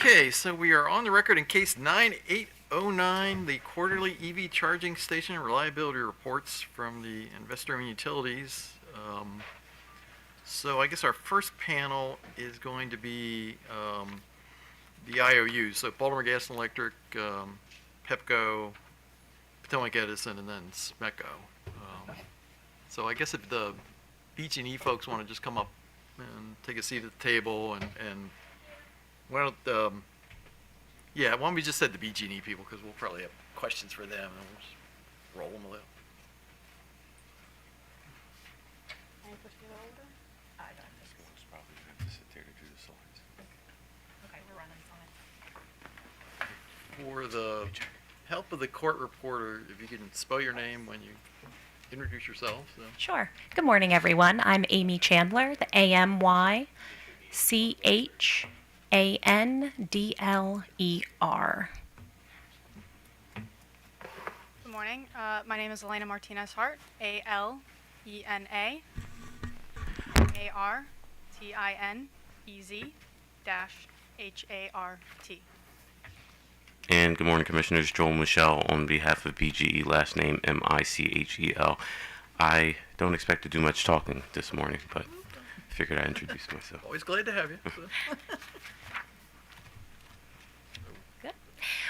Okay, so we are on the record in case 9809, the quarterly EV charging station reliability reports from the investor and utilities. So I guess our first panel is going to be the IOUs, so Baltimore Gas and Electric, Pepco, Potomac Edison, and then SMECO. So I guess if the BG&E folks want to just come up and take a seat at the table and why don't why don't we just say the BG&E people, because we'll probably have questions for them, and we'll just roll them a little. Any particular order? I don't think so. It's probably going to have to sit there to do the slides. Okay, we're running slides. For the help of the court reporter, if you can spell your name when you introduce yourself. So. Sure. Good morning, everyone. I'm Amy Chandler, the AMYCHANDLER. Good morning. My name is Elena Martinez Hart, ALENA-MARTINEZ-HART. And good morning, Commissioners. Joel Michelle on behalf of BGE, last name MICHEL. I don't expect to do much talking this morning, but figured I'd introduce myself. Always glad to have you. So. Good.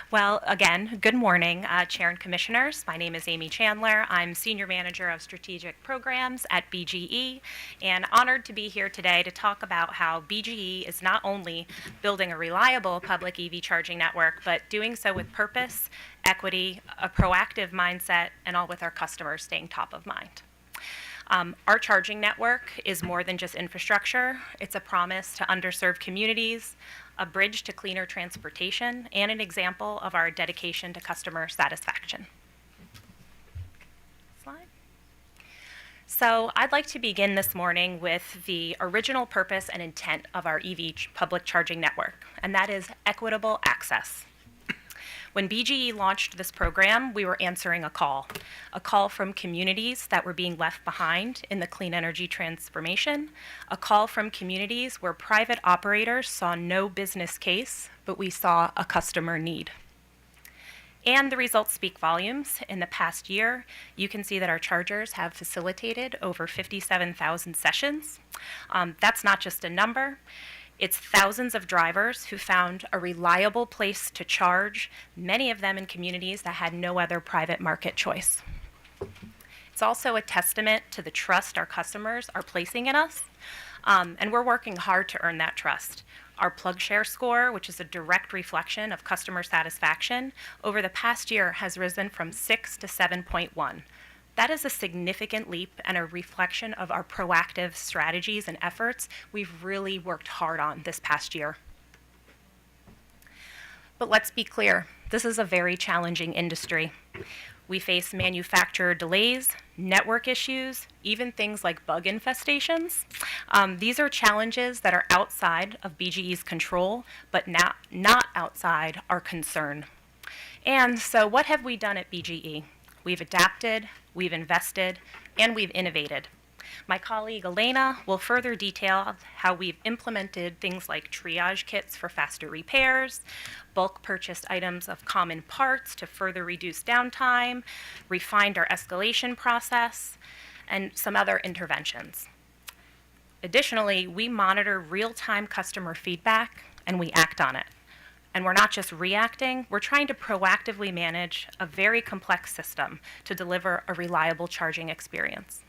Well, again, good morning, Chair and Commissioners. My name is Amy Chandler. I'm Senior Manager of Strategic Programs at BGE, and honored to be here today to talk about how BGE is not only building a reliable public EV charging network, but doing so with purpose, equity, a proactive mindset, and all with our customers staying top of mind. Our charging network is more than just infrastructure. It's a promise to underserved communities, a bridge to cleaner transportation, and an example of our dedication to customer satisfaction. Slide. So I'd like to begin this morning with the original purpose and intent of our EV public charging network, and that is equitable access. When BGE launched this program, we were answering a call from communities that were being left behind in the clean energy transformation, a call from communities where private operators saw no business case, but we saw a customer need. And the results speak volumes. In the past year, you can see that our chargers have facilitated over 57,000 sessions. That's not just a number. It's thousands of drivers who found a reliable place to charge, many of them in communities that had no other private market choice. It's also a testament to the trust our customers are placing in us, and we're working hard to earn that trust. Our plug share score, which is a direct reflection of customer satisfaction, over the past year has risen from 6 to 7.1. That is a significant leap and a reflection of our proactive strategies and efforts we've really worked hard on this past year. But let's be clear, this is a very challenging industry. We face manufacturer delays, network issues, even things like bug infestations. These are challenges that are outside of BGE's control, but not outside our concern. And so what have we done at BGE? We've adapted, we've invested, and we've innovated. My colleague Elena will further detail how we've implemented things like triage kits for faster repairs, bulk purchased items of common parts to further reduce downtime, refined our escalation process, and some other interventions. Additionally, we monitor real-time customer feedback and we act on it. And we're not just reacting, we're trying to proactively manage a very complex system to deliver a reliable charging experience.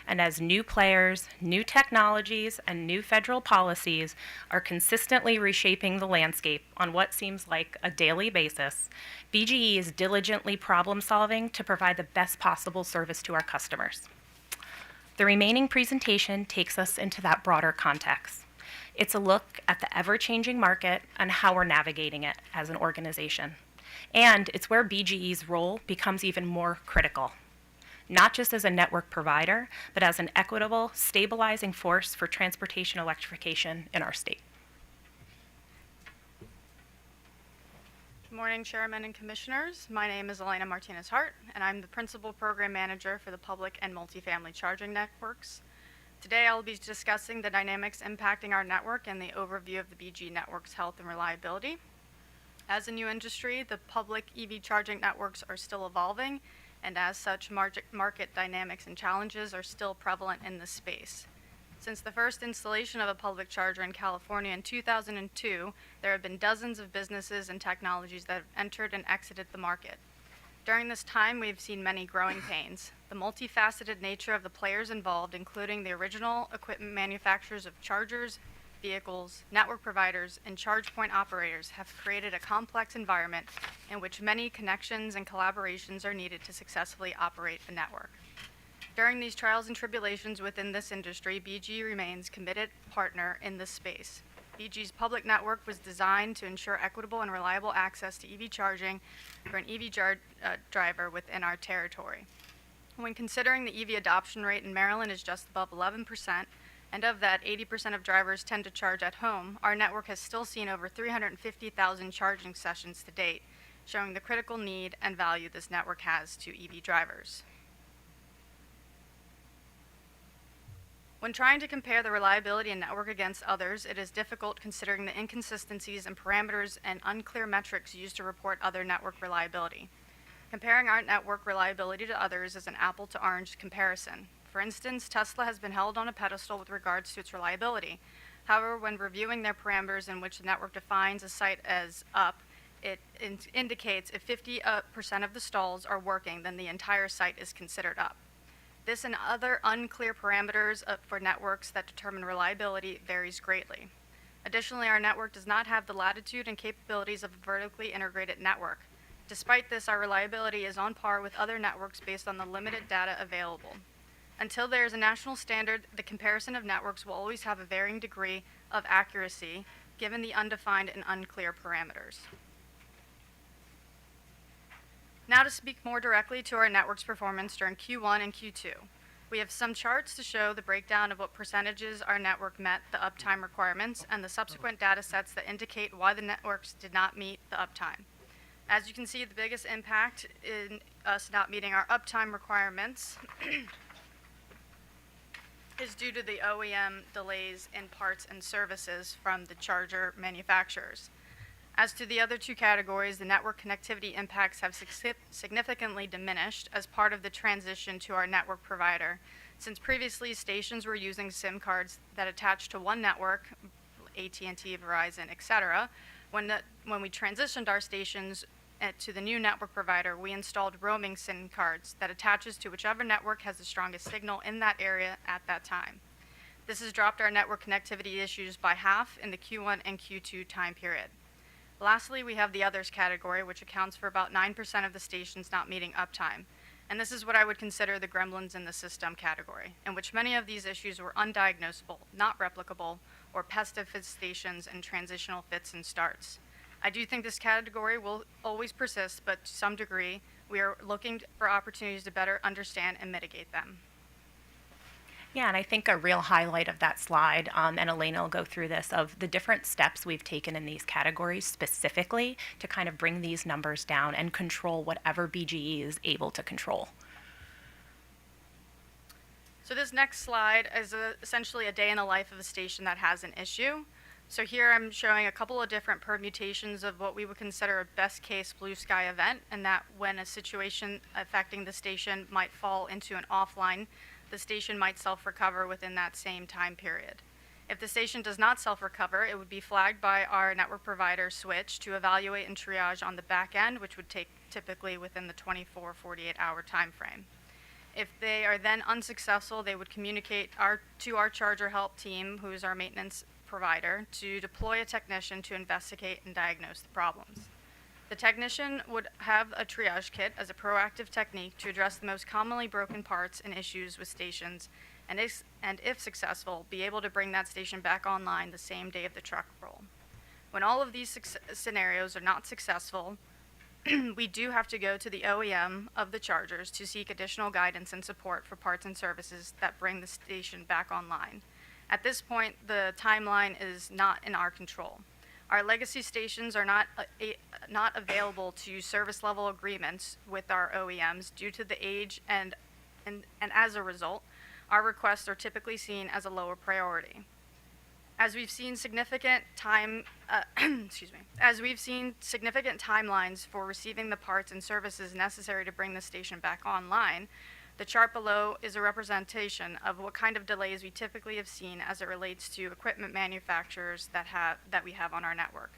And as new players, new technologies, and new federal policies are consistently reshaping the landscape on what seems like a daily basis, BGE is diligently problem solving to provide the best possible service to our customers. The remaining presentation takes us into that broader context. It's a look at the ever-changing market and how we're navigating it as an organization. And it's where BGE's role becomes even more critical, not just as a network provider, but as an equitable, stabilizing force for transportation electrification in our state. Good morning, Chairman and Commissioners. My name is Elena Martinez Hart, and I'm the Principal Program Manager for the Public and Multifamily Charging Networks Today I'll be discussing the dynamics impacting our network and the overview of the BG network's health and reliability. As a new industry, the public EV charging networks are still evolving, and as such, market dynamics and challenges are still prevalent in this space. Since the first installation of a public charger in California in 2002, there have been dozens of businesses and technologies that have entered and exited the market. During this time, we've seen many growing pains. The multifaceted nature of the players involved, including the original equipment manufacturers of chargers, vehicles, network providers, and charge point operators, have created a complex environment in which many connections and collaborations are needed to successfully operate a network. During these trials and tribulations within this industry, BG remains a committed partner in this space. BG's public network was designed to ensure equitable and reliable access to EV charging for an EV driver within our territory. When considering the EV adoption rate in Maryland is just above 11%, and of that, 80% of drivers tend to charge at home, our network has still seen over 350,000 charging sessions to date, showing the critical need and value this network has to EV drivers. When trying to compare the reliability and network against others, it is difficult considering the inconsistencies in parameters and unclear metrics used to report other network reliability. Comparing our network reliability to others is an apple to orange comparison. For instance, Tesla has been held on a pedestal with regards to its reliability. However, when reviewing their parameters in which the network defines a site as up, it indicates if 50% of the stalls are working, then the entire site is considered up. This and other unclear parameters for networks that determine reliability varies greatly. Additionally, our network does not have the latitude and capabilities of a vertically integrated network. Despite this, our reliability is on par with other networks based on the limited data available. Until there is a national standard, the comparison of networks will always have a varying degree of accuracy given the undefined and unclear parameters. Now to speak more directly to our network's performance during Q1 and Q2. We have some charts to show the breakdown of what percentages our network met the uptime requirements and the subsequent data sets that indicate why the networks did not meet the uptime. As you can see, the biggest impact in us not meeting our uptime requirements is due to the OEM delays in parts and services from the charger manufacturers. As to the other two categories, the network connectivity impacts have significantly diminished as part of the transition to our network provider, since previously stations were using SIM cards that attached to one network, AT&T, Verizon, etc. When we transitioned our stations to the new network provider, we installed roaming SIM cards that attaches to whichever network has the strongest signal in that area at that time. This has dropped our network connectivity issues by half in the Q1 and Q2 time period. Lastly, we have the others category, which accounts for about 9% of the stations not meeting uptime. And this is what I would consider the gremlins in the system category, in which many of these issues were undiagnosable, not replicable, or pest stations and transitional fits and starts. I do think this category will always persist, but to some degree, we are looking for opportunities to better understand and mitigate them. Yeah, and I think a real highlight of that slide, and Elena will go through this, of the different steps we've taken in these categories specifically to kind of bring these numbers down and control whatever BGE is able to control. So this next slide is essentially a day in the life of a station that has an issue. So here I'm showing a couple of different permutations of what we would consider a best case blue sky event, and that when a situation affecting the station might fall into an offline, the station might self-recover within that same time period. If the station does not self-recover, it would be flagged by our network provider switch to evaluate and triage on the back end, which would take typically within the 24-48 hour time frame. If they are then unsuccessful, they would communicate to our charger help team, who is our maintenance provider, to deploy a technician to investigate and diagnose the problems. The technician would have a triage kit as a proactive technique to address the most commonly broken parts and issues with stations, and if successful, be able to bring that station back online the same day of the truck roll. When all of these scenarios are not successful, we do have to go to the OEM of the chargers to seek additional guidance and support for parts and services that bring the station back online. At this point, the timeline is not in our control. Our legacy stations are not available to service level agreements with our OEMs due to the age, and as a result, our requests are typically seen as a lower priority. As we've seen significant significant timelines for receiving the parts and services necessary to bring the station back online, the chart below is a representation of what kind of delays we typically have seen as it relates to equipment manufacturers that we have on our network.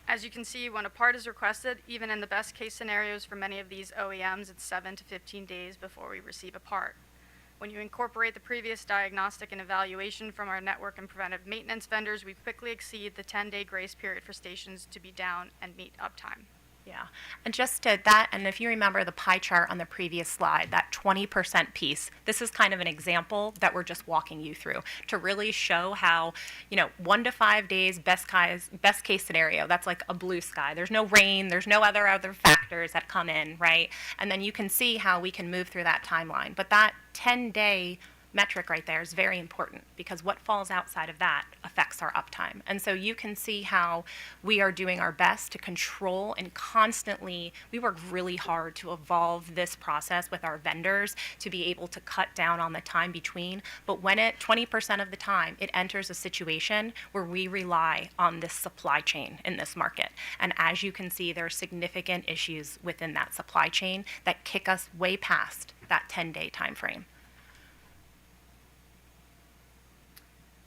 As you can see, when a part is requested, even in the best case scenarios for many of these OEMs, it's 7 to 15 days before we receive a part. When you incorporate the previous diagnostic and evaluation from our network and preventive maintenance vendors, we quickly exceed the 10-day grace period for stations to be down and meet uptime. Yeah, and just to that, and if you remember the pie chart on the previous slide, that 20% piece, this is kind of an example that we're just walking you through to really show how, 1 to 5 days, best case scenario, that's like a blue sky. There's no rain, there's no other factors that come in, right? And then you can see how we can move through that timeline. But that 10-day metric right there is very important because what falls outside of that affects our uptime. And so you can see how we are doing our best to control and constantly, we work really hard to evolve this process with our vendors to be able to cut down on the time between. But when 20% of the time, it enters a situation where we rely on this supply chain in this market. And as you can see, there are significant issues within that supply chain that kick us way past that 10-day time frame.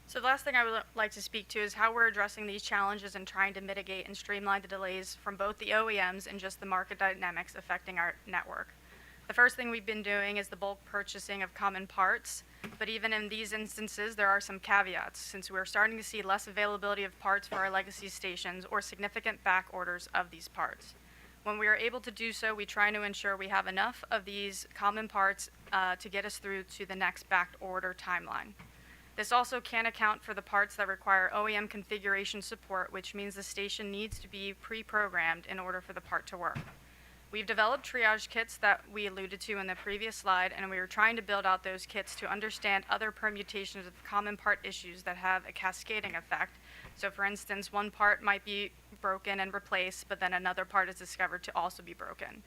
So the last thing I would like to speak to is how we're addressing these challenges and trying to mitigate and streamline the delays from both the OEMs and just the market dynamics affecting our network. The first thing we've been doing is the bulk purchasing of common parts, but even in these instances, there are some caveats since we're starting to see less availability of parts for our legacy stations or significant back orders of these parts. When we are able to do so, we try to ensure we have enough of these common parts to get us through to the next back order timeline. This also can account for the parts that require OEM configuration support, which means the station needs to be pre-programmed in order for the part to work. We've developed triage kits that we alluded to in the previous slide, and we are trying to build out those kits to understand other permutations of common part issues that have a cascading effect. So for instance, one part might be broken and replaced, but then another part is discovered to also be broken.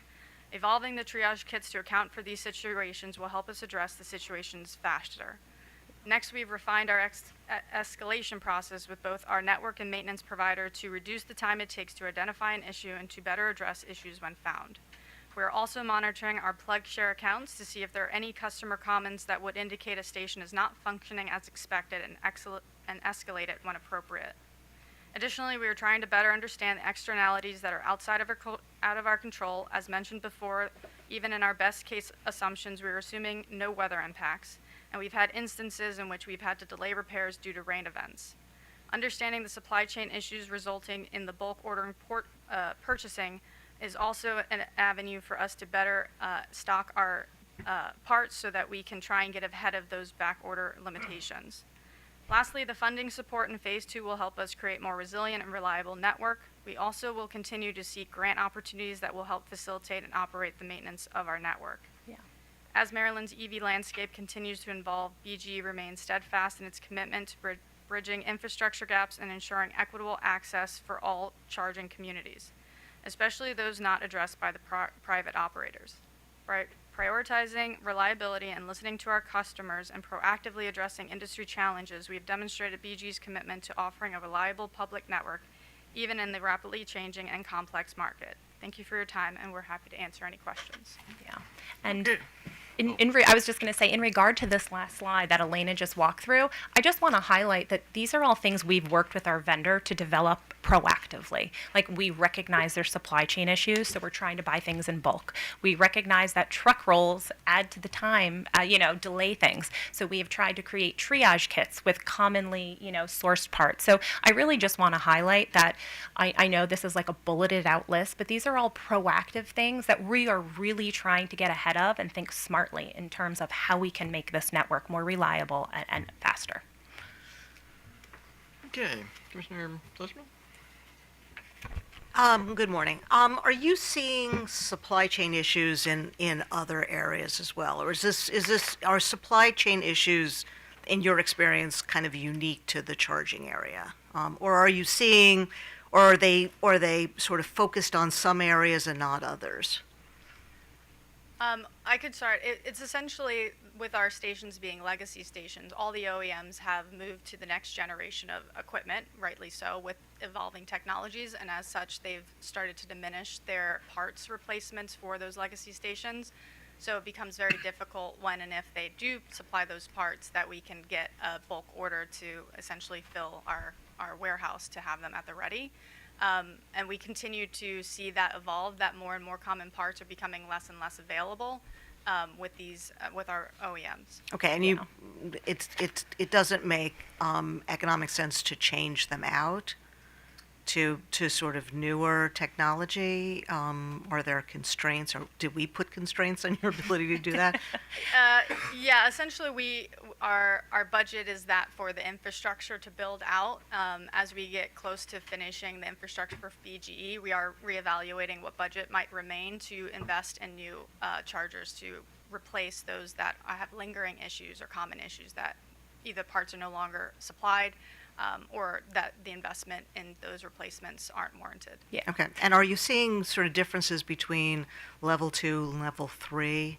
Evolving the triage kits to account for these situations will help us address the situations faster. Next, we've refined our escalation process with both our network and maintenance provider to reduce the time it takes to identify an issue and to better address issues when found. We're also monitoring our plug share accounts to see if there are any customer comments that would indicate a station is not functioning as expected and escalate it when appropriate. Additionally, we are trying to better understand the externalities that are outside of our control. As mentioned before, even in our best case assumptions, we are assuming no weather impacts. And we've had instances in which we've had to delay repairs due to rain events. Understanding the supply chain issues resulting in the bulk ordering purchasing is also an avenue for us to better stock our parts so that we can try and get ahead of those back order limitations. Lastly, the funding support in Phase 2 will help us create more resilient and reliable network. We also will continue to seek grant opportunities that will help facilitate and operate the maintenance of our network. Yeah. As Maryland's EV landscape continues to evolve, BGE remains steadfast in its commitment to bridging infrastructure gaps and ensuring equitable access for all charging communities, especially those not addressed by the private operators. Prioritizing reliability and listening to our customers and proactively addressing industry challenges, we have demonstrated BGE's commitment to offering a reliable public network, even in the rapidly changing and complex market. Thank you for your time, and we're happy to answer any questions. Yeah, and I was just going to say, in regard to this last slide that Elena just walked through, I just want to highlight that these are all things we've worked with our vendor to develop proactively. Like, we recognize their supply chain issues, so we're trying to buy things in bulk. We recognize that truck rolls add to the time, delay things. So we have tried to create triage kits with commonly, sourced parts. So I really just want to highlight that I know this is like a bulleted out list, but these are all proactive things that we are really trying to get ahead of and think smartly in terms of how we can make this network more reliable and faster. Okay, Commissioner Fleshman? Good morning. Are you seeing supply chain issues in other areas as well, or are supply chain issues, in your experience, kind of unique to the charging area, or are you seeing, or are they sort of focused on some areas and not others? I could start. It's essentially, with our stations being legacy stations, all the OEMs have moved to the next generation of equipment, rightly so, with evolving technologies, and as such, they've started to diminish their parts replacements for those legacy stations. So it becomes very difficult when and if they do supply those parts that we can get a bulk order to essentially fill our warehouse to have them at the ready. And we continue to see that evolve, that more and more common parts are becoming less and less available with these with our OEMs. Okay, and it doesn't make economic sense to change them out to sort of newer technology? Are there constraints, or did we put constraints on your ability to do that? Yeah, essentially our budget is that for the infrastructure to build out. As we get close to finishing the infrastructure for BGE, we are reevaluating what budget might remain to invest in new chargers to replace those that have lingering issues or common issues that either parts are no longer supplied or that the investment in those replacements aren't warranted. Yeah. Okay, and are you seeing sort of differences between level 2 and level 3?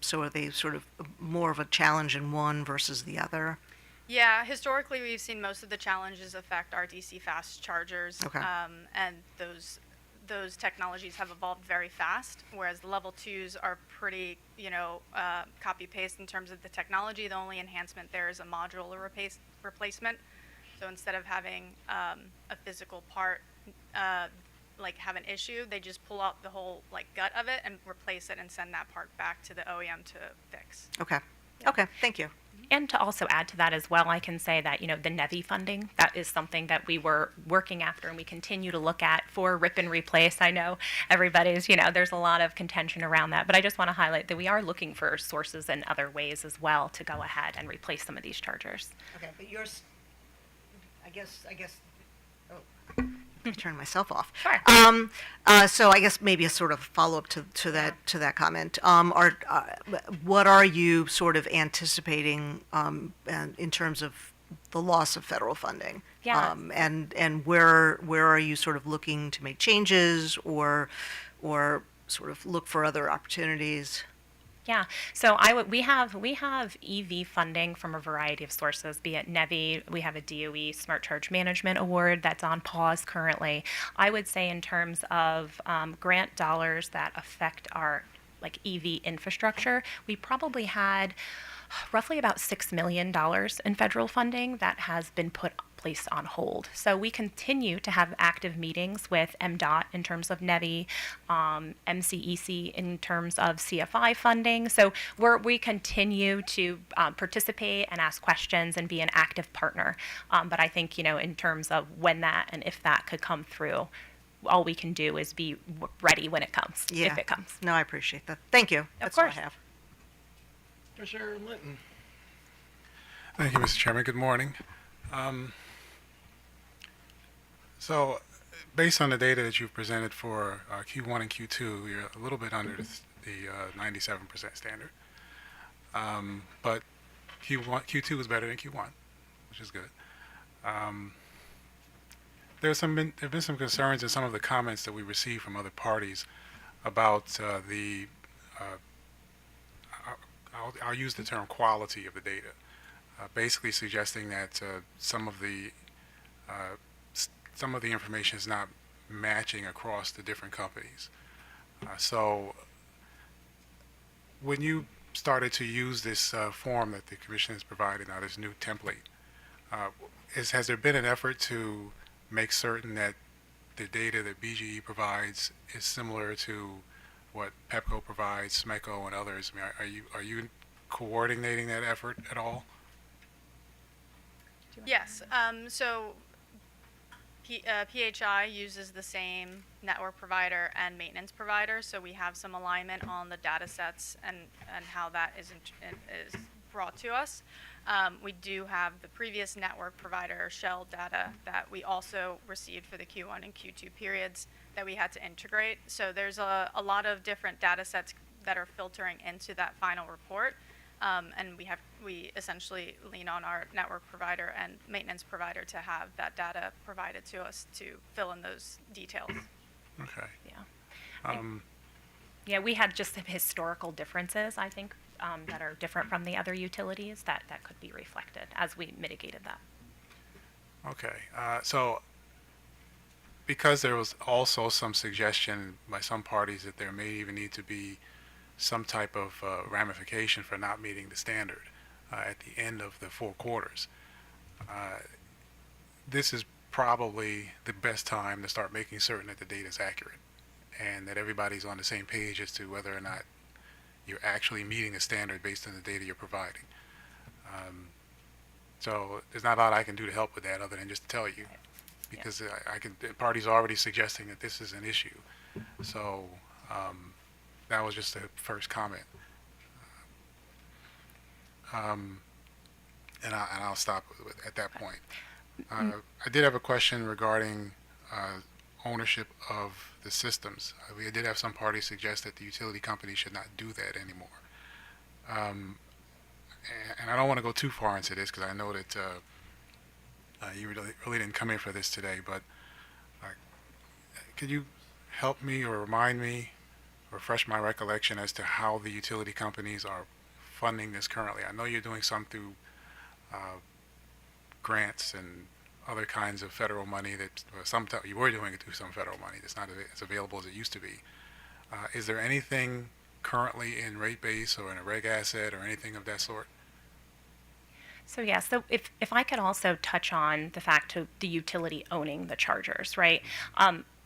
So are they sort of more of a challenge in one versus the other? Yeah, historically we've seen most of the challenges affect our DC fast chargers, Okay. and those technologies have evolved very fast, whereas the level 2s are pretty, copy paste in terms of the technology. The only enhancement there is a modular replacement. So instead of having a physical part have an issue, they just pull out the whole gut of it and replace it and send that part back to the OEM to fix. Okay. Okay, thank you. And to also add to that as well, I can say that, the NEVI funding, that is something that we were working after and we continue to look at for rip and replace. I know everybody's, there's a lot of contention around that, but I just want to highlight that we are looking for sources and other ways as well to go ahead and replace some of these chargers. Okay, but yours, I guess, turn myself off. Sure. So I guess maybe a sort of follow-up to that comment. What are you sort of anticipating in terms of the loss of federal funding? Yeah. And where are you sort of looking to make changes or sort of look for other opportunities? Yeah, so we have EV funding from a variety of sources, be it NEVI, we have a DOE Smart Charge Management Award that's on pause currently. I would say in terms of grant dollars that affect our EV infrastructure, we probably had roughly about $6 million in federal funding that has been placed on hold. So we continue to have active meetings with MDOT in terms of NEVI, MCEC in terms of CFI funding. So we continue to participate and ask questions and be an active partner. But I think, in terms of when that and if that could come through, all we can do is be ready when it comes, if it comes. No, I appreciate that. Thank you. That's all I have. Commissioner Linton. Thank you, Mr. Chairman. Good morning. So, based on the data that you've presented for Q1 and Q2, you're a little bit under the 97% standard. But Q2 was better than Q1, which is good. There have been some concerns in some of the comments that we received from other parties about I'll use the term quality of the data, basically suggesting that some of the information is not matching across the different companies. So when you started to use this form that the Commission has provided, now this new template, has there been an effort to make certain that the data that BGE provides is similar to what PEPCO provides, SMECO, and others? I mean, are you coordinating that effort at all? Yes. So PHI uses the same network provider and maintenance provider, so we have some alignment on the data sets and how that is brought to us. We do have the previous network provider Shell data that we also received for the Q1 and Q2 periods that we had to integrate. So there's a lot of different data sets that are filtering into that final report. And we essentially lean on our network provider and maintenance provider to have that data provided to us to fill in those details. Okay. Yeah. Yeah, we had just some historical differences, I think, that are different from the other utilities that could be reflected as we mitigated that. Okay, so because there was also some suggestion by some parties that there may even need to be some type of ramification for not meeting the standard at the end of the 4 quarters, this is probably the best time to start making certain that the data is accurate and that everybody's on the same page as to whether or not you're actually meeting a standard based on the data you're providing. So there's not a lot I can do to help with that other than just to tell you, because the parties are already suggesting that this is an issue. So that was just the first comment. And I'll stop at that point. I did have a question regarding ownership of the systems. We did have some parties suggest that the utility company should not do that anymore. And I don't want to go too far into this because I know that you really didn't come in for this today, but could you help me or remind me, refresh my recollection as to how the utility companies are funding this currently? I know you're doing some through grants and other kinds of federal money that you were doing it through some federal money that's not as available as it used to be. Is there anything currently in rate base or in a reg asset or anything of that sort? So yeah, so if I could also touch on the fact of the utility owning the chargers, right?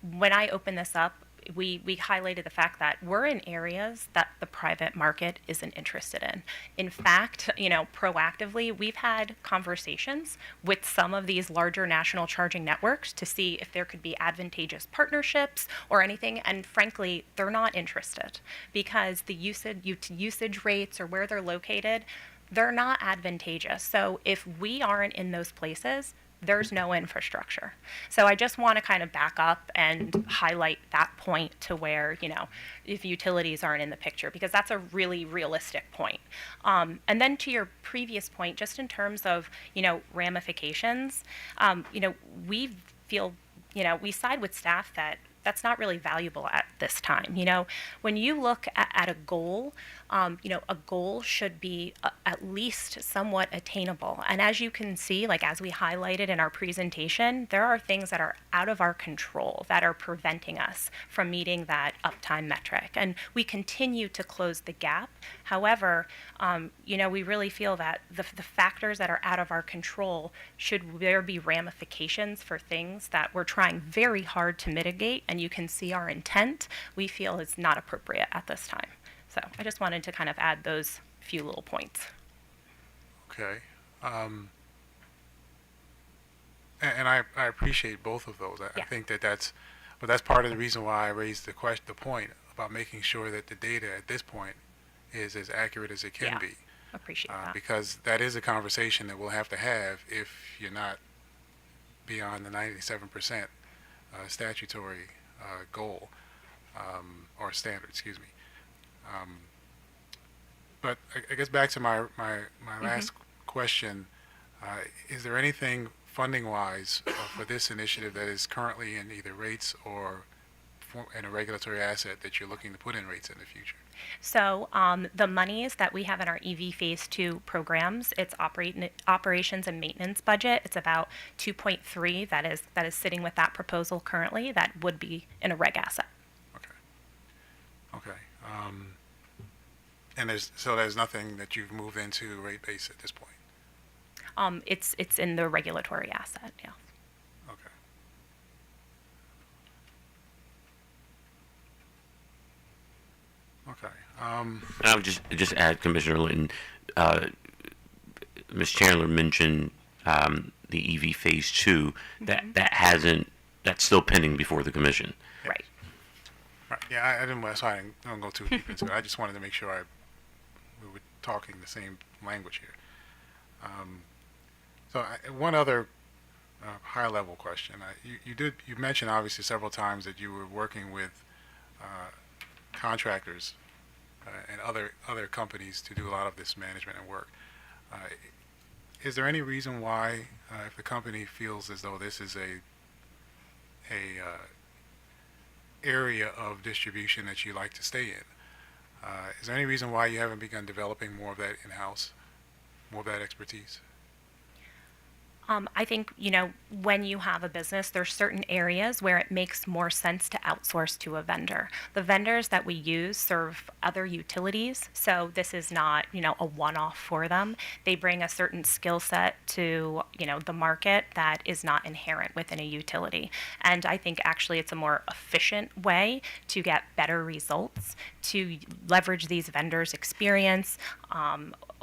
When I opened this up, we highlighted the fact that we're in areas that the private market isn't interested in. In fact, proactively, we've had conversations with some of these larger national charging networks to see if there could be advantageous partnerships or anything, and frankly, they're not interested because the usage rates or where they're located, they're not advantageous. So if we aren't in those places, there's no infrastructure. So I just want to kind of back up and highlight that point to where, if utilities aren't in the picture, because that's a really realistic point. And then to your previous point, just in terms of, ramifications, we feel, we side with staff that that's not really valuable at this time. When you look at a goal, a goal should be at least somewhat attainable. And as you can see, like as we highlighted in our presentation, there are things that are out of our control that are preventing us from meeting that uptime metric. And we continue to close the gap. However, we really feel that the factors that are out of our control, should there be ramifications for things that we're trying very hard to mitigate, and you can see our intent, we feel is not appropriate at this time. So I just wanted to kind of add those few little points. Okay. And I appreciate both of those. I think that's part of the reason why I raised the point about making sure that the data at this point is as accurate as it can be. Appreciate that. Because that is a conversation that we'll have to have if you're not beyond the 97% statutory goal or standard, excuse me. But I guess back to my last question, is there anything funding-wise for this initiative that is currently in either rates or in a regulatory asset that you're looking to put in rates in the future? So the monies that we have in our EV Phase 2 programs, it's operations and maintenance budget. It's about 2.3 that is sitting with that proposal currently that would be in a reg asset. Okay. And there's nothing that you've moved into rate base at this point? It's in the regulatory asset, yeah. Okay. I would just add, Commissioner Linton, Ms. Chandler mentioned the EV Phase 2. That's still pending before the Commission. Right. Right. Yeah, I didn't. So I don't go too deep into it. I just wanted to make sure we were talking the same language here. One other high-level question. You mentioned obviously several times that you were working with contractors and other companies to do a lot of this management and work. Is there any reason why, if the company feels as though this is area of distribution that you like to stay in. Is there any reason why you haven't begun developing more of that in-house, more of that expertise? I think, when you have a business, there's certain areas where it makes more sense to outsource to a vendor. The vendors that we use serve other utilities, so this is not, a one-off for them. They bring a certain skill set to, the market that is not inherent within a utility. And I think actually it's a more efficient way to get better results, to leverage these vendors' experience,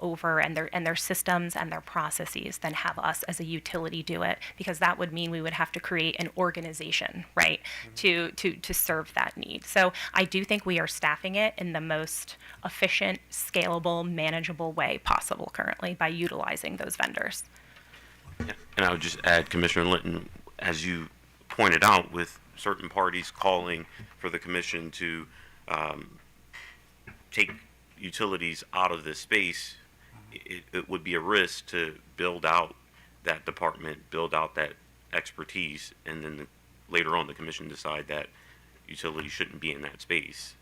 over and their systems and their processes than have us as a utility do it, because that would mean we would have to create an organization, right, to serve that need. So I do think we are staffing it in the most efficient, scalable, manageable way possible currently by utilizing those vendors. Yeah. And I would just add, Commissioner Linton, as you pointed out, with certain parties calling for the commission to take utilities out of this space, it would be a risk to build out that department, build out that expertise, and then later on the commission decide that utilities shouldn't be in that space.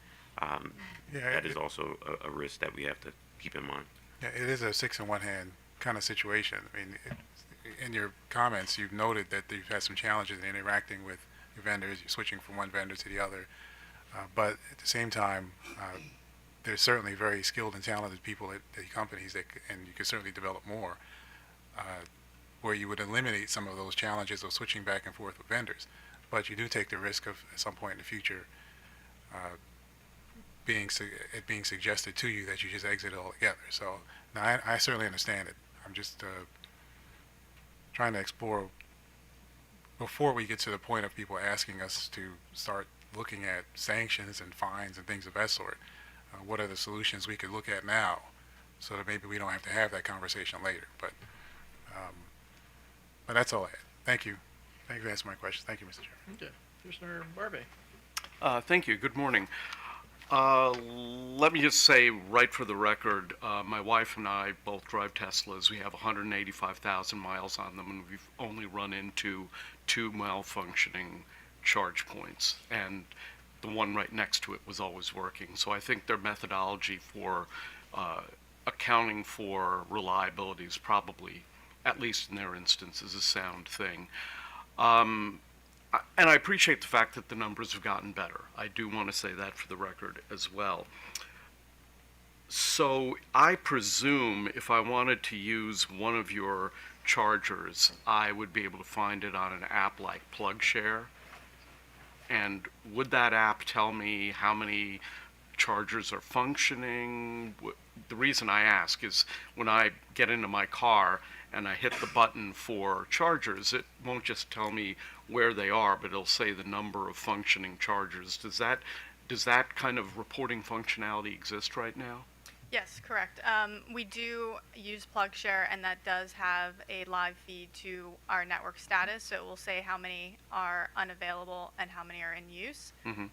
That is also a risk that we have to keep in mind. Yeah, it is a six in one hand kind of situation. I mean, in your comments, you've noted that you've had some challenges in interacting with your vendors. You're switching from one vendor to the other, but at the same time, there's certainly very skilled and talented people at the companies and you could certainly develop more, where you would eliminate some of those challenges of switching back and forth with vendors. But you do take the risk of, at some point in the future, it being suggested to you that you just exit it altogether. So now I certainly understand it. I'm just trying to explore, before we get to the point of people asking us to start looking at sanctions and fines and things of that sort. What are the solutions we could look at now so that maybe we don't have to have that conversation later. But that's all I had. Thank you. Thank you for answering my question. Thank you, Mr. Chairman. Okay. Commissioner Barbie. Thank you. Good morning. Let me just say, right for the record, my wife and I both drive Teslas. We have 185,000 miles on them, and we've only run into 2 malfunctioning charge points. And the one right next to it was always working. So I think their methodology for accounting for reliability is probably, at least in their instance, is a sound thing. And I appreciate the fact that the numbers have gotten better. I do want to say that for the record as well. So I presume if I wanted to use one of your chargers, I would be able to find it on an app like PlugShare. And would that app tell me how many chargers are functioning? The reason I ask is when I get into my car and I hit the button for chargers, it won't just tell me where they are, but it'll say the number of functioning chargers. Does that kind of reporting functionality exist right now? Yes, correct. We do use PlugShare, and that does have a live feed to our network status, so it will say how many are unavailable and how many are in use. Mm-hmm.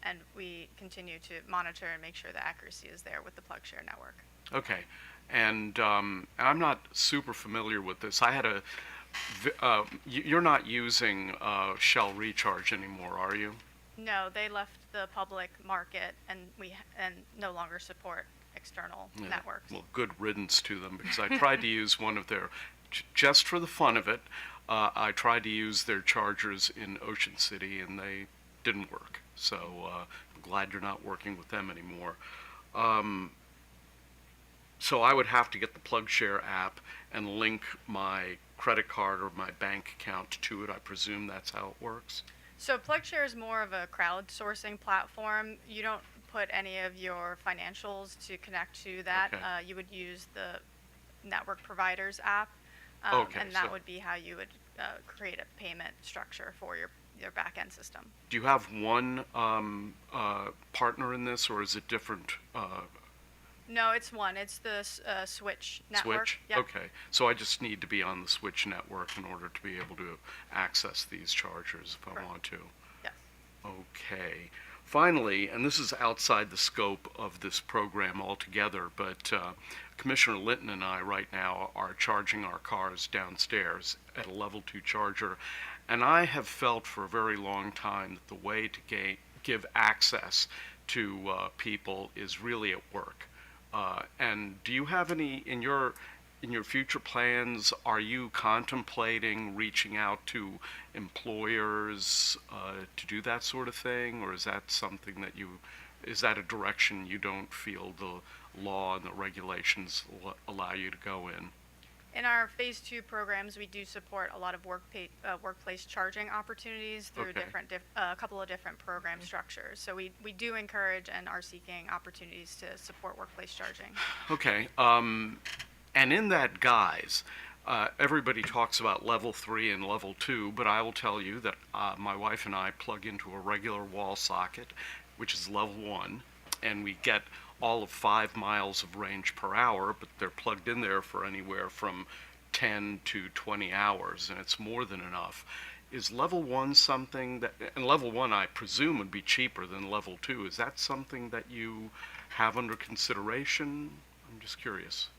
And we continue to monitor and make sure the accuracy is there with the PlugShare network. Okay. And I'm not super familiar with this. I had you're not using Shell Recharge anymore, are you? No, they left the public market and no longer support external networks. Well, good riddance to them, because I tried to use one of their, just for the fun of it, I tried to use their chargers in Ocean City and they didn't work. So I'm glad you're not working with them anymore. So I would have to get the PlugShare app and link my credit card or my bank account to it. I presume that's how it works. So PlugShare is more of a crowdsourcing platform. You don't put any of your financials to connect to that. Okay. You would use the network provider's app, and that would be how you would create a payment structure for your back-end system. Do you have one partner in this, or is it different? No, it's one. It's the Switch network. Switch? Yep. Okay. So I just need to be on the Switch network in order to be able to access these chargers if I want to. Yes. Okay. Finally, and this is outside the scope of this program altogether, but Commissioner Linton and I right now are charging our cars downstairs at a level 2 charger, and I have felt for a very long time that the way to give access to people is really at work. And do you have any in your future plans? Are you contemplating reaching out to employers to do that sort of thing, or is that something that is that a direction you don't feel the law and the regulations allow you to go in? In our Phase 2 programs, we do support a lot of workplace charging opportunities through Okay. a couple of different program structures. So we do encourage and are seeking opportunities to support workplace charging. Okay. And in that guise, everybody talks about level 3 and level 2, but I will tell you that my wife and I plug into a regular wall socket, which is level 1, and we get all of 5 miles of range per hour, but they're plugged in there for anywhere from 10 to 20 hours, and it's more than enough. Is level 1 something that, and level 1 I presume would be cheaper than level 2, is that something that you have under consideration? I'm just curious.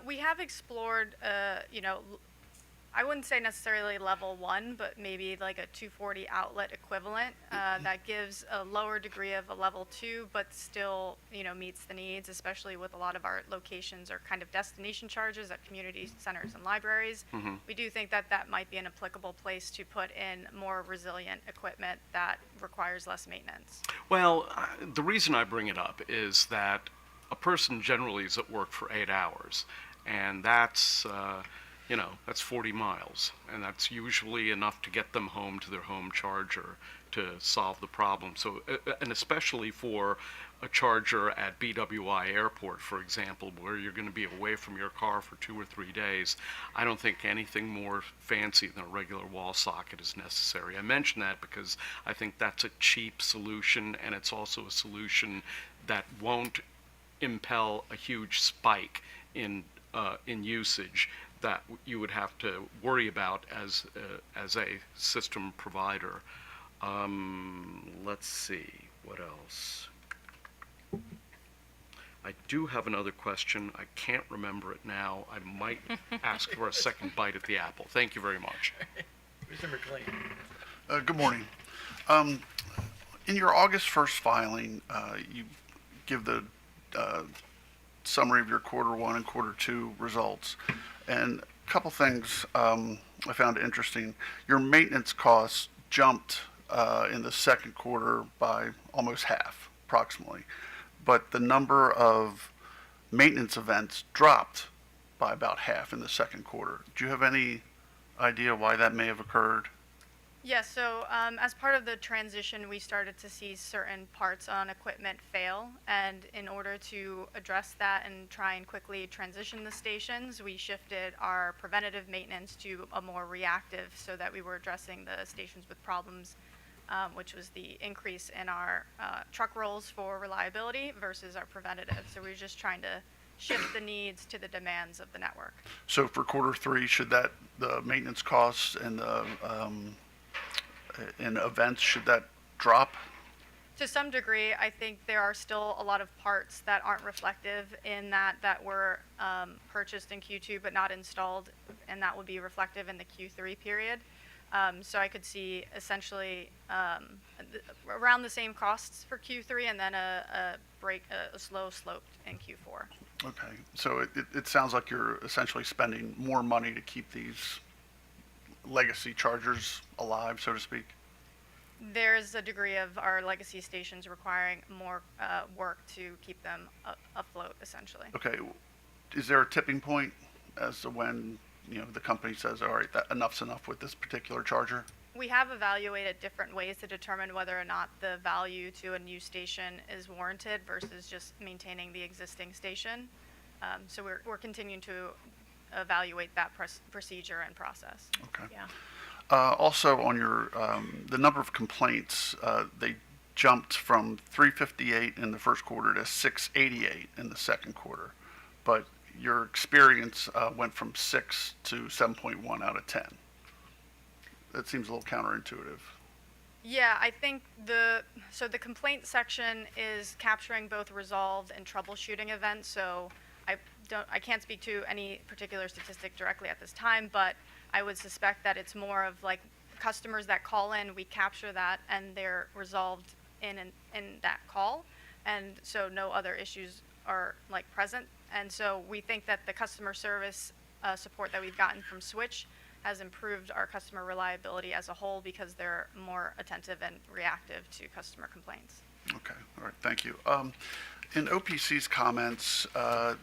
We have explored, I wouldn't say necessarily level 1, but maybe like a 240 outlet equivalent that gives a lower degree of a level 2, but still, meets the needs, especially with a lot of our locations are kind of destination charges at community centers and libraries. We do think that that might be an applicable place to put in more resilient equipment that requires less maintenance. Well, the reason I bring it up is that a person generally is at work for 8 hours, and that's 40 miles, and that's usually enough to get them home to their home charger to solve the problem. So, and especially for a charger at BWI Airport, for example, where you're going to be away from your car for 2 or 3 days, I don't think anything more fancy than a regular wall socket is necessary. I mention that because I think that's a cheap solution, and it's also a solution that won't impel a huge spike in usage that you would have to worry about as a system provider. Let's see, what else? I do have another question. I can't remember it now. I might ask for a second bite at the apple. Thank you very much. Mr. McLean. Good morning. In your August 1st filing, you give the summary of your quarter 1 and quarter 2 results. And a couple things I found interesting. Your maintenance costs jumped in the second quarter by almost half, approximately. But the number of maintenance events dropped by about half in the second quarter. Do you have any idea why that may have occurred? Yes, so as part of the transition, we started to see certain parts on equipment fail, and in order to address that and try and quickly transition the stations, we shifted our preventative maintenance to a more reactive, so that we were addressing the stations with problems, which was the increase in our truck rolls for reliability versus our preventative. So we were just trying to shift the needs to the demands of the network. So for quarter 3, should the maintenance costs and the in events, should that drop? To some degree, I think there are still a lot of parts that aren't reflective in that were purchased in Q2 but not installed, and that would be reflective in the Q3 period. So I could see essentially around the same costs for Q3 and then a slow slope in Q4. Okay, so it sounds like you're essentially spending more money to keep these legacy chargers alive, so to speak? There's a degree of our legacy stations requiring more work to keep them afloat, essentially. Okay, is there a tipping point as to when, the company says, all right, enough's enough with this particular charger? We have evaluated different ways to determine whether or not the value to a new station is warranted versus just maintaining the existing station. So we're continuing to evaluate that procedure and process. Okay. Yeah. Also, on your the number of complaints, they jumped from 358 in the first quarter to 688 in the second quarter, but your experience went from 6 to 7.1 out of 10. That seems a little counterintuitive. Yeah, I think the complaint section is capturing both resolved and troubleshooting events. So I can't speak to any particular statistic directly at this time, but I would suspect that it's more of like customers that call in, we capture that, and they're resolved in that call, and so no other issues are like present. And so we think that the customer service support that we've gotten from Switch has improved our customer reliability as a whole because they're more attentive and reactive to customer complaints. Okay, all right, thank you. In OPC's comments,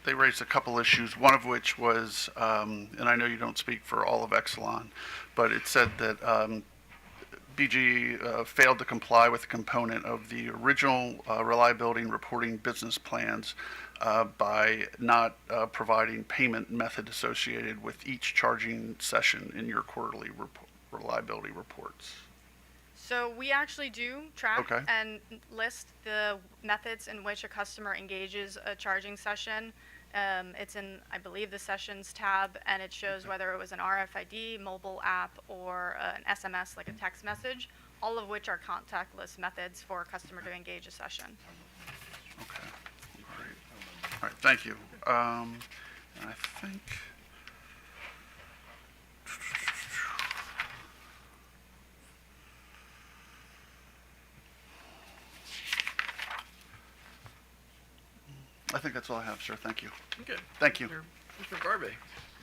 they raised a couple issues, one of which was, and I know you don't speak for all of Exelon, but it said that BGE failed to comply with a component of the original reliability and reporting business plans by not providing payment method associated with each charging session in your quarterly reliability reports. So we actually do track Okay. and list the methods in which a customer engages a charging session. It's in, I believe, the sessions tab, and it shows whether it was an RFID, mobile app, or an SMS, like a text message, all of which are contactless methods for a customer to engage a session. Okay, great. All right, thank you. And I think, that's all I have, sir. Thank you. Okay. Thank you. Mr. Garvey.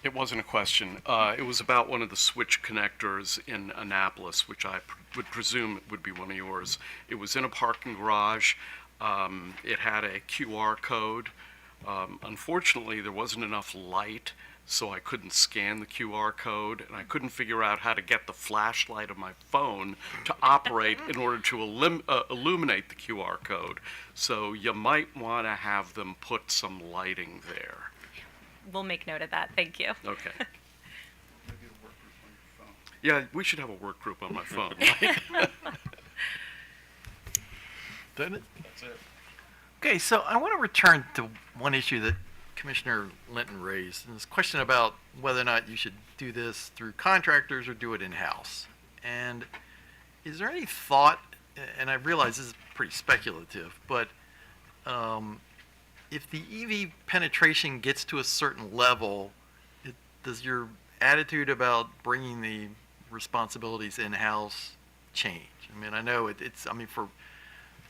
It wasn't a question. It was about one of the switch connectors in Annapolis, which I would presume would be one of yours. It was in a parking garage. It had a QR code. Unfortunately, there wasn't enough light, so I couldn't scan the QR code, and I couldn't figure out how to get the flashlight of my phone to operate in order to illuminate the QR code. So you might want to have them put some lighting there. We'll make note of that. Thank you. Okay. Yeah, we should have a work group on my phone. Right? Done it? That's it. Okay, so I want to return to one issue that Commissioner Linton raised, and this question about whether or not you should do this through contractors or do it in-house. And is there any thought, and I realize this is pretty speculative, but if the EV penetration gets to a certain level, does your attitude about bringing the responsibilities in-house change? I mean, I know it's, I mean, for,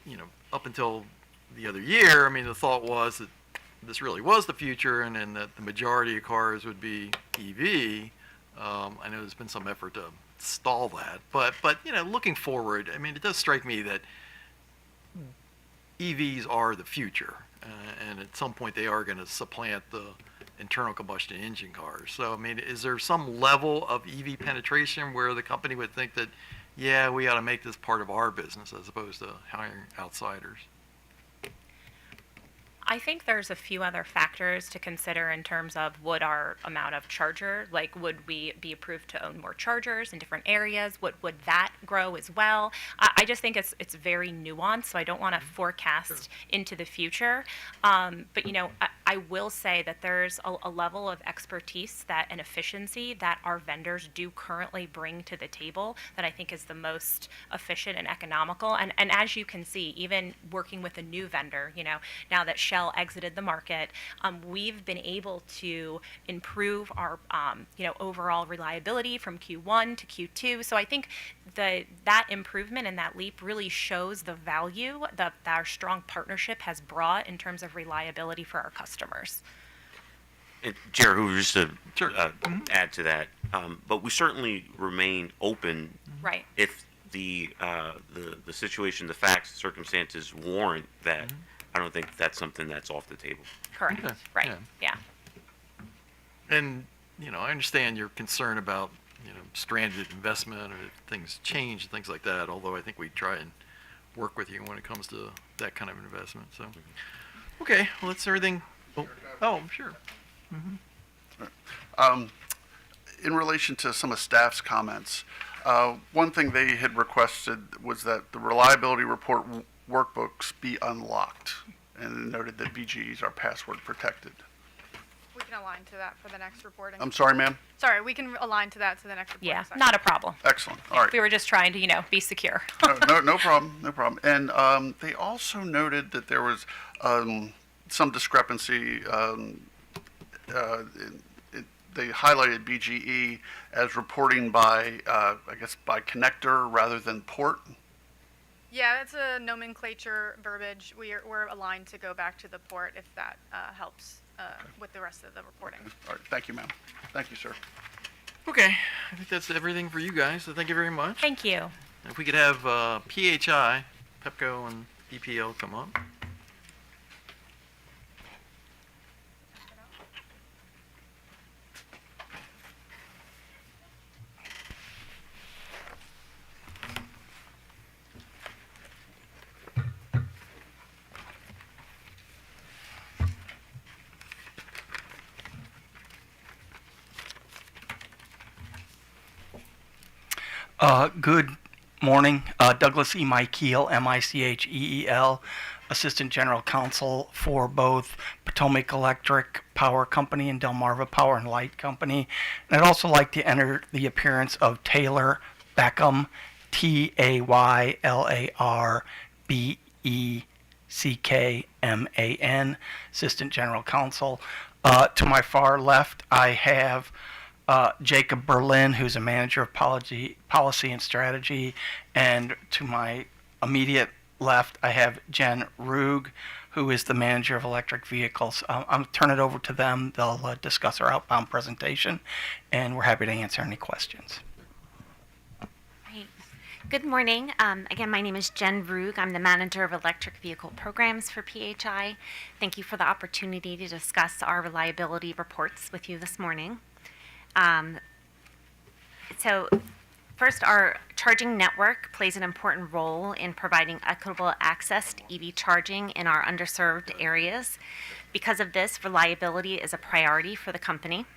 you know, up until the other year, I mean, the thought was that this really was the future and that the majority of cars would be EV. I know there's been some effort to stall that, but you know, looking forward, I mean, it does strike me that EVs are the future, and at some point they are going to supplant the internal combustion engine cars. So, I mean, is there some level of EV penetration where the company would think that, yeah, we ought to make this part of our business as opposed to hiring outsiders? I think there's a few other factors to consider in terms of would our amount of charger, like would we be approved to own more chargers in different areas? Would that grow as well? I just think it's very nuanced, so I don't want to forecast into the future. But, you know, I will say that there's a level of expertise that and efficiency that our vendors do currently bring to the table that I think is the most efficient and economical. And as you can see, even working with a new vendor, you know, now that Shell exited the market, we've been able to improve our you know, overall reliability from Q1 to Q2. So I think that improvement and that leap really shows the value that our strong partnership has brought in terms of reliability for our customers. And Jared, who just to Sure. add to that, but we certainly remain open Right. if the situation, the facts, circumstances warrant that. I don't think that's something that's off the table. Correct. Okay. Right. Yeah. Yeah. And, you know, I understand your concern about, you know, stranded investment or if things change and things like that, although I think we try and work with you when it comes to that kind of investment. So, okay, well, that's everything. Oh, sure. In relation to some of staff's comments, one thing they had requested was that the reliability report workbooks be unlocked, and noted that BGEs are password protected. We can align to that for the next reporting. I'm sorry, ma'am? Sorry, we can align to that to the next reporting Yeah. session. Not a problem. Excellent, all right. We were just trying to, you know, be secure. No problem, no problem. And they also noted that there was some discrepancy. They highlighted BGE as reporting by, I guess, by connector rather than port. Yeah, it's a nomenclature verbiage. We're aligned to go back to the port if that helps with the rest of the reporting. All right, thank you, ma'am. Thank you, sir. Okay, I think that's everything for you guys, so thank you very much. Thank you. If we could have PHI, PEPCO, and EPL come up. Good morning. Douglas E. Micheel, Micheel, Assistant General Counsel for both Potomac Electric Power Company and Delmarva Power and Light Company. And I'd also like to enter the appearance of Taylor Beckham, TAYLARBECKMAN, Assistant General Counsel. To my far left, I have Jacob Berlin, who's a manager of policy and strategy, and to my immediate left, I have Jen Rug, who is the manager of electric vehicles. I'll turn it over to them. They'll discuss our outbound presentation, and we're happy to answer any questions. Great. Good morning. Again, my name is Jen Rug. I'm the manager of electric vehicle programs for PHI. Thank you for the opportunity to discuss our reliability reports with you this morning. So first, our charging network plays an important role in providing equitable access to EV charging in our underserved areas. Because of this, reliability is a priority for the company.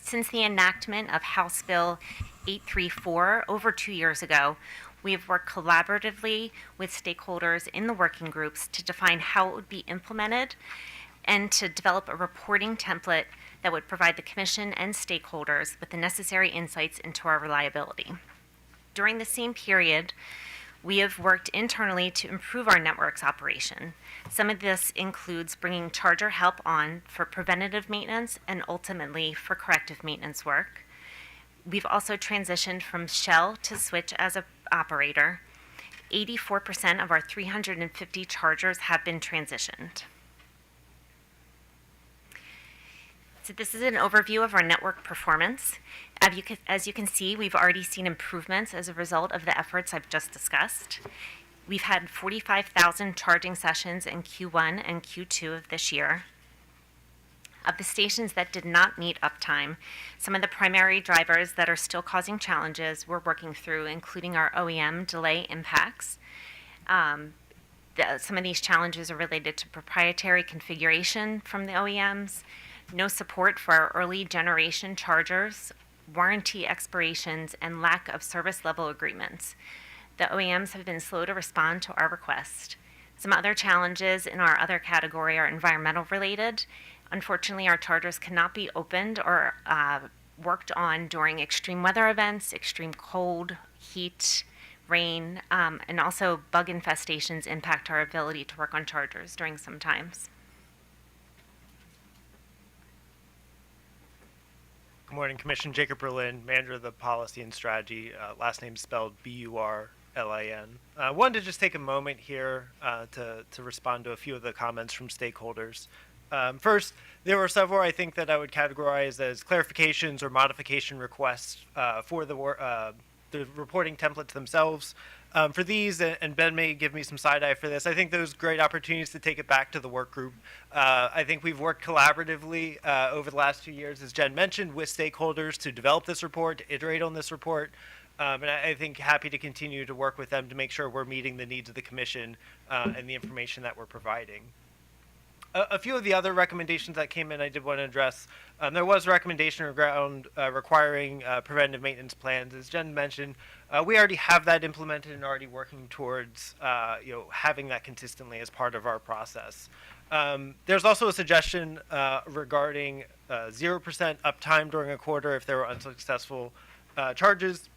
Since the enactment of House Bill 834 over 2 years ago, we have worked collaboratively with stakeholders in the working groups to define how it would be implemented and to develop a reporting template that would provide the Commission and stakeholders with the necessary insights into our reliability. During the same period, we have worked internally to improve our network's operation. Some of this includes bringing charger help on for preventative maintenance and ultimately for corrective maintenance work. We've also transitioned from Shell to Switch as an operator. 84% of our 350 chargers have been transitioned. So this is an overview of our network performance. As you can see, we've already seen improvements as a result of the efforts I've just discussed. We've had 45,000 charging sessions in Q1 and Q2 of this year. Of the stations that did not meet uptime, some of the primary drivers that are still causing challenges we're working through, including our OEM delay impacts. Some of these challenges are related to proprietary configuration from the OEMs, no support for our early generation chargers, warranty expirations, and lack of service level agreements. The OEMs have been slow to respond to our request. Some other challenges in our other category are environmental related. Unfortunately, our chargers cannot be opened or worked on during extreme weather events, extreme cold, heat, rain, and also bug infestations impact our ability to work on chargers during some times. Good morning, Commission. Jacob Berlin, manager of the policy and strategy. Last name spelled Burlin. I wanted to just take a moment here to respond to a few of the comments from stakeholders. First, there were several I think that I would categorize as clarifications or modification requests for the reporting templates themselves. For these, and Ben may give me some side-eye for this, I think those great opportunities to take it back to the work group. I think we've worked collaboratively over the last 2 years, as Jen mentioned, with stakeholders to develop this report, to iterate on this report. And I think happy to continue to work with them to make sure we're meeting the needs of the Commission and the information that we're providing. A few of the other recommendations that came in I did want to address. There was a recommendation around requiring preventive maintenance plans. As Jen mentioned, we already have that implemented and already working towards having that consistently as part of our process. There's also a suggestion regarding 0% uptime during a quarter if there were unsuccessful charges.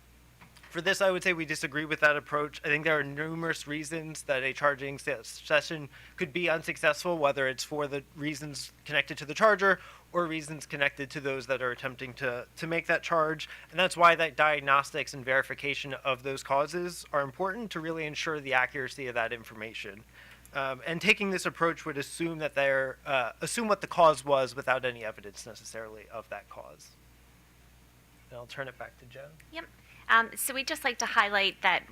For this, I would say we disagree with that approach. I think there are numerous reasons that a charging session could be unsuccessful, whether it's for the reasons connected to the charger or reasons connected to those that are attempting to make that charge. And that's why that diagnostics and verification of those causes are important to really ensure the accuracy of that information. And taking this approach would assume that assume what the cause was without any evidence necessarily of that cause. And I'll turn it back to Jen. Yep. So we'd just like to highlight that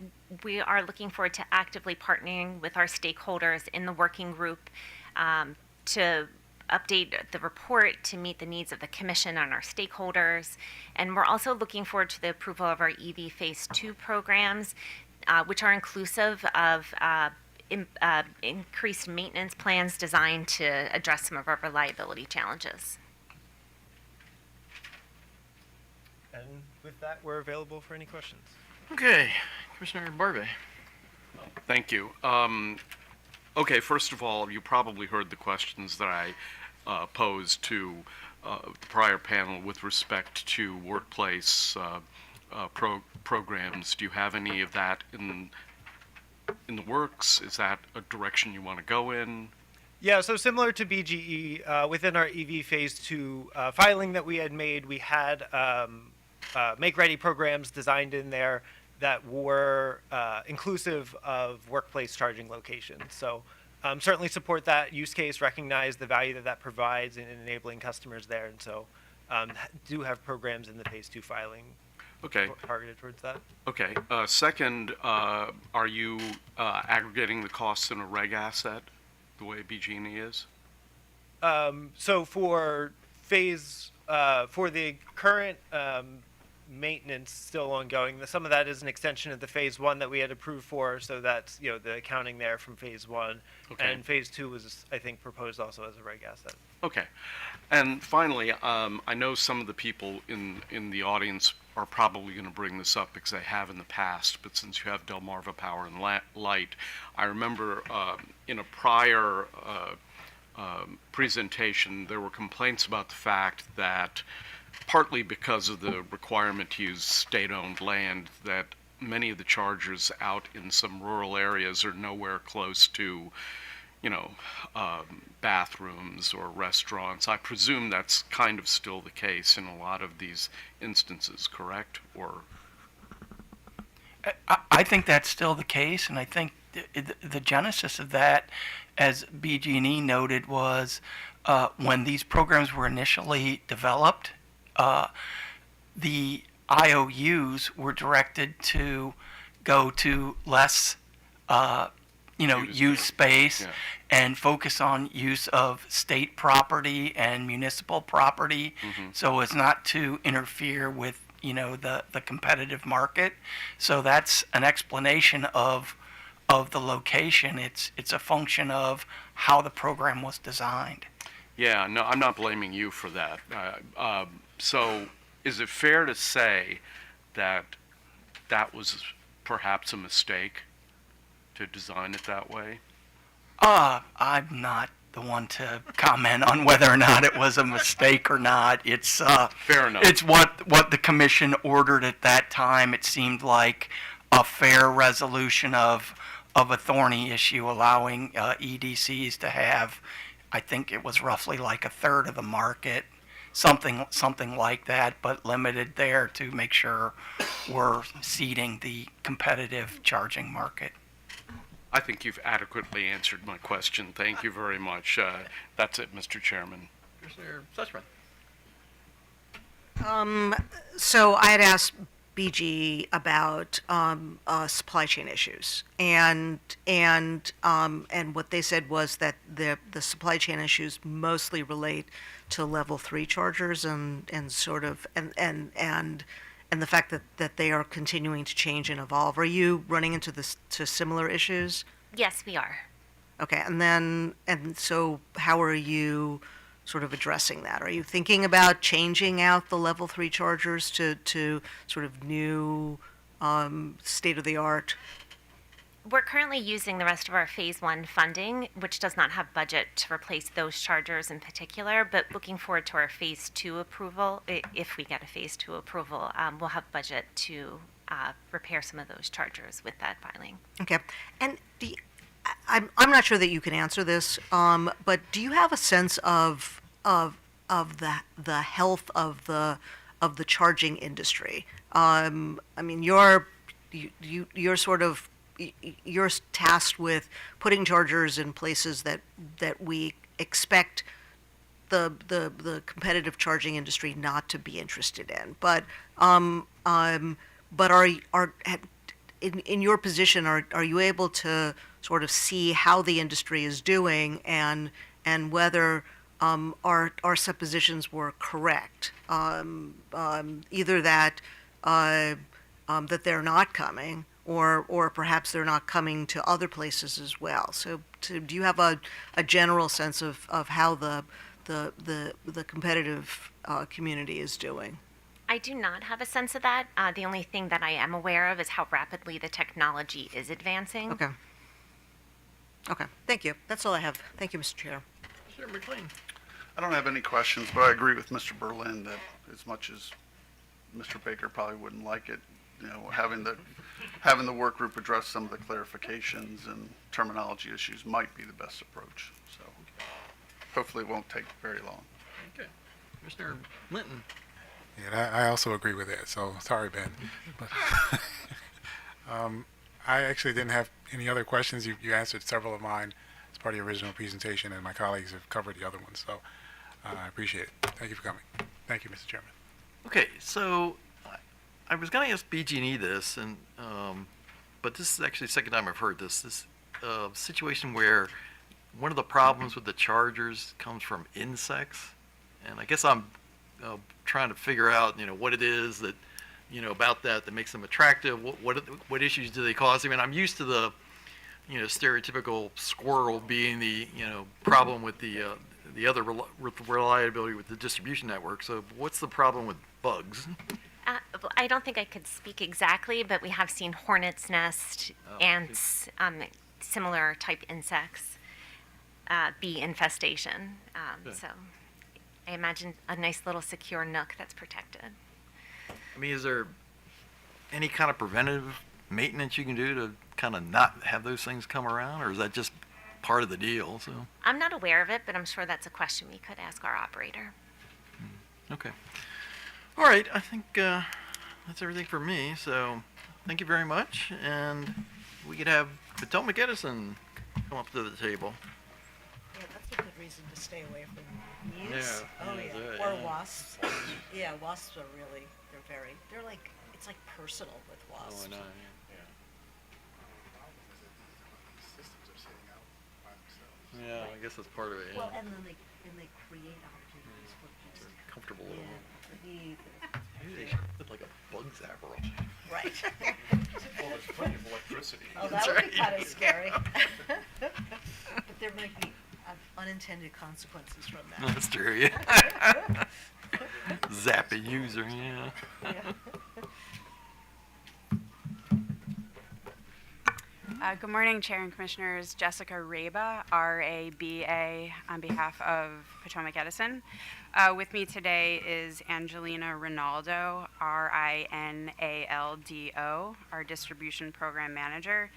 we are looking forward to actively partnering with our stakeholders in the working group to update the report to meet the needs of the Commission and our stakeholders. And we're also looking forward to the approval of our EV Phase 2 programs, which are inclusive of increased maintenance plans designed to address some of our reliability challenges. And with that, we're available for any questions. Okay, Commissioner Barbie. Thank you. Okay, first of all, you probably heard the questions that I posed to the prior panel with respect to workplace programs. Do you have any of that in the works? Is that a direction you want to go in? Yeah, so similar to BGE, within our EV Phase 2 filing that we had made, we had make-ready programs designed in there that were inclusive of workplace charging locations. So certainly support that use case, recognize the value that that provides in enabling customers there, and so do have programs in the Phase 2 filing targeted towards that. Okay. Second, are you aggregating the costs in a reg asset the way BG&E is? So for for the current maintenance still ongoing, some of that is an extension of the Phase 1 that we had approved for, so that's the accounting there from Phase 1. Okay. And Phase 2 was, I think, proposed also as a reg asset. Okay. And finally, I know some of the people in the audience are probably going to bring this up because they have in the past, but since you have Delmarva Power and Light, I remember in a prior presentation, there were complaints about the fact that partly because of the requirement to use state-owned land, that many of the chargers out in some rural areas are nowhere close to, bathrooms or restaurants. I presume that's kind of still the case in a lot of these instances, correct? Or I think that's still the case, and I think the genesis of that, as BG&E noted, was when these programs were initially developed, the IOUs were directed to go to less, use space and focus on use of state property and municipal property, so as not to interfere with, the competitive market. So that's an explanation of the location. It's a function of how the program was designed. Yeah, no, I'm not blaming you for that. So is it fair to say that that was perhaps a mistake to design it that way? I'm not the one to comment on whether or not it was a mistake or not. It's fair enough. It's what the commission ordered at that time. It seemed like a fair resolution of a thorny issue, allowing EDCs to have, I think it was roughly like a third of the market, something like that, but limited there to make sure we're seeding the competitive charging market. I think you've adequately answered my question. Thank you very much. That's it, Mr. Chairman. Commissioner Sussman. So I had asked BG about supply chain issues, and what they said was that the supply chain issues mostly relate to level 3 chargers and the fact that they are continuing to change and evolve. Are you running into similar issues? Yes, we are. Okay, and so how are you sort of addressing that? Are you thinking about changing out the level 3 chargers to sort of new state-of-the-art? We're currently using the rest of our Phase 1 funding, which does not have budget to replace those chargers in particular, but looking forward to our Phase 2 approval. If we get a Phase 2 approval, we'll have budget to repair some of those chargers with that filing. Okay. And I'm not sure that you can answer this, but do you have a sense of the health of the charging industry? I mean, you're tasked with putting chargers in places that we expect the competitive charging industry not to be interested in. But in your position, are you able to sort of see how the industry is doing and whether our suppositions were correct? Either that that they're not coming, or perhaps they're not coming to other places as well. So, do you have a general sense of how the competitive community is doing? I do not have a sense of that. The only thing that I am aware of is how rapidly the technology is advancing. Okay. Okay. Thank you. That's all I have. Thank you, Mr. Chair. Mr. McLean. I don't have any questions, but I agree with Mr. Berlin that as much as Mr. Baker probably wouldn't like it, having the work group address some of the clarifications and terminology issues might be the best approach. So hopefully it won't take very long. Okay. Mr. Linton. Yeah, I also agree with that. So sorry, Ben. But, I actually didn't have any other questions. You answered several of mine as part of your original presentation, and my colleagues have covered the other ones. So I appreciate it. Thank you for coming. Thank you, Mr. Chairman. Okay, so I was going to ask BG&E this, but this is actually the second time I've heard this situation where one of the problems with the chargers comes from insects, and I guess I'm trying to figure out, what it is that, about that makes them attractive. What issues do they cause? I mean, I'm used to the, stereotypical squirrel being the, problem with the other reliability with the distribution network. So what's the problem with bugs? I don't think I could speak exactly, but we have seen hornet's nest, ants, similar type insects, bee infestation. So I imagine a nice little secure nook that's protected. I mean, is there any kind of preventative maintenance you can do to kind of not have those things come around, or is that just part of the deal? So I'm not aware of it, but I'm sure that's a question we could ask our operator. Okay. All right. I think that's everything for me. So thank you very much, and we could have Potomac Edison come up to the table. Yeah, that's a good reason to stay away from bees. Yeah. Oh, Yeah, yeah. that, Or yeah. wasps. Yeah, wasps are really, they're like, it's like personal with wasps. Oh, I know. Yeah, I guess that's part of it. Yeah. Well, and then they create opportunities for They're pests. comfortable. Yeah, Yeah. for heat. Maybe they should put like a bug zapper on. Right. Well, there's plenty of electricity. Oh, that would be kind of scary. But there might be unintended consequences from that. That's true. Yeah. Zap a user. Yeah. Good morning, Chair and Commissioners. Jessica Raba, RABA, on behalf of Potomac Edison. With me today is Angelina Rinaldo, RINALDO, our Distribution Program Manager,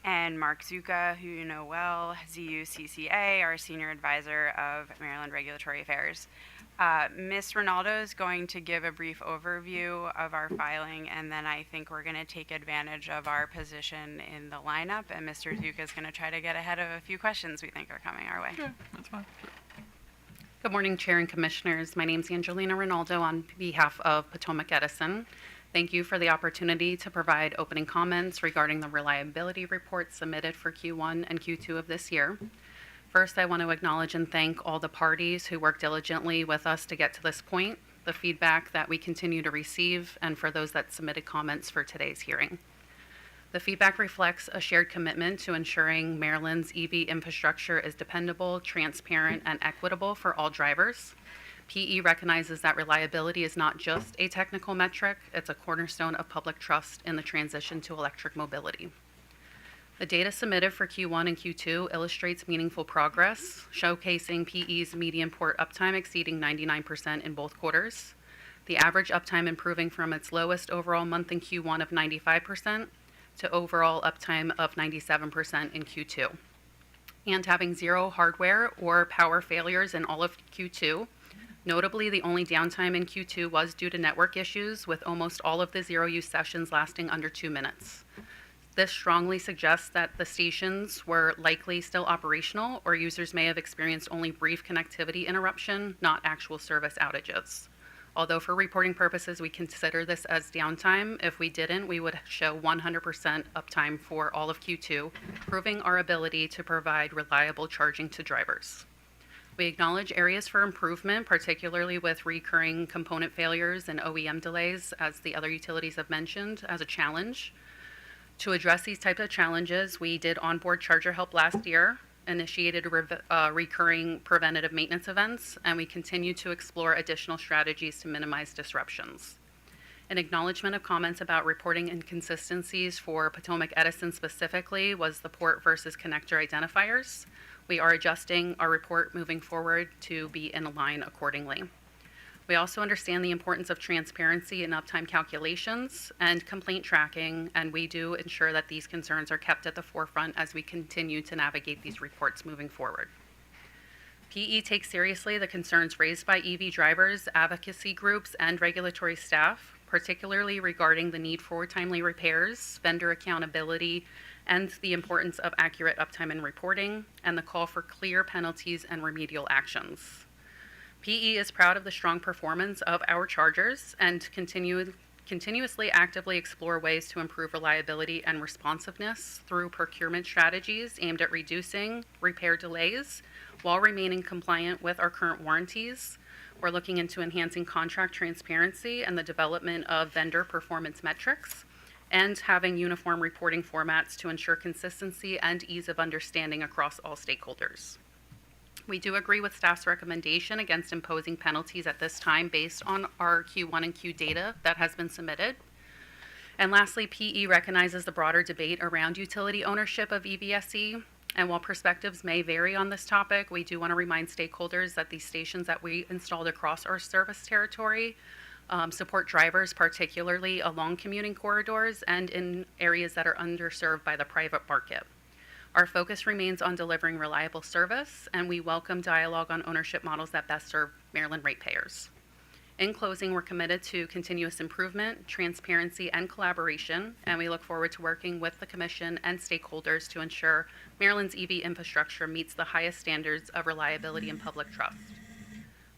and Mark Zuka, who you know well, ZUCCA, our Senior Advisor of Maryland Regulatory Affairs. Ms. Rinaldo is going to give a brief overview of our filing, and then I think we're going to take advantage of our position in the lineup, and Mr. Zuka is going to try to get ahead of a few questions we think are coming our way. Okay, that's fine. Good morning, Chair and Commissioners. My name is Angelina Rinaldo on behalf of Potomac Edison. Thank you for the opportunity to provide opening comments regarding the reliability report submitted for Q1 and Q2 of this year. First, I want to acknowledge and thank all the parties who worked diligently with us to get to this point, the feedback that we continue to receive, and for those that submitted comments for today's hearing. The feedback reflects a shared commitment to ensuring Maryland's EV infrastructure is dependable, transparent, and equitable for all drivers. PE recognizes that reliability is not just a technical metric, it's a cornerstone of public trust in the transition to electric mobility. The data submitted for Q1 and Q2 illustrates meaningful progress, showcasing PE's median port uptime exceeding 99% in both quarters. the average uptime improving from its lowest overall month in Q1 of 95% to overall uptime of 97% in Q2. And having 0 hardware or power failures in all of Q2. Notably, the only downtime in Q2 was due to network issues, with almost all of the zero-use sessions lasting under 2 minutes. This strongly suggests that the stations were likely still operational, or users may have experienced only brief connectivity interruption, not actual service outages. Although for reporting purposes, we consider this as downtime, if we didn't, we would show 100% uptime for all of Q2, proving our ability to provide reliable charging to drivers. We acknowledge areas for improvement, particularly with recurring component failures and OEM delays, as the other utilities have mentioned, as a challenge. To address these types of challenges, we did onboard charger help last year, initiated recurring preventative maintenance events, and we continue to explore additional strategies to minimize disruptions. An acknowledgement of comments about reporting inconsistencies for Potomac Edison specifically was the port versus connector identifiers. We are adjusting our report moving forward to be in line accordingly. We also understand the importance of transparency in uptime calculations and complaint tracking, and we do ensure that these concerns are kept at the forefront as we continue to navigate these reports moving forward. PE takes seriously the concerns raised by EV drivers, advocacy groups, and regulatory staff, particularly regarding the need for timely repairs, vendor accountability, and the importance of accurate uptime and reporting, and the call for clear penalties and remedial actions. PE is proud of the strong performance of our chargers and continuously actively explore ways to improve reliability and responsiveness through procurement strategies aimed at reducing repair delays while remaining compliant with our current warranties. We're looking into enhancing contract transparency and the development of vendor performance metrics, and having uniform reporting formats to ensure consistency and ease of understanding across all stakeholders. We do agree with staff's recommendation against imposing penalties at this time based on our Q1 and Q data that has been submitted. And lastly, PE recognizes the broader debate around utility ownership of EVSE. And while perspectives may vary on this topic, we do want to remind stakeholders that these stations that we installed across our service territory support drivers, particularly along commuting corridors and in areas that are underserved by the private market. Our focus remains on delivering reliable service, and we welcome dialogue on ownership models that best serve Maryland ratepayers. In closing, we're committed to continuous improvement, transparency, and collaboration, and we look forward to working with the Commission and stakeholders to ensure Maryland's EV infrastructure meets the highest standards of reliability and public trust.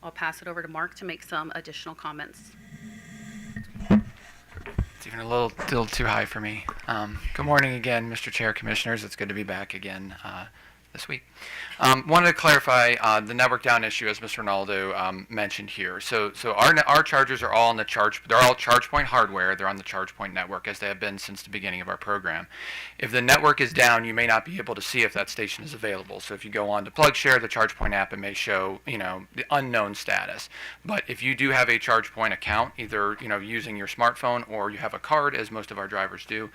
I'll pass it over to Mark to make some additional comments. It's even a little too high for me. Good morning again, Mr. Chair, Commissioners. It's good to be back again this week. Wanted to clarify the network down issue, as Mr. Ronaldo mentioned here. So our chargers are all on the they're all ChargePoint hardware. They're on the ChargePoint network, as they have been since the beginning of our program. If the network is down, you may not be able to see if that station is available. So if you go on to PlugShare, the ChargePoint app, it may show, the unknown status. But if you do have a ChargePoint account, either, using your smartphone or you have a card, as most of our drivers do,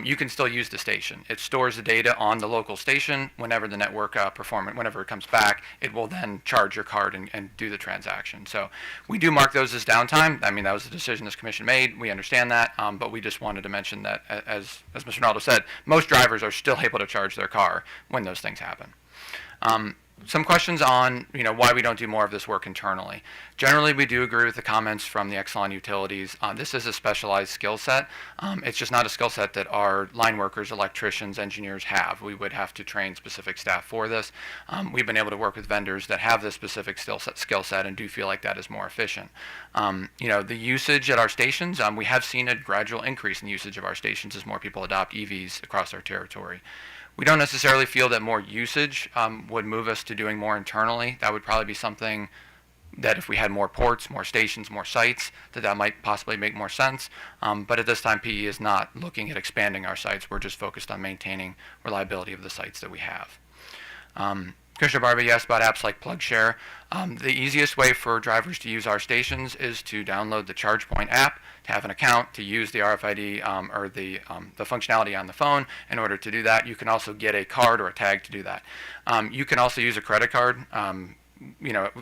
you can still use the station. It stores the data on the local station. Whenever the network whenever it comes back, it will then charge your card and do the transaction. So we do mark those as downtime. I mean, that was the decision this commission made. We understand that, but we just wanted to mention that, as Mr. Ronaldo said, most drivers are still able to charge their car when those things happen. Some questions on, why we don't do more of this work internally. Generally, we do agree with the comments from the Exelon utilities. This is a specialized skill set. It's just not a skill set that our line workers, electricians, engineers have. We would have to train specific staff for this. We've been able to work with vendors that have this specific skill set and do feel like that is more efficient. The usage at our stations, we have seen a gradual increase in usage of our stations as more people adopt EVs across our territory. We don't necessarily feel that more usage would move us to doing more internally. That would probably be something that if we had more ports, more stations, more sites, that might possibly make more sense. But at this time, PE is not looking at expanding our sites. We're just focused on maintaining reliability of the sites that we have. Commissioner Barba, you asked about apps like PlugShare. The easiest way for drivers to use our stations is to download the ChargePoint app, to have an account, to use the RFID or the functionality on the phone. In order to do that, you can also get a card or a tag to do that. You can also use a credit card.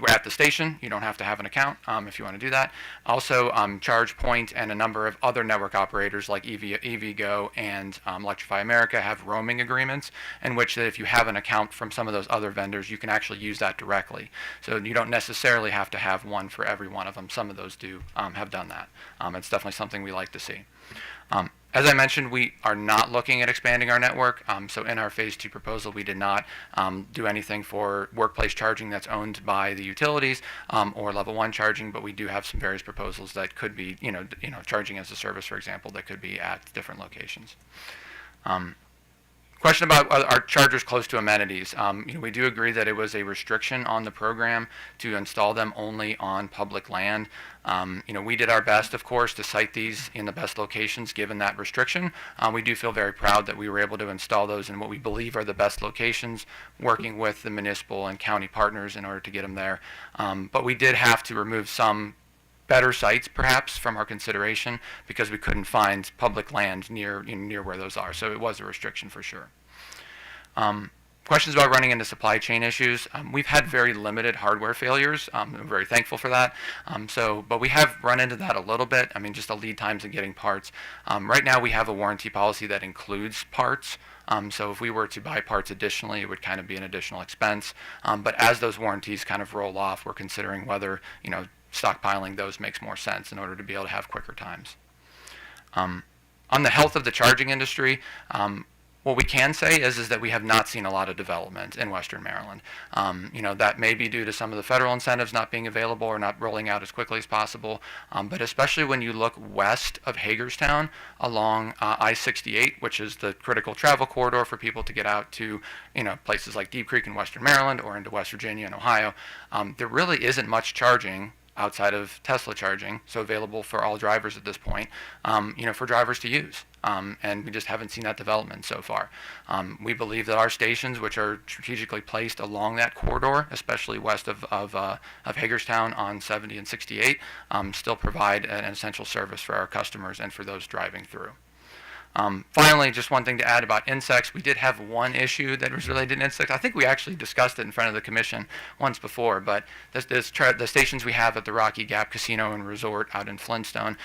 at the station. You don't have to have an account if you want to do that. Also, ChargePoint and a number of other network operators like EVgo and Electrify America have roaming agreements in which that if you have an account from some of those other vendors, you can actually use that directly. So you don't necessarily have to have one for every one of them. Some of those do have done that. It's definitely something we like to see. As I mentioned, we are not looking at expanding our network. So in our Phase 2 proposal, we did not do anything for workplace charging that's owned by the utilities or level 1 charging, but we do have some various proposals that could be, charging as a service, for example, that could be at different locations. Question about are chargers close to amenities. We do agree that it was a restriction on the program to install them only on public land. We did our best, of course, to site these in the best locations given that restriction. We do feel very proud that we were able to install those in what we believe are the best locations, working with the municipal and county partners in order to get them there. But we did have to remove some better sites perhaps from our consideration because we couldn't find public land near where those are. So it was a restriction for sure. Questions about running into supply chain issues. We've had very limited hardware failures. I'm very thankful for that. But we have run into that a little bit. Just the lead times in getting parts. Right now we have a warranty policy that includes parts. So if we were to buy parts additionally, it would kind of be an additional expense. But as those warranties kind of roll off, we're considering whether, stockpiling those makes more sense in order to be able to have quicker times. On the health of the charging industry, what we can say is that we have not seen a lot of development in Western Maryland. That may be due to some of the federal incentives not being available or not rolling out as quickly as possible. But especially when you look west of Hagerstown along I-68, which is the critical travel corridor for people to get out to places like Deep Creek in Western Maryland or into West Virginia and Ohio, there really isn't much charging outside of Tesla charging, so available for all drivers at this point, for drivers to use. And we just haven't seen that development so far. We believe that our stations, which are strategically placed along that corridor, especially west of Hagerstown on 70 and 68, still provide an essential service for our customers and for those driving through. Finally, just one thing to add about insects. We did have one issue that was related to insects. I think we actually discussed it in front of the commission once before, but the stations we have at the Rocky Gap Casino and Resort out in Flintstone,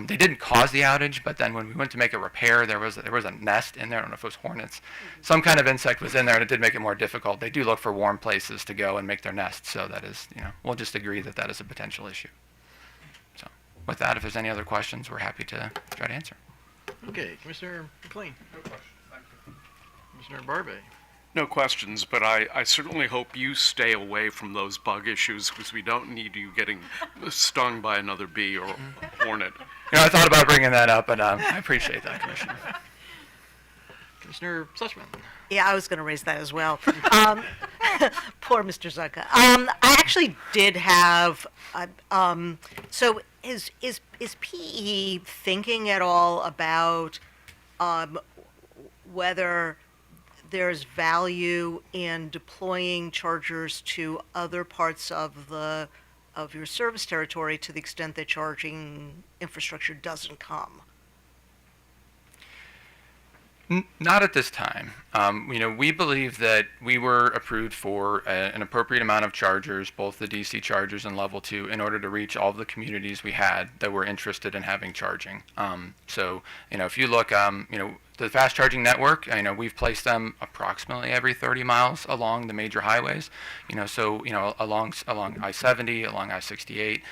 they didn't cause the outage, but then when we went to make a repair, there was a nest in there. I don't know if it was hornets. Some kind of insect was in there, and it did make it more difficult. They do look for warm places to go and make their nests, so that is, we'll just agree that that is a potential issue. So with that, if there's any other questions, we're happy to try to answer. Okay, Commissioner McLean. No questions. Thank you. Commissioner Barbay. No questions, but I certainly hope you stay away from those bug issues because we don't need you getting stung by another bee or hornet. I thought about bringing that up, and I appreciate that, Commissioner. Commissioner Sussman. Yeah, I was going to raise that as well. Poor Mr. Zucca. I actually did have. So is PE thinking at all about whether there's value in deploying chargers to other parts of your service territory to the extent that charging infrastructure doesn't come? Not at this time. We believe that we were approved for an appropriate amount of chargers, both the DC chargers and level 2, in order to reach all of the communities we had that were interested in having charging. So, if you look, the fast charging network, we've placed them approximately every 30 miles along the major highways. Along I-70, along I-68,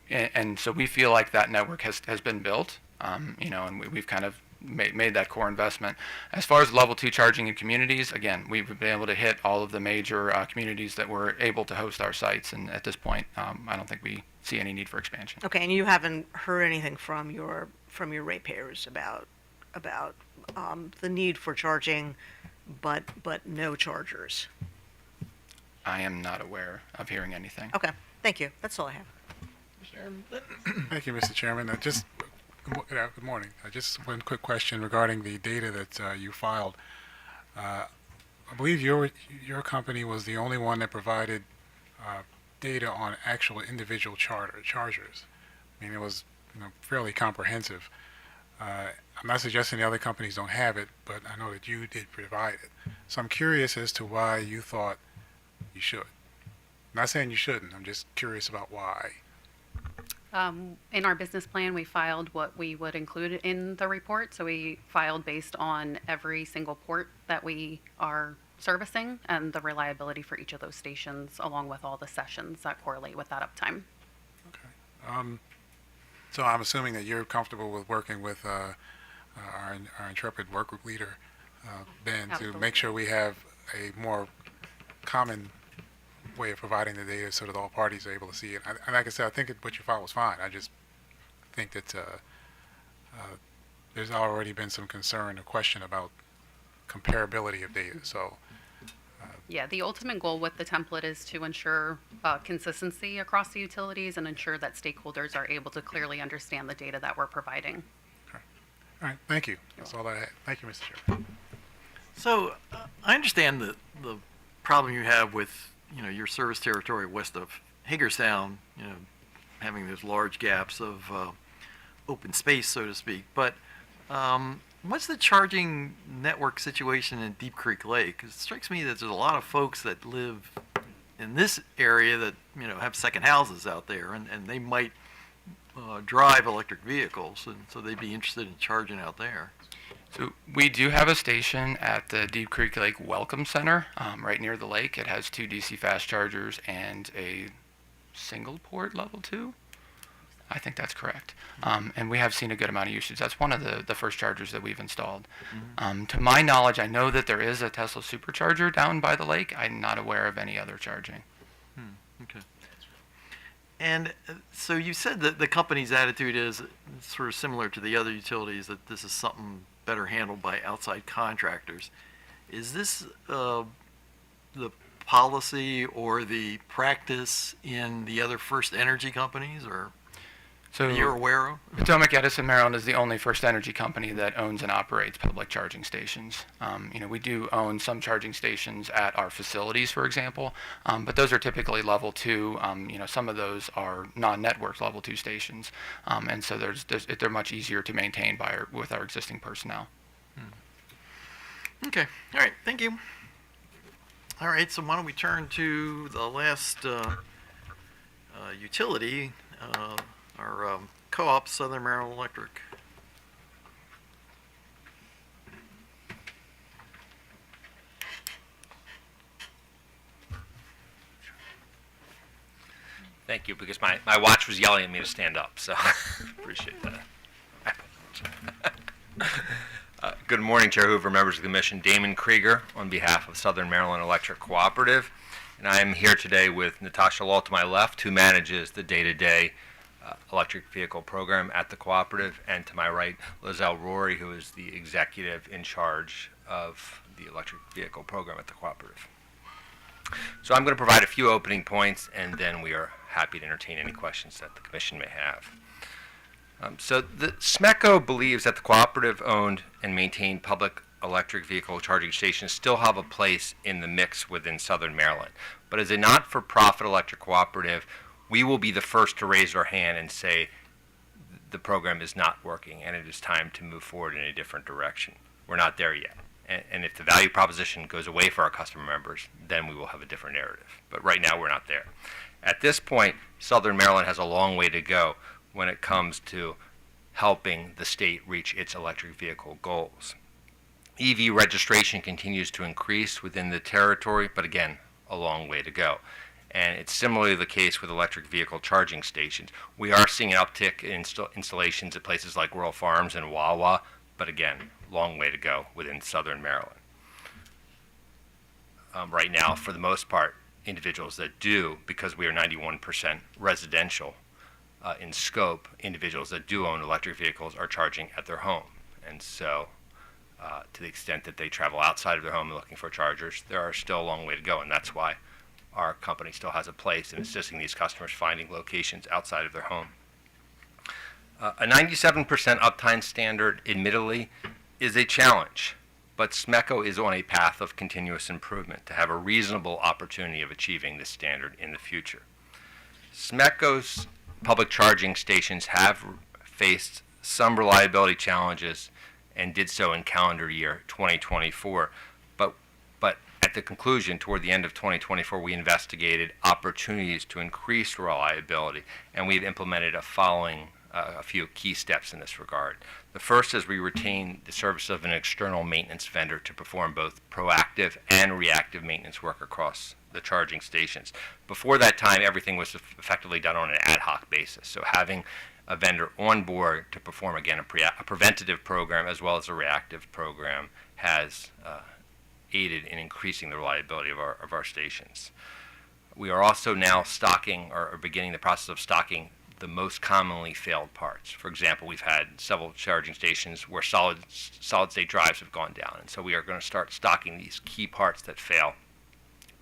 and so we feel like that network has been built. And we've kind of made that core investment. As far as level 2 charging in communities, again, we've been able to hit all of the major communities that were able to host our sites, and at this point, I don't think we see any need for expansion. Okay, and you haven't heard anything from your ratepayers about the need for charging, but no chargers? I am not aware of hearing anything. Okay, thank you. That's all I have. Thank you, Mr. Chairman. Good morning. Just one quick question regarding the data that you filed. I believe your company was the only one that provided data on actual individual chargers. It was fairly comprehensive. I'm not suggesting the other companies don't have it, but I know that you did provide it. So I'm curious as to why you thought you should. Not saying you shouldn't. I'm just curious about why. In our business plan, we filed what we would include in the report. So we filed based on every single port that we are servicing and the reliability for each of those stations, along with all the sessions that correlate with that uptime. So I'm assuming that you're comfortable with working with our intrepid work group leader, Ben, to Absolutely. make sure we have a more common way of providing the data so that all parties are able to see it. And like I said, I think what you filed was fine. I just think that there's already been some concern or question about comparability of data. So Yeah, the ultimate goal with the template is to ensure consistency across the utilities and ensure that stakeholders are able to clearly understand the data that we're providing. all right, thank you. That's all I had. Thank you, Mr. Chair. So I understand the problem you have with, your service territory west of Hagerstown, having those large gaps of open space, so to speak. But what's the charging network situation in Deep Creek Lake? 'Cause it strikes me that there's a lot of folks that live in this area that, have second houses out there, and they might drive electric vehicles, and so they'd be interested in charging out there. So we do have a station at the Deep Creek Lake Welcome Center, right near the lake. It has 2 DC fast chargers and a single port level 2. I think that's correct. And we have seen a good amount of usage. That's one of the first chargers that we've installed. To my knowledge, I know that there is a Tesla supercharger down by the lake. I'm not aware of any other charging. Okay. And so you said that the company's attitude is sort of similar to the other utilities, that this is something better handled by outside contractors. Is this the policy or the practice in the other First Energy companies, or So that you're aware of? Potomac Edison, Maryland is the only First Energy company that owns and operates public charging stations. We do own some charging stations at our facilities, for example, but those are typically level 2. Some of those are non-network level 2 stations, and so they're much easier to maintain with our existing personnel. Okay. All right. Thank you. All right. So why don't we turn to the last utility, our co-op, Southern Maryland Electric. Thank you, because my watch was yelling at me to stand up, so appreciate that. Good morning, Chair Hoover, members of the Commission. Damon Krieger on behalf of Southern Maryland Electric Cooperative, and I am here today with Natasha Law to my left, who manages the day-to-day electric vehicle program at the cooperative, and to my right, Lizelle Rory, who is the executive in charge of the electric vehicle program at the cooperative. So I'm going to provide a few opening points, and then we are happy to entertain any questions that the Commission may have. So the SMECO believes that the cooperative-owned and maintained public electric vehicle charging stations still have a place in the mix within Southern Maryland. But as a not-for-profit electric cooperative, we will be the first to raise our hand and say the program is not working and it is time to move forward in a different direction. We're not there yet. And if the value proposition goes away for our customer members, then we will have a different narrative. But right now, we're not there. At this point, Southern Maryland has a long way to go when it comes to helping the state reach its electric vehicle goals. EV registration continues to increase within the territory, but again, a long way to go. And it's similarly the case with electric vehicle charging stations. We are seeing an uptick in installations at places like Rural Farms and Wawa, but again, long way to go within Southern Maryland. Right now, for the most part, individuals that do, because we are 91% residential in scope, individuals that do own electric vehicles are charging at their home. And so, to the extent that they travel outside of their home looking for chargers, there are still a long way to go, and that's why our company still has a place in assisting these customers finding locations outside of their home. A 97% uptime standard, admittedly, is a challenge, but SMECO is on a path of continuous improvement to have a reasonable opportunity of achieving this standard in the future. SMECO's public charging stations have faced some reliability challenges and did so in calendar year 2024, but At the conclusion, toward the end of 2024, we investigated opportunities to increase reliability, and we've implemented a few key steps in this regard. The first is we retain the service of an external maintenance vendor to perform both proactive and reactive maintenance work across the charging stations. Before that time, everything was effectively done on an ad hoc basis. So having a vendor on board to perform, again, a preventative program as well as a reactive program has aided in increasing the reliability of our stations. We are also now stocking or beginning the process of stocking the most commonly failed parts. For example, we've had several charging stations where solid state drives have gone down, and so we are going to start stocking these key parts that fail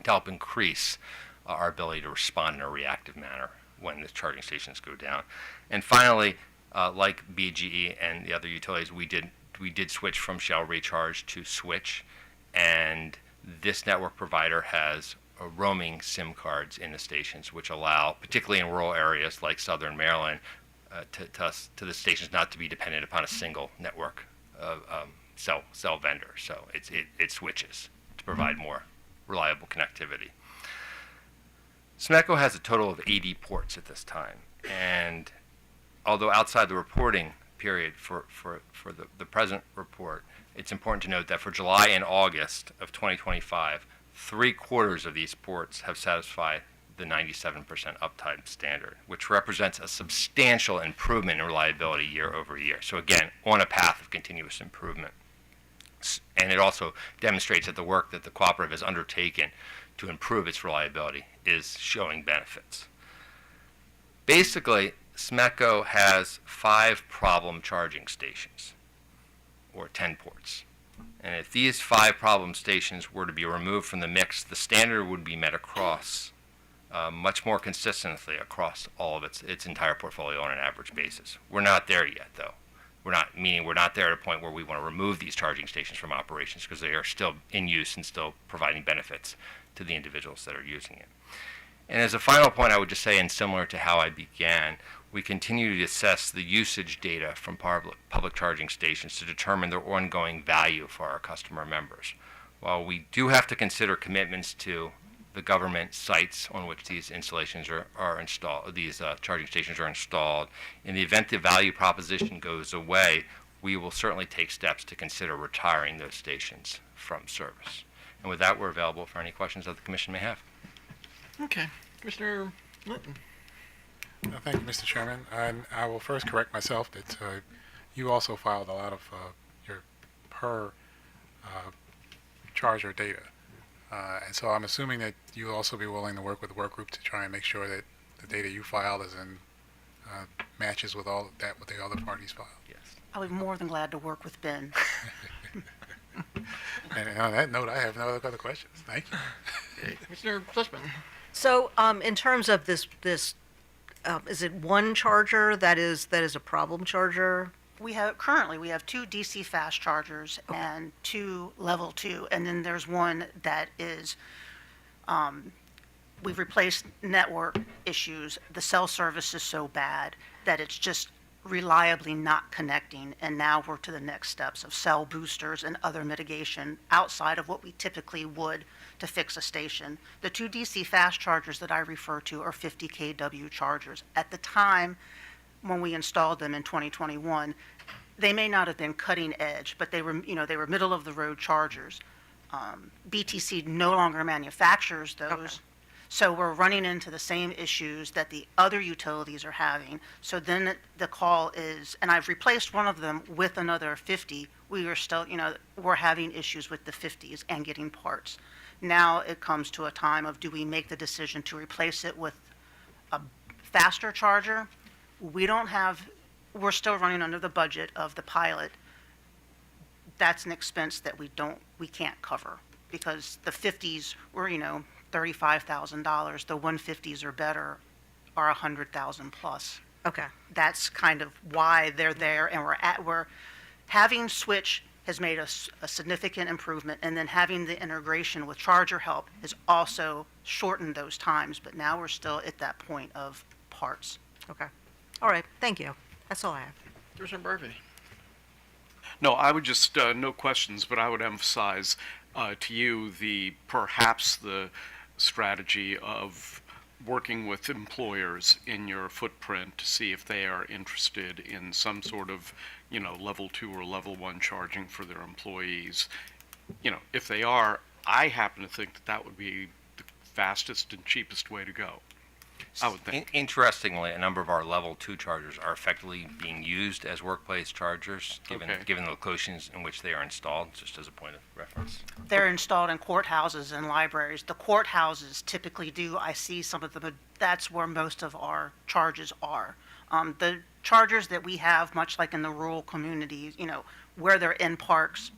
to help increase our ability to respond in a reactive manner when the charging stations go down. And finally, like BGE and the other utilities, we did switch from Shell Recharge to Switch, and this network provider has roaming SIM cards in the stations, which allow, particularly in rural areas like Southern Maryland, to the stations not to be dependent upon a single network cell vendor. So it switches to provide more reliable connectivity. SMECO has a total of 80 ports at this time, and although outside the reporting period for the present report, it's important to note that for July and August of 2025, 3/4 of these ports have satisfied the 97% uptime standard, which represents a substantial improvement in reliability year over year. So again, on a path of continuous improvement. And it also demonstrates that the work that the cooperative has undertaken to improve its reliability is showing benefits. Basically, SMECO has 5 problem charging stations, or 10 ports. And if these 5 problem stations were to be removed from the mix, the standard would be met across, much more consistently across all of its entire portfolio on an average basis. We're not there yet, though. We're not there at a point where we want to remove these charging stations from operations, because they are still in use and still providing benefits to the individuals that are using it. And as a final point, I would just say, and similar to how I began, we continue to assess the usage data from public charging stations to determine their ongoing value for our customer members. While we do have to consider commitments to the government sites on which these installations are installed, these charging stations are installed, in the event the value proposition goes away, we will certainly take steps to consider retiring those stations from service. And with that, we're available for any questions that the Commission may have. Okay. Commissioner Linton. Thank you, Mr. Chairman. And I will first correct myself that you also filed a lot of your per charger data. And so I'm assuming that you'll also be willing to work with the work group to try and make sure that the data you filed is in matches with all of that what the other parties filed. Yes. I would be more than glad to work with Ben. And on that note, I have no other questions. Thank you. Okay. Commissioner Fleischman. So, in terms of this, is it one charger that is a problem charger? Currently we have 2 DC fast chargers and 2 level 2, and then there's one that is, we've replaced network issues. The cell service is so bad that it's just reliably not connecting, and now we're to the next steps of cell boosters and other mitigation outside of what we typically would to fix a station. The 2 DC fast chargers that I refer to are 50 kW chargers. At the time when we installed them in 2021, they may not have been cutting edge, but they were middle of the road chargers. BTC no longer manufactures those. Okay. So we're running into the same issues that the other utilities are having. So then the call is, and I've replaced one of them with another 50. We are still, we're having issues with the 50s and getting parts. Now it comes to a time of, do we make the decision to replace it with a faster charger? We're still running under the budget of the pilot. That's an expense that we can't cover, because the 50s were, $35,000. The 150s or better are $100,000 plus. Okay. That's kind of why they're there, and we're having Switch has made a significant improvement, and then having the integration with Charger Help has also shortened those times, but now we're still at that point of parts. Okay. All right. Thank you. That's all I have. Commissioner Murphy. No, I would just, no questions, but I would emphasize to you perhaps the strategy of working with employers in your footprint to see if they are interested in some sort of, level 2 or level 1 charging for their employees. If they are, I happen to think that would be the fastest and cheapest way to go. I would think. Interestingly, a number of our level 2 chargers are effectively being used as workplace chargers, given the locations in which they are installed, just as a point of reference. They're installed in courthouses and libraries. The courthouses typically do. I see some of them. That's where most of our charges are. The chargers that we have, much like in the rural communities, where they're in parks,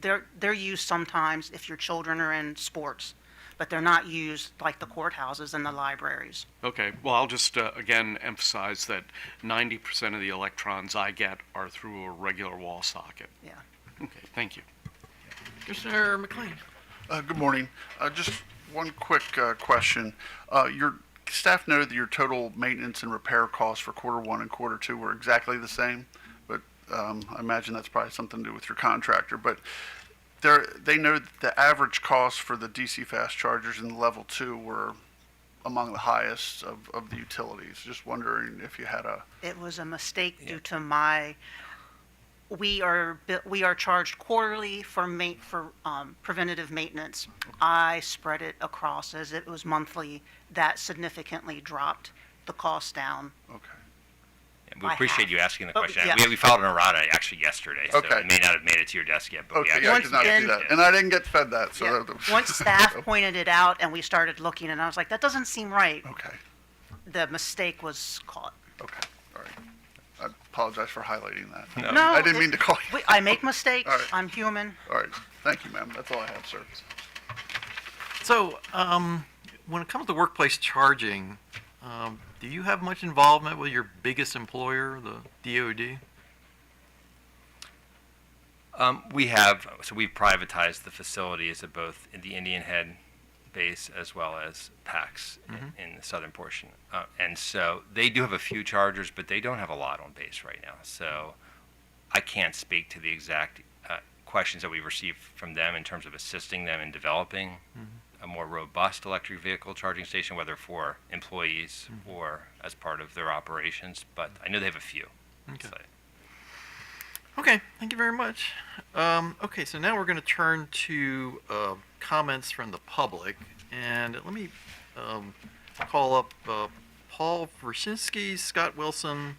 they're used sometimes if your children are in sports, but they're not used like the courthouses and the libraries. Okay, well, I'll just again emphasize that 90% of the electrons I get are through a regular wall socket. Yeah. Okay, thank you. Commissioner McLean. Good morning. Just one quick question. Your staff noted that your total maintenance and repair costs for quarter 1 and quarter 2 were exactly the same, but I imagine that's probably something to do with your contractor. But they noted that the average cost for the DC fast chargers in level 2 were among the highest of the utilities. Just wondering if you had a... It was a mistake due to we are charged quarterly for preventative maintenance. I spread it across as it was monthly. That significantly dropped the cost down. Okay. We appreciate you asking the question. yeah. We filed an errata actually yesterday, so Okay. it may not have made it to your desk yet. But Okay, we yeah, I actually did not see that. And I didn't get fed that, so... Yeah. Once staff pointed it out and we started looking, and I was like, that doesn't seem right. Okay. The mistake was caught. Okay, all right. I apologize for highlighting that. No, I didn't mean to call you. I make mistakes. All right. I'm human. All right, thank you, ma'am. That's all I have, sir. So, when it comes to workplace charging, do you have much involvement with your biggest employer, the DoD? We've privatized the facilities at both in the Indian Head base as well as PAX in the southern portion. And so they do have a few chargers, but they don't have a lot on base right now. So I can't speak to the exact questions that we received from them in terms of assisting them in developing a more robust electric vehicle charging station, whether for employees or as part of their operations. But I know they have a few. Okay. So, Okay, thank you very much. Okay, so now we're going to turn to comments from the public. And let me call up Paul Verschinski, Scott Wilson,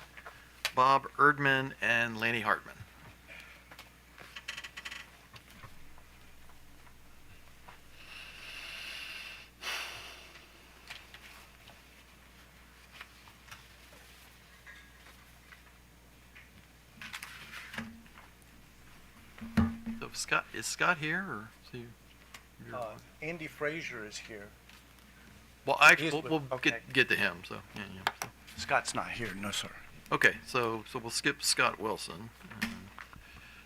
Bob Erdman, and Lanny Hartman. So is Scott here, or is he? Andy Frazier is here. Well, we'll okay. get to him. So yeah. So. Scott's not here, no sir. Okay, so we'll skip Scott Wilson.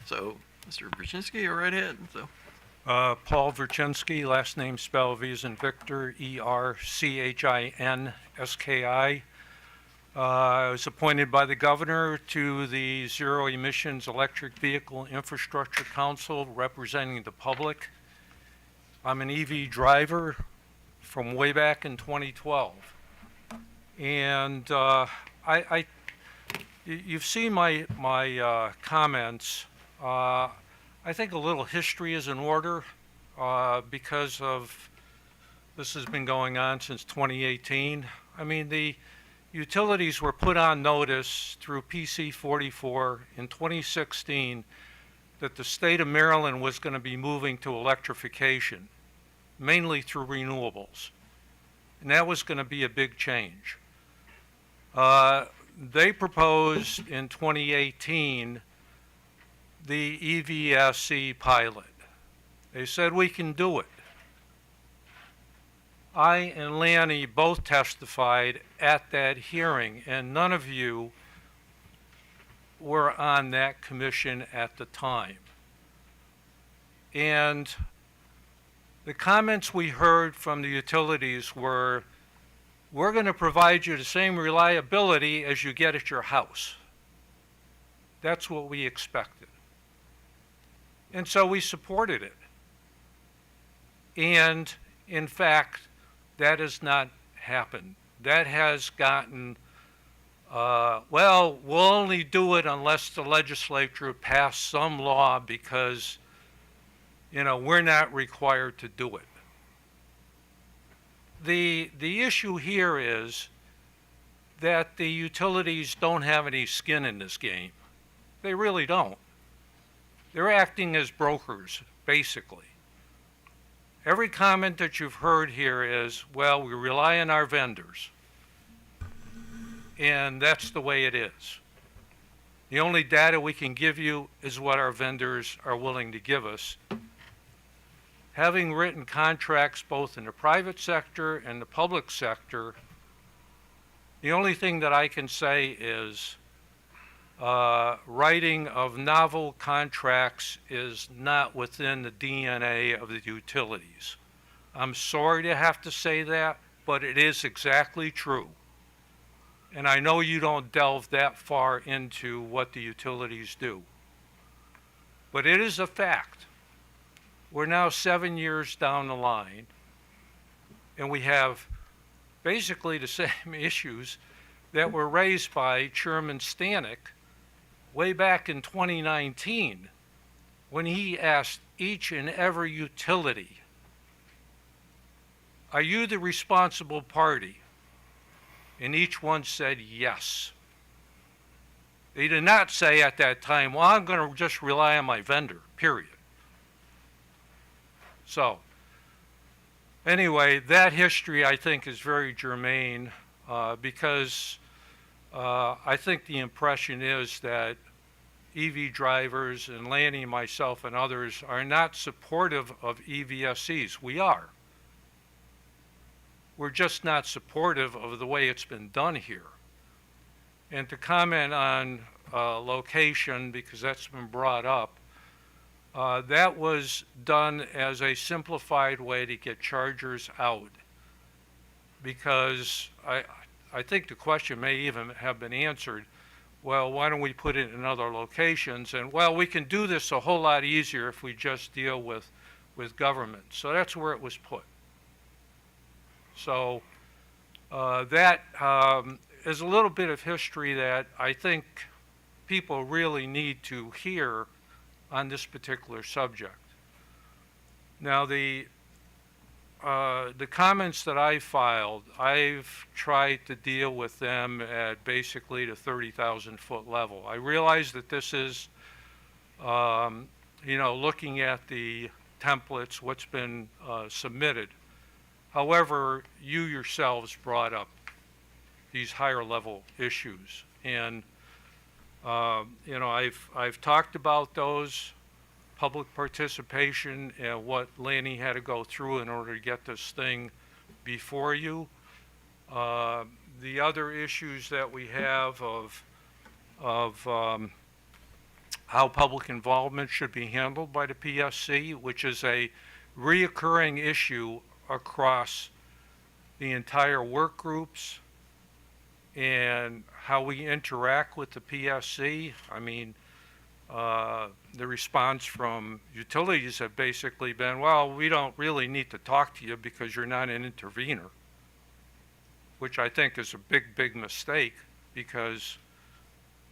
So Mr. Brzezinski, you're right ahead. So. Paul Verchinsky, last name spelled V as in Victor, Erchinski. I was appointed by the governor to the Zero Emissions Electric Vehicle Infrastructure Council representing the public. I'm an EV driver from way back in 2012. And you've seen my comments. I think a little history is in order because of this has been going on since 2018. I mean, the utilities were put on notice through PC 44 in 2016 that the state of Maryland was going to be moving to electrification, mainly through renewables. And that was going to be a big change. They proposed in 2018 the EVSC pilot. They said we can do it. I and Lanny both testified at that hearing, and none of you were on that commission at the time. And the comments we heard from the utilities were, we're going to provide you the same reliability as you get at your house. That's what we expected. And so we supported it. And in fact, that has not happened. That has gotten, well, we'll only do it unless the legislature passed some law because, you know, we're not required to do it. The issue here is that the utilities don't have any skin in this game. They really don't. They're acting as brokers, basically. Every comment that you've heard here is, well, we rely on our vendors. And that's the way it is. The only data we can give you is what our vendors are willing to give us. Having written contracts both in the private sector and the public sector, the only thing that I can say is writing of novel contracts is not within the DNA of the utilities. I'm sorry to have to say that, but it is exactly true. And I know you don't delve that far into what the utilities do. But it is a fact. We're now 7 years down the line, and we have basically the same issues that were raised by Chairman Stanek way back in 2019 when he asked each and every utility, are you the responsible party? And each one said yes. They did not say at that time, well, I'm going to just rely on my vendor, period. So, anyway, that history I think is very germane because I think the impression is that EV drivers and Lanny, myself, and others are not supportive of EVSEs. We are. We're just not supportive of the way it's been done here. And to comment on location, because that's been brought up, that was done as a simplified way to get chargers out. Because I think the question may even have been answered, well, why don't we put it in other locations? And, well, we can do this a whole lot easier if we just deal with government. So that's where it was put. So that is a little bit of history that I think people really need to hear on this particular subject. Now, the comments that I filed, I've tried to deal with them at basically the 30,000 foot level. I realize that this is, you know, looking at the templates, what's been submitted. However, you yourselves brought up these higher level issues. And, you know, I've talked about those, public participation and what Lanny had to go through in order to get this thing before you. The other issues that we have of how public involvement should be handled by the PSC, which is a reoccurring issue across the entire work groups and how we interact with the PSC. I mean, the response from utilities have basically been, well, we don't really need to talk to you because you're not an intervener, which I think is a big, big mistake because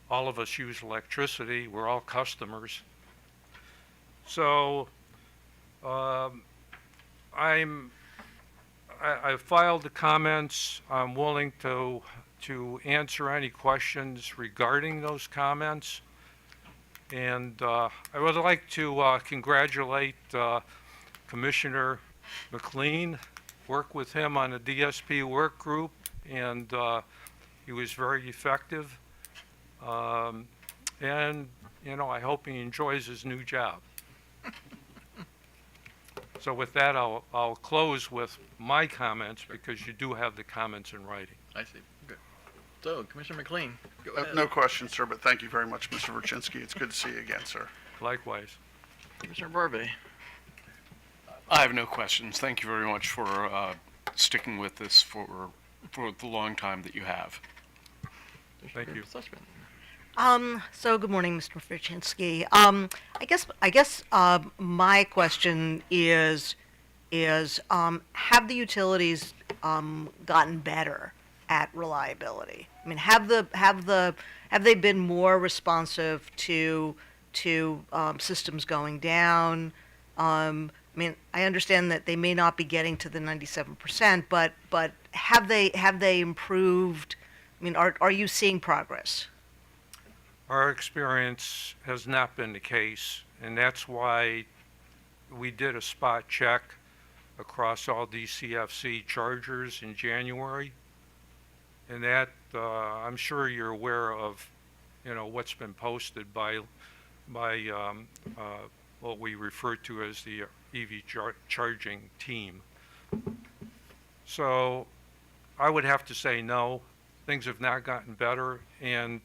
all of us use electricity. We're all customers. So I filed the comments. I'm willing to answer any questions regarding those comments. And I would like to congratulate Commissioner McLean, work with him on the DSP work group, and he was very effective. And, you know, I hope he enjoys his new job. So with that, I'll close with my comments because you do have the comments in writing. I see. Good. So, Commissioner McLean, go ahead. No question, sir, but thank you very much, Mr. Verchinsky. It's good to see you again, sir. Likewise. Commissioner Barbe. I have no questions. Thank you very much for sticking with this for the long time that you have. Thank you. So good morning, Mr. Verchinsky. I guess my question is is, have the utilities gotten better at reliability? I mean, have they been more responsive to systems going down? I mean, I understand that they may not be getting to the 97%, but have they improved? I mean, are you seeing progress? Our experience has not been the case, and that's why we did a spot check across all DCFC chargers in January. And that, I'm sure you're aware of, what's been posted by what we refer to as the EV charging team. So I would have to say no, things have not gotten better. And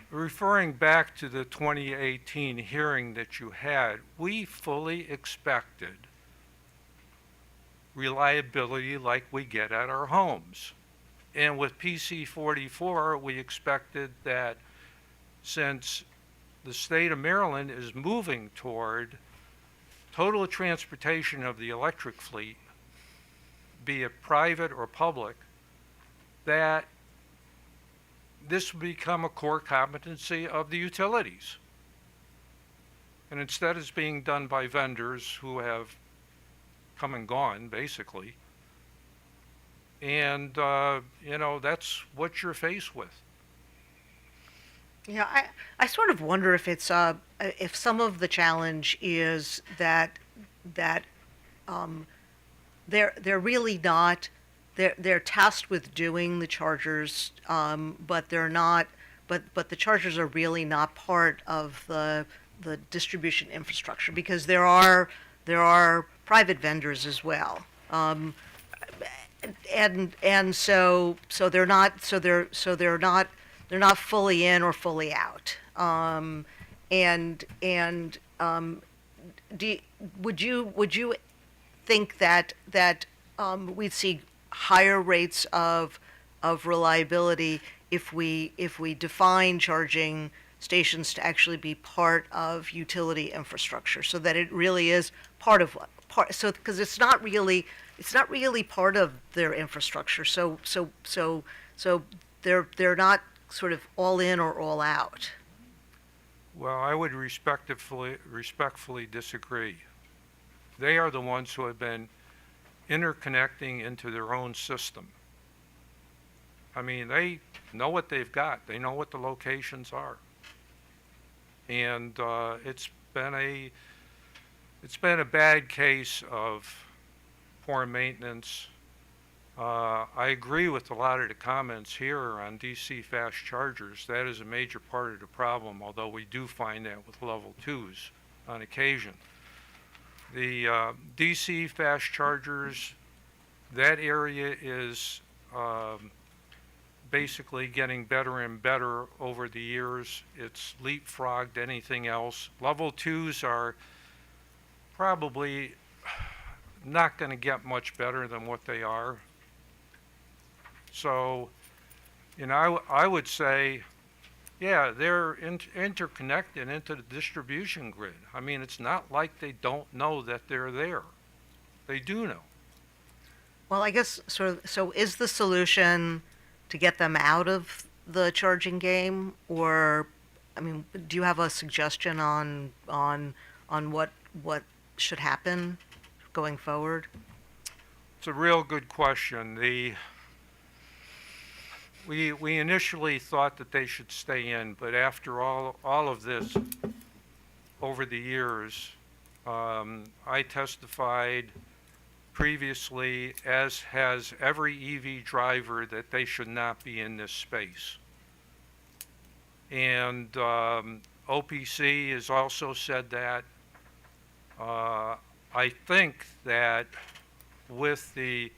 referring back to the 2018 hearing that you had, we fully expected reliability like we get at our homes. And with PC 44, we expected that since the state of Maryland is moving toward total transportation of the electric fleet, be it private or public, that this would become a core competency of the utilities. And instead it's being done by vendors who have come and gone, basically. And, that's what you're faced with. Yeah, I sort of wonder if it's if some of the challenge is that they're really not, they're tasked with doing the chargers, but they're not, but the chargers are really not part of the distribution infrastructure, because there are private vendors as well, and so they're not fully in or fully out, would you think that we'd see higher rates of reliability if we define charging stations to actually be part of utility infrastructure, so that it really is because it's not really part of their infrastructure, so they're not sort of all in or all out. Well, I would respectfully disagree. They are the ones who have been interconnecting into their own system. I mean, they know what they've got. They know what the locations are. And it's been a bad case of poor maintenance. I agree with a lot of the comments here on DC fast chargers. That is a major part of the problem, although we do find that with level 2s on occasion. The DC fast chargers, that area is basically getting better and better over the years. It's leapfrogged anything else. Level 2s are probably not going to get much better than what they are. So, I would say, yeah, they're interconnected into the distribution grid. I mean, it's not like they don't know that they're there. They do know. Well, I guess so is the solution to get them out of the charging game, or, I mean, do you have a suggestion on what should happen going forward? It's a real good question. We initially thought that they should stay in, but after all of this over the years, I testified previously, as has every EV driver, that they should not be in this space. And OPC has also said that. I think that with the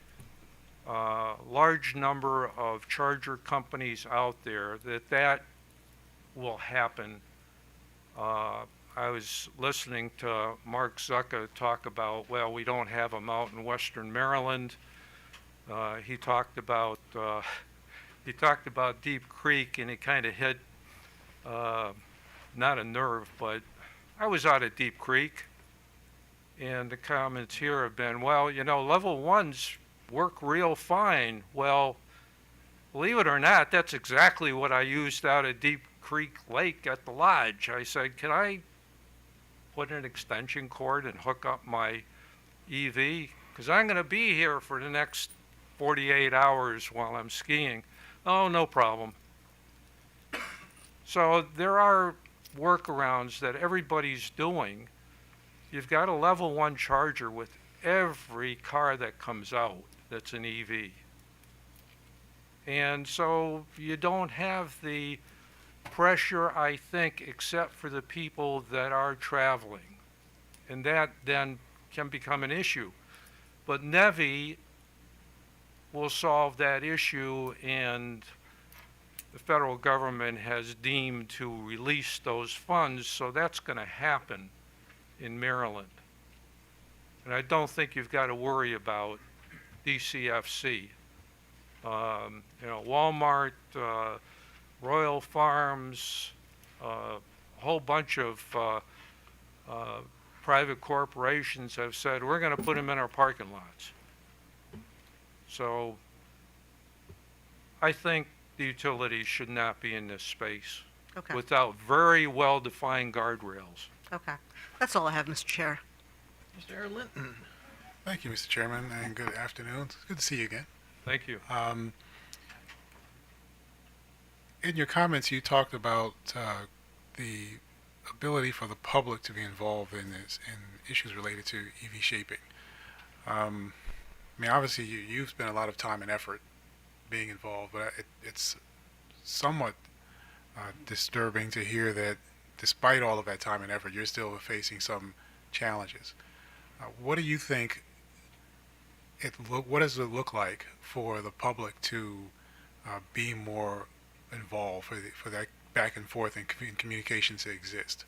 large number of charger companies out there, that will happen. I was listening to Mark Zucca talk about, well, we don't have them out in Western Maryland. He talked about Deep Creek, and it kind of hit not a nerve, but I was out at Deep Creek, And the comments here have been, well, you know, level ones work real fine. Well, believe it or not, that's exactly what I used out at Deep Creek Lake at the lodge. I said, can I put an extension cord and hook up my EV? Because I'm going to be here for the next 48 hours while I'm skiing. Oh, no problem. So there are workarounds that everybody's doing. You've got a level one charger with every car that comes out that's an EV. And so you don't have the pressure, I think, except for the people that are traveling. And that then can become an issue. But NEVI will solve that issue, and the federal government has deemed to release those funds, so that's going to happen in Maryland. And I don't think you've got to worry about DCFC. You know, Walmart, Royal Farms, a whole bunch of private corporations have said, we're going to put them in our parking lots. So I think the utilities should not be in this space without very well-defined guardrails. Okay. That's all I have, Mr. Chair. Mr. Linton. Thank you, Mr. Chairman, and good afternoon. It's good to see you again. Thank you. In your comments, you talked about the ability for the public to be involved in issues related to EV shaping. I mean, obviously, you've spent a lot of time and effort being involved, but it's somewhat disturbing to hear that despite all of that time and effort, you're still facing some challenges. What do you think what does it look like for the public to be more involved, for that back and forth and communications to exist?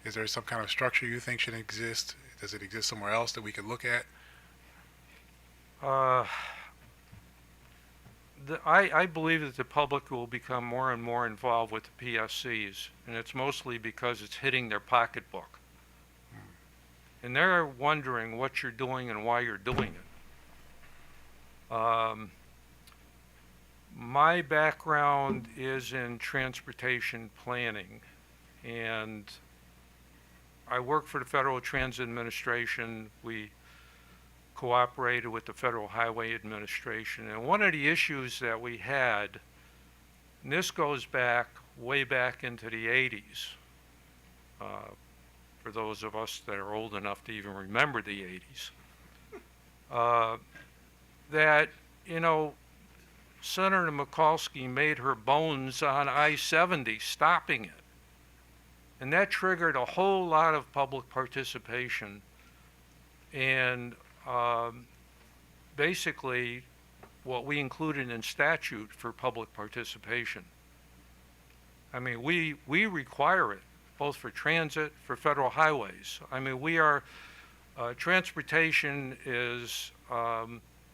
Is there some kind of structure you think should exist? Does it exist somewhere else that we could look at? I believe that the public will become more and more involved with the PSCs, and it's mostly because it's hitting their pocketbook. And they're wondering what you're doing and why you're doing it. My background is in transportation planning, and I work for the Federal Transit Administration. We cooperated with the Federal Highway Administration, and one of the issues that we had, and this goes back way back into the 80s, for those of us that are old enough to even remember the 80s, that, you know, Senator Mikulski made her bones on I-70 stopping it. And that triggered a whole lot of public participation. And basically what we included in statute for public participation. I mean, we require it, both for transit, for federal highways. I mean, we are, transportation is,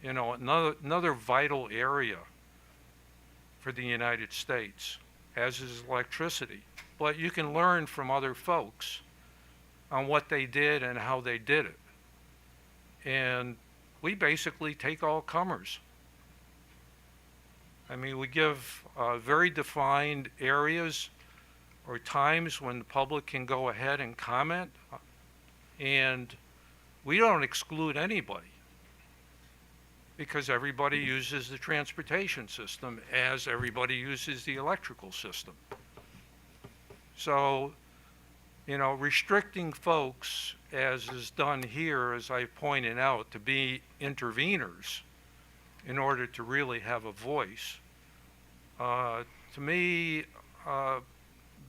you know, another vital area for the United States, as is electricity. But you can learn from other folks on what they did and how they did it. And we basically take all comers. I mean, we give very defined areas or times when the public can go ahead and comment, and we don't exclude anybody, because everybody uses the transportation system as everybody uses the electrical system. So, you know, restricting folks, as is done here, as I pointed out, to be interveners in order to really have a voice, to me,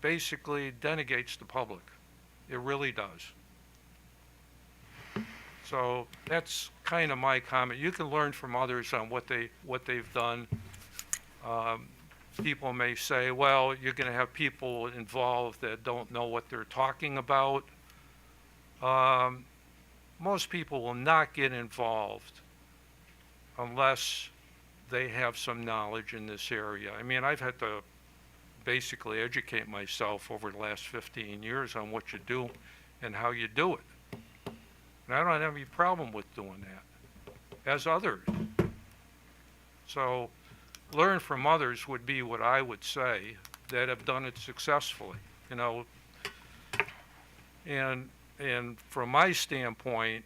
basically denigrates the public. It really does. So that's kind of my comment. You can learn from others on what they've done. People may say, well, you're going to have people involved that don't know what they're talking about. Most people will not get involved unless they have some knowledge in this area. I mean, I've had to basically educate myself over the last 15 years on what you do and how you do it. And I don't have any problem with doing that, as others. So learn from others would be what I would say that have done it successfully, you know. And from my standpoint,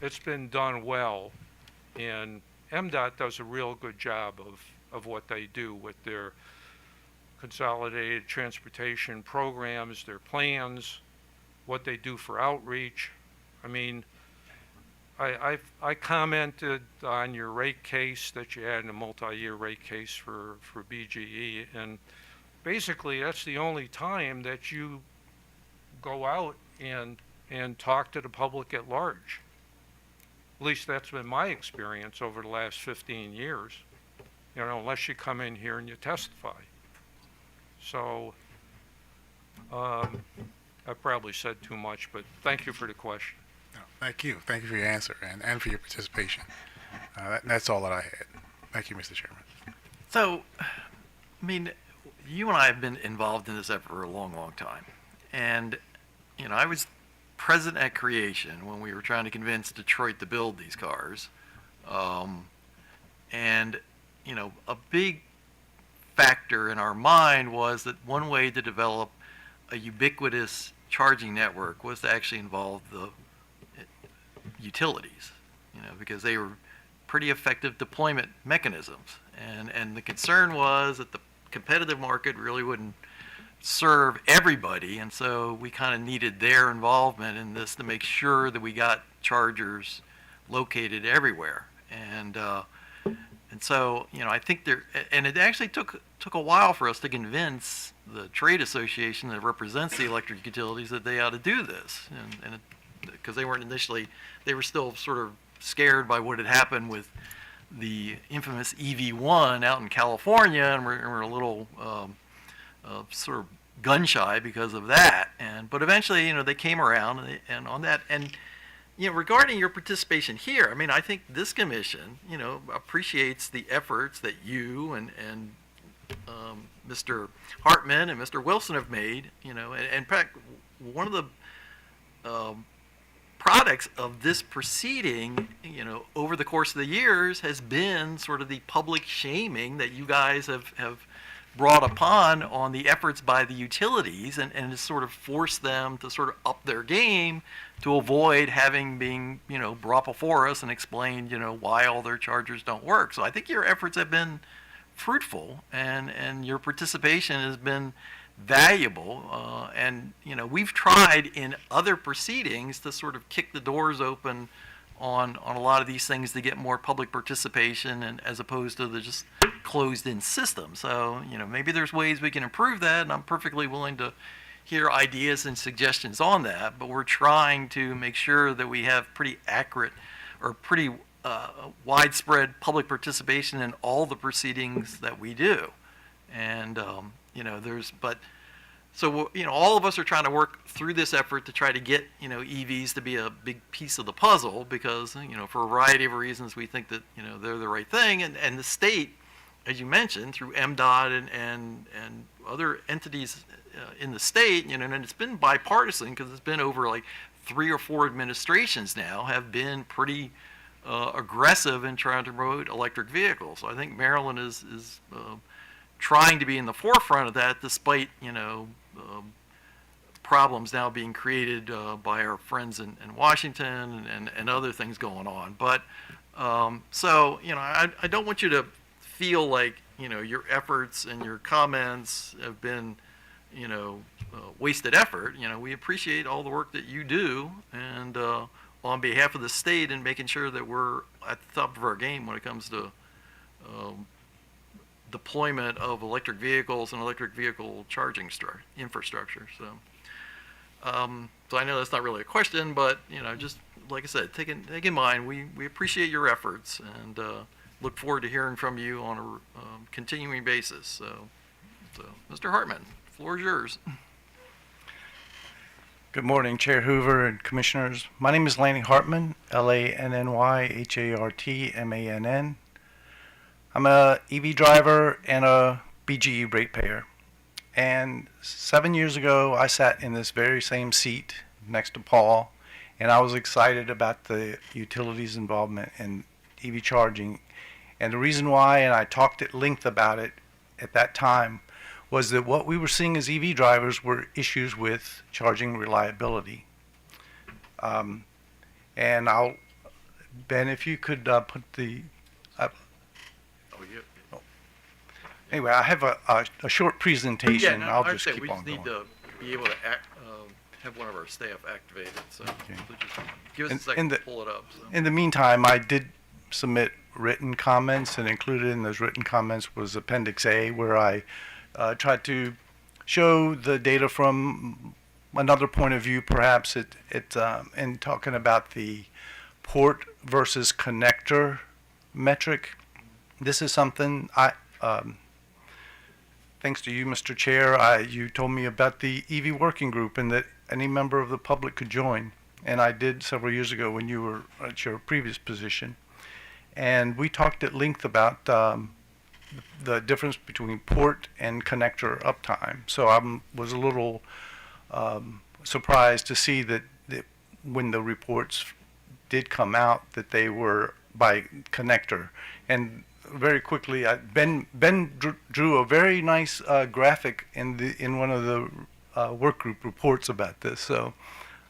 it's been done well, and MDOT does a real good job of what they do with their consolidated transportation programs, their plans, what they do for outreach. I mean, I commented on your rate case that you had in a multi-year rate case for BGE, and basically that's the only time that you go out and talk to the public at large. At least that's been my experience over the last 15 years, you know, unless you come in here and you testify. So I probably said too much, but thank you for the question. No, thank you. Thank you for your answer and for your participation. That's all that I had. Thank you, Mr. Chairman. So, I mean, you and I have been involved in this effort for a long, long time. And, you know, I was present at creation when we were trying to convince Detroit to build these cars. And, you know, a big factor in our mind was that one way to develop a ubiquitous charging network was to actually involve the utilities, you know, because they were pretty effective deployment mechanisms. And the concern was that the competitive market really wouldn't serve everybody, and so we kind of needed their involvement in this to make sure that we got chargers located everywhere. And so, you know, I think there, and it actually took a while for us to convince the trade association that represents the electric utilities that they ought to do this, and because they weren't initially, they were still sort of scared by what had happened with the infamous EV1 out in California, and we're a little sort of gun shy because of that. But eventually, you know, they came around and on that. And you know, regarding your participation here, I mean, I think this commission, you know, appreciates the efforts that you and Mr. Hartman and Mr. Wilson have made. You know, and in fact, one of the products of this proceeding, you know, over the course of the years has been sort of the public shaming that you guys have brought upon on the efforts by the utilities, and has sort of forced them to sort of up their game to avoid being, you know, brought before us and explained, you know, why all their chargers don't work. So I think your efforts have been fruitful, and your participation has been valuable. And, you know, we've tried in other proceedings to sort of kick the doors open on a lot of these things to get more public participation, and as opposed to the just closed-in system. So, you know, maybe there's ways we can improve that, and I'm perfectly willing to hear ideas and suggestions on that, but we're trying to make sure that we have pretty accurate or pretty widespread public participation in all the proceedings that we do. And, you know, so, you know, all of us are trying to work through this effort to try to get, you know, EVs to be a big piece of the puzzle, because, you know, for a variety of reasons, we think that, you know, they're the right thing. And the state, as you mentioned, through MDOT and other entities in the state, you know, and it's been bipartisan, because it's been over like 3 or 4 administrations now have been pretty aggressive in trying to promote electric vehicles. So I think Maryland is trying to be in the forefront of that, despite, you know, problems now being created by our friends in Washington and other things going on. But so, you know, I don't want you to feel like, you know, your efforts and your comments have been, you know, wasted effort. You know, we appreciate all the work that you do, and on behalf of the state, and making sure that we're at the top of our game when it comes to deployment of electric vehicles and electric vehicle charging infrastructure. So, so I know that's not really a question, but, you know, just like I said, take in mind, we appreciate your efforts, and look forward to hearing from you on a continuing basis. So, Mr. Hartman, the floor is yours. Good morning, Chair Hoover and Commissioners. My name is Lanny Hartman, LANNYHARTMANN. I'm a EV driver and a BGE ratepayer. And 7 years ago, I sat in this very same seat next to Paul and I was excited about the utilities' involvement in EV charging. And the reason why, and I talked at length about it at that time, was that what we were seeing as EV drivers were issues with charging reliability. And Ben, if you could put the, anyway, I have a short presentation. Yeah, no, I'll I just understand. keep on We going. just need to be able to have one of our staff activated, so please just give us a In second the- to pull it up. So. In the meantime, I did submit written comments, and included in those written comments was Appendix A, where I tried to show the data from another point of view, perhaps in talking about the port versus connector metric. This is something thanks to you, Mr. Chair, you told me about the EV working group and that any member of the public could join. And I did several years ago when you were at your previous position. And we talked at length about the difference between port and connector uptime. So I was a little surprised to see that when the reports did come out that they were by connector. And very quickly, Ben drew a very nice graphic in one of the work group reports about this. So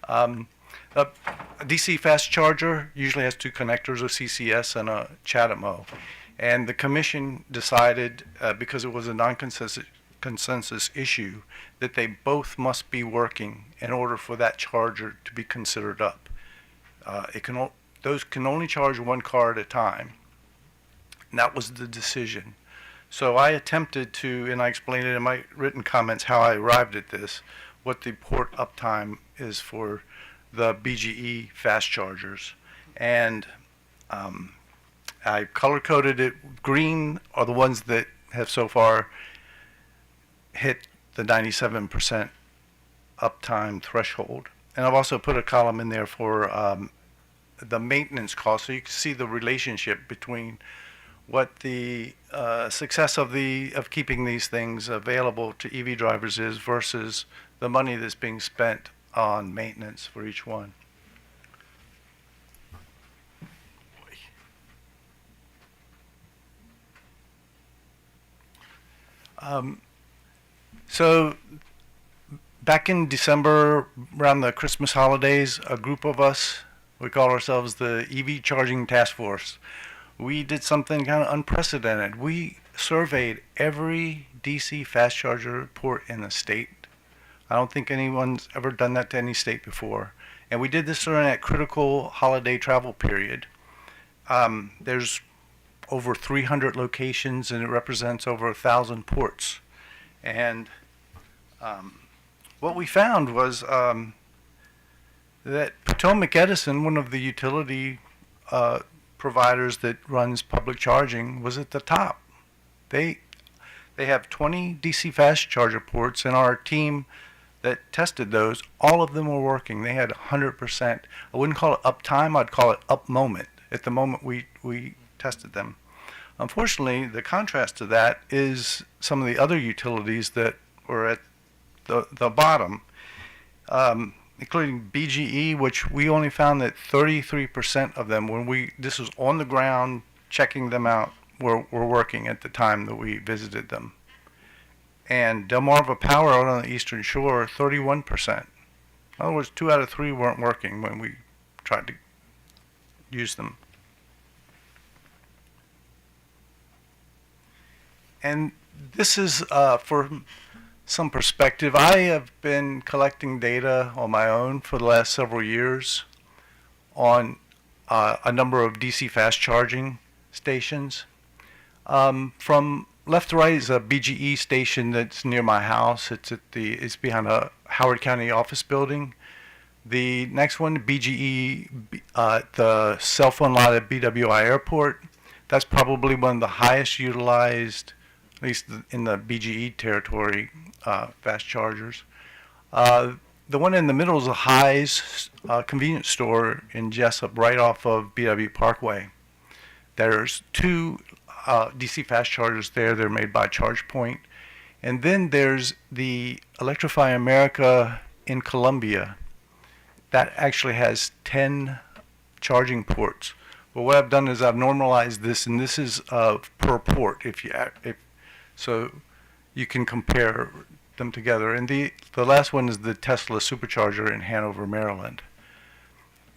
a DC fast charger usually has two connectors, a CCS and a CHAdeMO. And the commission decided, because it was a non-consensus issue, that they both must be working in order for that charger to be considered up. Those can only charge one car at a time. And that was the decision. So I attempted to, and I explained it in my written comments how I arrived at this, what the port uptime is for the BGE fast chargers. And I color-coded it. Green are the ones that have so far hit the 97% uptime threshold. And I've also put a column in there for the maintenance cost, so you can see the relationship between what the success of keeping these things available to EV drivers is versus the money that's being spent on maintenance for each one. So back in December, around the Christmas holidays, a group of us, we call ourselves the EV Charging Task Force, we did something kind of unprecedented. We surveyed every DC fast charger port in the state. I don't think anyone's ever done that to any state before. And we did this during that critical holiday travel period. There's over 300 locations, and it represents over 1,000 ports. And what we found was that Potomac Edison, one of the utility providers that runs public charging, was at the top. They have 20 DC fast charger ports, and our team that tested those, all of them were working. They had 100%. I wouldn't call it uptime, I'd call it up moment at the moment we tested them. Unfortunately, the contrast to that is some of the other utilities that were at the bottom, including BGE, which we only found that 33% of them, this was on the ground, checking them out, were working at the time that we visited them. And Delmarva Power out on the Eastern Shore, 31%. In other words, 2 out of 3 weren't working when we tried to use them. And this is for some perspective. I have been collecting data on my own for the last several years on a number of DC fast charging stations. From left to right is a BGE station that's near my house. It's behind a Howard County office building. The next one, BGE, the cell phone lot at BWI Airport. That's probably one of the highest utilized, at least in the BGE territory, fast chargers. The one in the middle is a High's convenience store in Jessup, right off of BW Parkway. There's 2 DC fast chargers there. They're made by ChargePoint. And then there's the Electrify America in Columbia. that actually has 10 charging ports. But what I've done is I've normalized this, and this is per port. So you can compare them together. And the last one is the Tesla supercharger in Hanover, Maryland.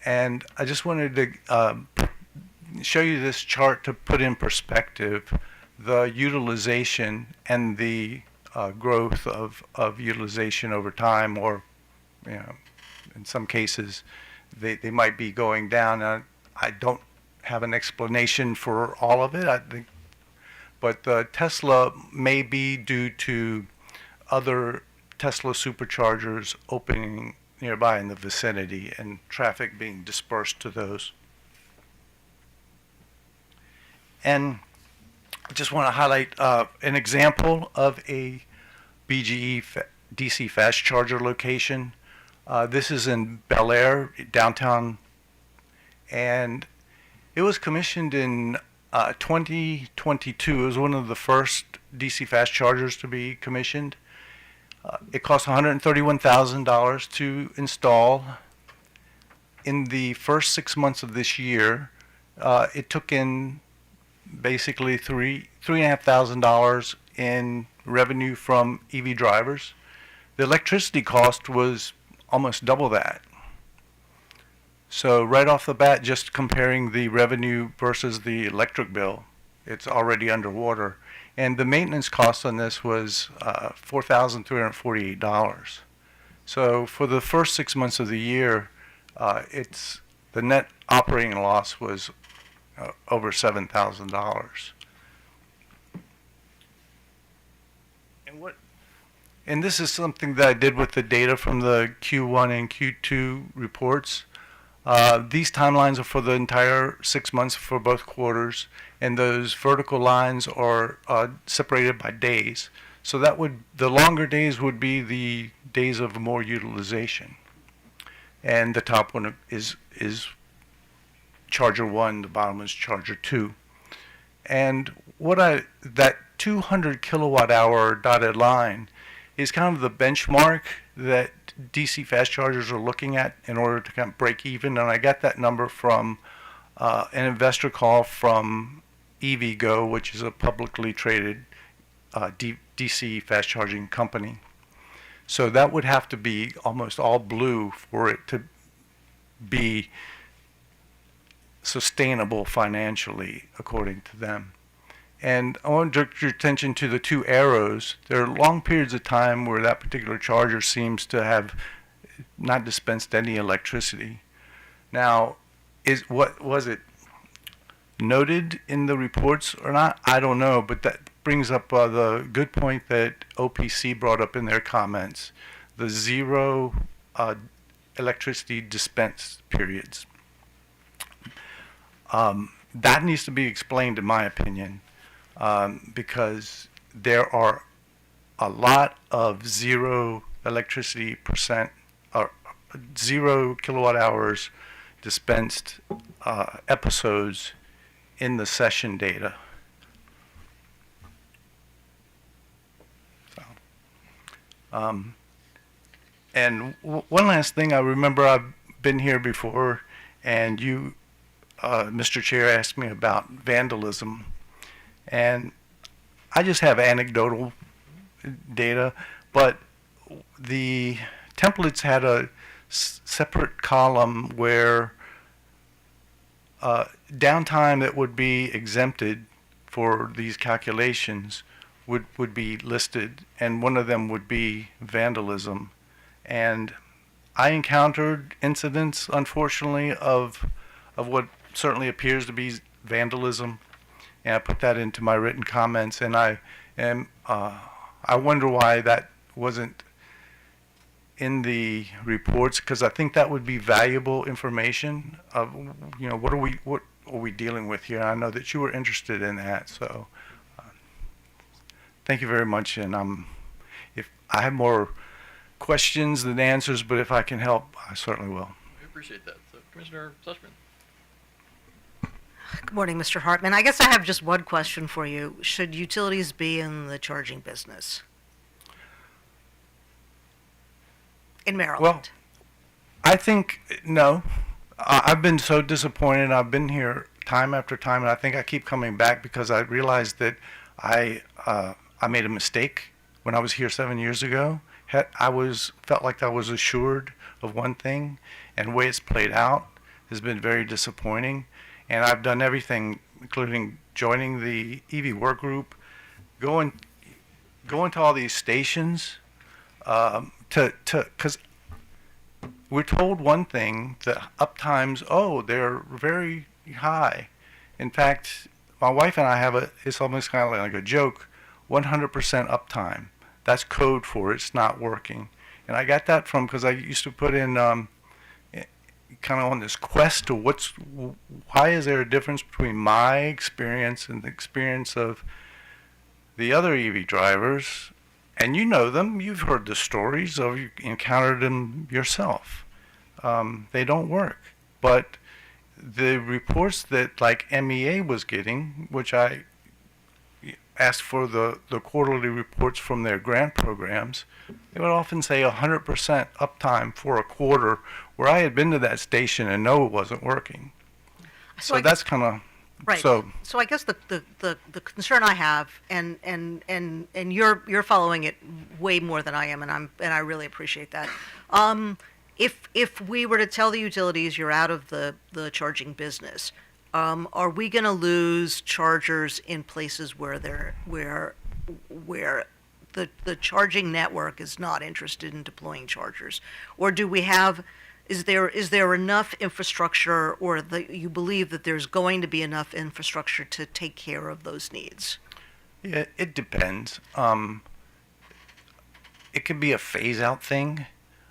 And I just wanted to show you this chart to put in perspective the utilization and the growth of utilization over time, or in some cases they might be going down. I don't have an explanation for all of it, I think, but Tesla may be due to other Tesla superchargers opening nearby in the vicinity and traffic being dispersed to those. And I just want to highlight an example of a BGE DC fast charger location. This is in Bel Air, downtown, and it was commissioned in 2022. It was one of the first DC fast chargers to be commissioned. It cost $131,000 to install. In the first 6 months of this year, it took in basically $3,500 in revenue from EV drivers. The electricity cost was almost double that. So right off the bat, just comparing the revenue versus the electric bill, it's already underwater. And the maintenance cost on this was $4,348. So for the first 6 months of the year, the net operating loss was over $7,000. And this is something that I did with the data from the Q1 and Q2 reports. These timelines are for the entire 6 months for both quarters, and those vertical lines are separated by days. So the longer days would be the days of more utilization. And the top one is charger 1, the bottom is charger 2. And that 200 kilowatt hour dotted line is kind of the benchmark that DC fast chargers are looking at in order to kind of break even. And I got that number from an investor call from EVgo, which is a publicly traded DC fast charging company. So that would have to be almost all blue for it to be sustainable financially, according to them. And I want to direct your attention to the two arrows. There are long periods of time where that particular charger seems to have not dispensed any electricity. Now, was it noted in the reports or not? I don't know, but that brings up the good point that OPC brought up in their comments, the zero electricity dispense periods. That needs to be explained, in my opinion, because there are a lot of zero electricity percent or 0 kilowatt hours dispensed episodes in the session data. And one last thing, I remember I've been here before, and you, Mr. Chair, asked me about vandalism, and I just have anecdotal data, but the templates had a separate column where downtime that would be exempted for these calculations would be listed, and one of them would be vandalism. And I encountered incidents, unfortunately, of what certainly appears to be vandalism, and I put that into my written comments. And I wonder why that wasn't in the reports, because I think that would be valuable information of, what are we dealing with here. I know that you were interested in that, so thank you very much. And if I have more questions than answers, but if I can help, I certainly will. We appreciate that. So, Commissioner Sussman. Good morning, Mr. Hartman. I guess I have just one question for you. Should utilities be in the charging business in Maryland? Well, I think no. I've been so disappointed. I've been here time after time, and I think I keep coming back because I realized that I made a mistake when I was here 7 years ago. Felt like I was assured of one thing, and the way it's played out has been very disappointing. And I've done everything, including joining the EV work group, going to all these stations, because we're told one thing, the uptimes, oh, they're very high. In fact, my wife and I it's almost kind of like a joke, 100% uptime. That's code for it's not working. And I got that because I used to put in kind of on this quest to why is there a difference between my experience and the experience of the other EV drivers. And you know them, you've heard the stories, or you encountered them yourself. They don't work. But the reports that like MEA was getting, which I asked for the quarterly reports from their grant programs, they would often say 100% uptime for a quarter, where I had been to that station and know it wasn't working. So that's kind of right. So I guess the concern I have, and you're following it way more than I am, and I really appreciate that. If we were to tell the utilities you're out of the charging business, are we going to lose chargers in places where the charging network is not interested in deploying chargers, or do we have? Is there enough infrastructure, or you believe that there's going to be enough infrastructure to take care of those needs? Yeah, it depends. It could be a phase-out thing.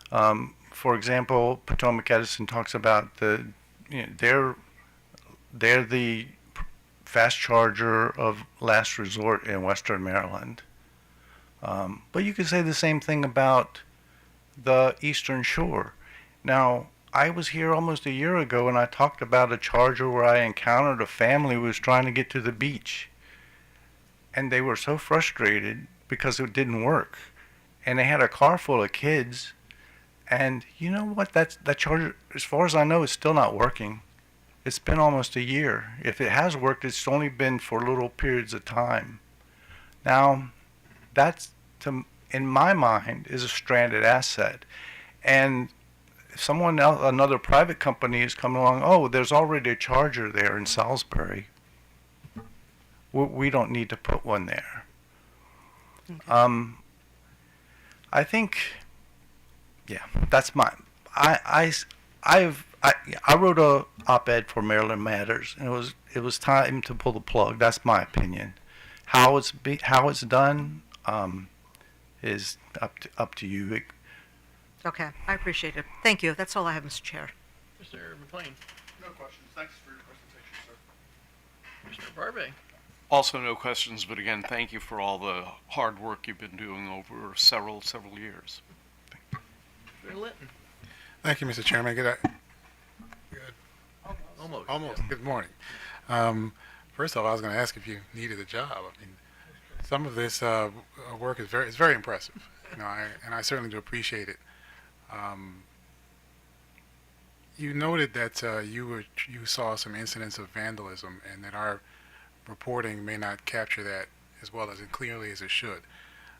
For example, Potomac Edison talks about they're the fast charger of last resort in Western Maryland. But you could say the same thing about the Eastern Shore. Now, I was here almost a year ago, and I talked about a charger where I encountered a family who was trying to get to the beach. And they were so frustrated because it didn't work. And they had a car full of kids. And you know what? That charger, as far as I know, is still not working. It's been almost a year. If it has worked, it's only been for little periods of time. Now, that's, in my mind, is a stranded asset. And someone else, another private company is coming along, oh, there's already a charger there in Salisbury. We don't need to put one there. Okay. I think, yeah, that's my, I wrote a op-ed for Maryland Matters, and it was time to pull the plug. That's my opinion. How it's done is up to you. Okay, I appreciate it. Thank you. That's all I have, Mr. Chair. Mr. McLean. No questions. Thanks for your presentation, sir. Mr. Barbie. Also, no questions, but again, thank you for all the hard work you've been doing over several years. Mr. Litton. Thank you, Mr. Chairman. Good. Almost. Good morning. First off, I was going to ask if you needed a job. I mean, some of this work is very impressive, and I certainly do appreciate it. You noted that you saw some incidents of vandalism, and that our reporting may not capture that as well as clearly as it should.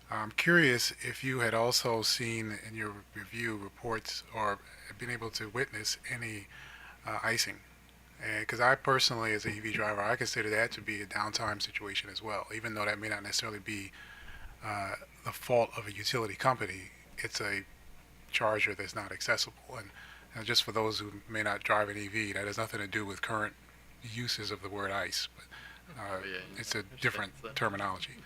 I'm curious if you had also seen in your review reports or been able to witness any icing. Because I personally, as an EV driver, I consider that to be a downtime situation as well. Even though that may not necessarily be the fault of a utility company, it's a charger that's not accessible. And just for those who may not drive an EV, that has nothing to do with current uses of the word ICE, but it's a different terminology.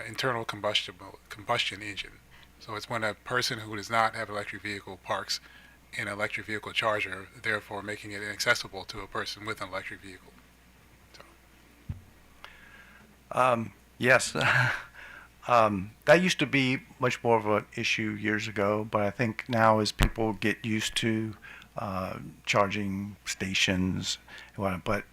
Internal combustion engine. So it's when a person who does not have an electric vehicle parks in an electric vehicle charger, therefore making it inaccessible to a person with an electric vehicle. Yes. That used to be much more of an issue years ago, but I think now as people get used to charging stations, but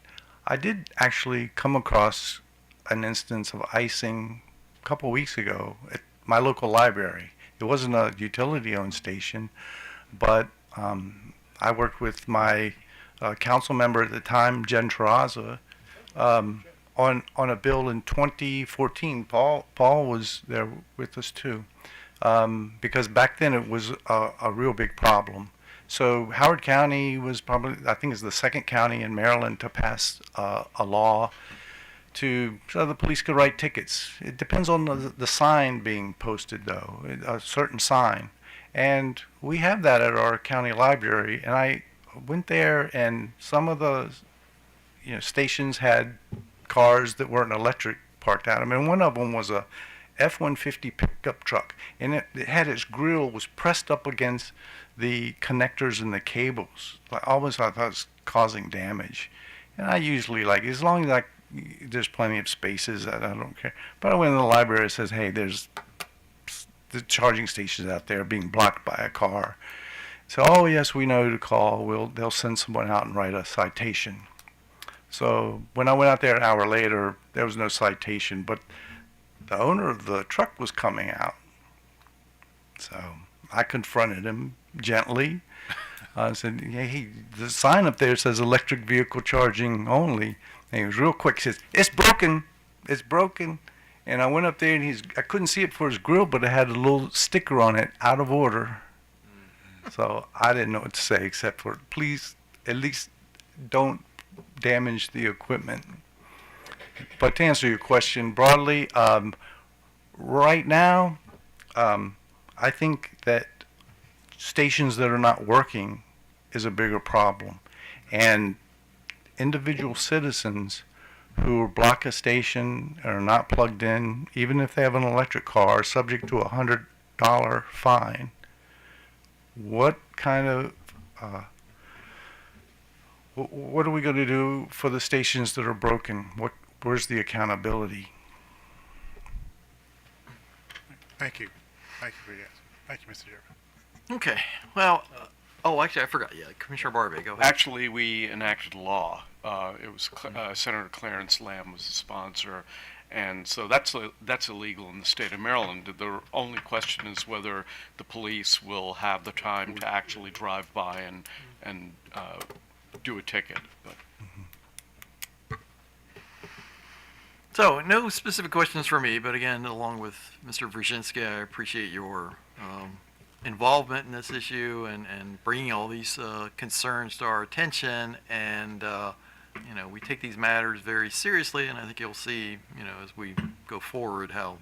I did actually come across an instance of icing a couple weeks ago at my local library. It wasn't a utility-owned station, but I worked with my council member at the time, Jen Terraza, on a bill in 2014. Paul was there with us too, because back then it was a real big problem. So Howard County was probably, I think, is the second county in Maryland to pass a law so the police could write tickets. It depends on the sign being posted, though, a certain sign. And we have that at our county library. And I went there, and some of the stations had cars that weren't electric parked out. I mean, one of them was a F-150 pickup truck, and it had its grill was pressed up against the connectors and the cables. I always thought that was causing damage. And I usually as long as there's plenty of spaces, I don't care. But I went in the library, it says, hey, there's the charging stations out there being blocked by a car. So, oh yes, we know who to call. They'll send someone out and write a citation. So when I went out there an hour later, there was no citation, but the owner of the truck was coming out. So I confronted him gently. I said, hey, the sign up there says electric vehicle charging only. And he was real quick. He says, it's broken. It's broken. And I went up there, and I couldn't see it for his grill, but it had a little sticker on it, out of order. So I didn't know what to say except for, please, at least don't damage the equipment. But to answer your question broadly, right now, I think that stations that are not working is a bigger problem. And individual citizens who block a station or are not plugged in, even if they have an electric car, are subject to a $100 fine. What kind of what are we going to do for the stations that are broken? Where's the accountability? Thank you. Thank you for your answer. Thank you, Mr. Chairman. Okay. Well, actually, I forgot. Yeah, Commissioner Barbie, go ahead. Actually, we enacted a law. It was Senator Clarence Lamb was the sponsor, and so that's illegal in the state of Maryland. The only question is whether the police will have the time to actually drive by and do a ticket. But. So, no specific questions for me, but again, along with Mr. Brzezinski, I appreciate your involvement in this issue and bringing all these concerns to our attention. And, we take these matters very seriously, and I think you'll see, as we go forward, how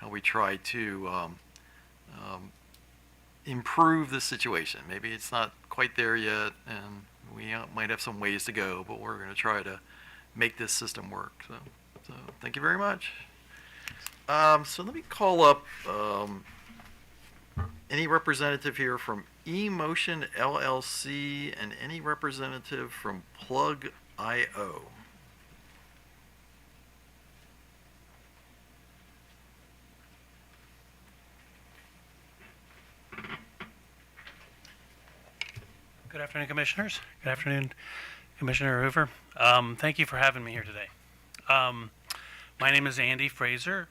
we try to improve the situation. Maybe it's not quite there yet, and we might have some ways to go, but we're going to try to make this system work. So thank you very much. So let me call up any representative here from eMotion LLC and any representative from Plug.io. Good afternoon, Commissioners. Good afternoon, Commissioner Hoover. Thank you for having me here today. My name is Andy Fraser,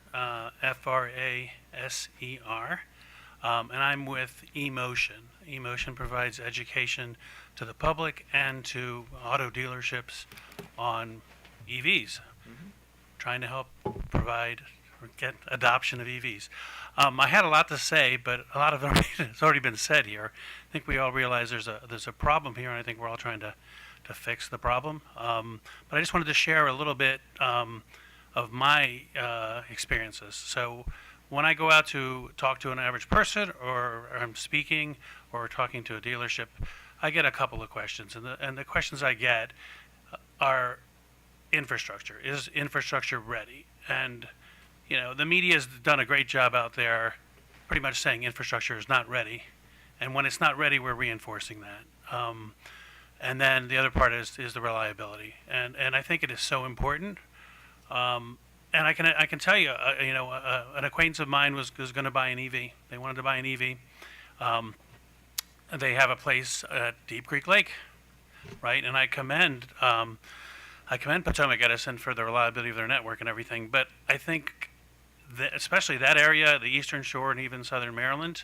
F-R-A-S-E-R, and I'm with eMotion. eMotion provides education to the public and to auto dealerships on EVs, trying to help provide or get adoption of EVs. I had a lot to say, but a lot of it has already been said here. I think we all realize there's a problem here, and I think we're all trying to fix the problem. But I just wanted to share a little bit of my experiences. So when I go out to talk to an average person, or I'm speaking or talking to a dealership, I get a couple of questions, and the questions I get are infrastructure. Is infrastructure ready? And the media has done a great job out there pretty much saying infrastructure is not ready, and when it's not ready, we're reinforcing that. And then the other part is the reliability, and I think it is so important. And I can tell you, an acquaintance of mine was going to buy an EV. They wanted to buy an EV. They have a place at Deep Creek Lake, right? And I commend Potomac Edison for the reliability of their network and everything. But I think that especially that area, the Eastern Shore and even Southern Maryland,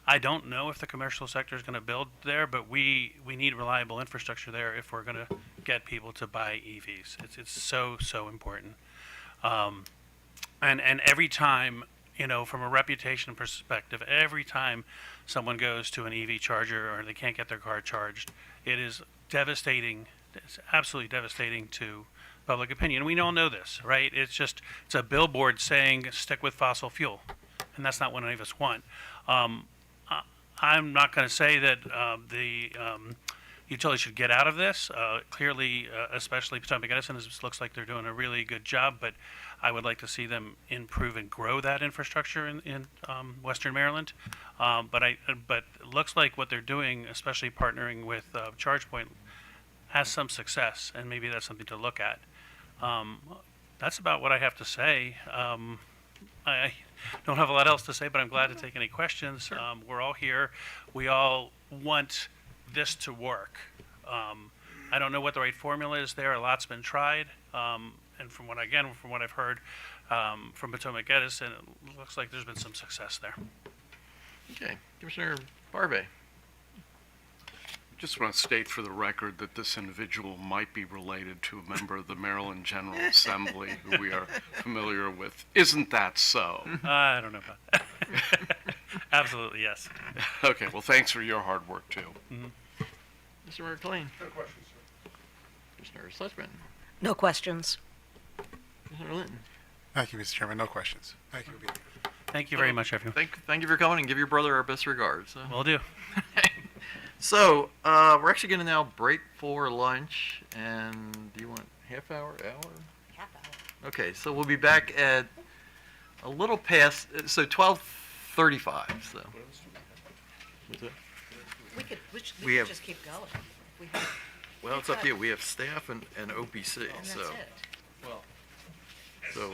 I don't know if the commercial sector is going to build there, but we need reliable infrastructure there if we're going to get people to buy EVs. It's so important. And every time, from a reputation perspective, every time someone goes to an EV charger or they can't get their car charged, it is devastating. It's absolutely devastating to public opinion. We all know this, right? It's a billboard saying stick with fossil fuel, and that's not what any of us want. I'm not going to say that the utility should get out of this. Clearly, especially Potomac Edison, looks like they're doing a really good job, but I would like to see them improve and grow that infrastructure in Western Maryland. But it looks like what they're doing, especially partnering with ChargePoint, has some success, and maybe that's something to look at. That's about what I have to say. I don't have a lot else to say, but I'm glad to take any questions. We're all here. We all want this to work. I don't know what the right formula is there. A lot's been tried. And from what I've heard from Potomac Edison, it looks like there's been some success there. Okay, Commissioner Barbe. Just want to state for the record that this individual might be related to a member of the Maryland General Assembly who we are familiar with. Isn't that so? I don't know about that. Absolutely, yes. Okay, well, thanks for your hard work, too. Mm-hmm. Mr. McLean. No questions, sir. Commissioner Sussman. No questions. Commissioner Linton. Thank you, Mr. Chairman. No questions. Thank you. Thank you very much, everyone. Thank you for coming, and give your brother our best regards. Will do. So, we're actually going to now break for lunch, and do you want half hour? Half hour. Okay, so we'll be back at a little past, so 12:35, so. What's that? We have- could just keep going. Well, it's up to you. We have staff and OPC, And that's so. it. So,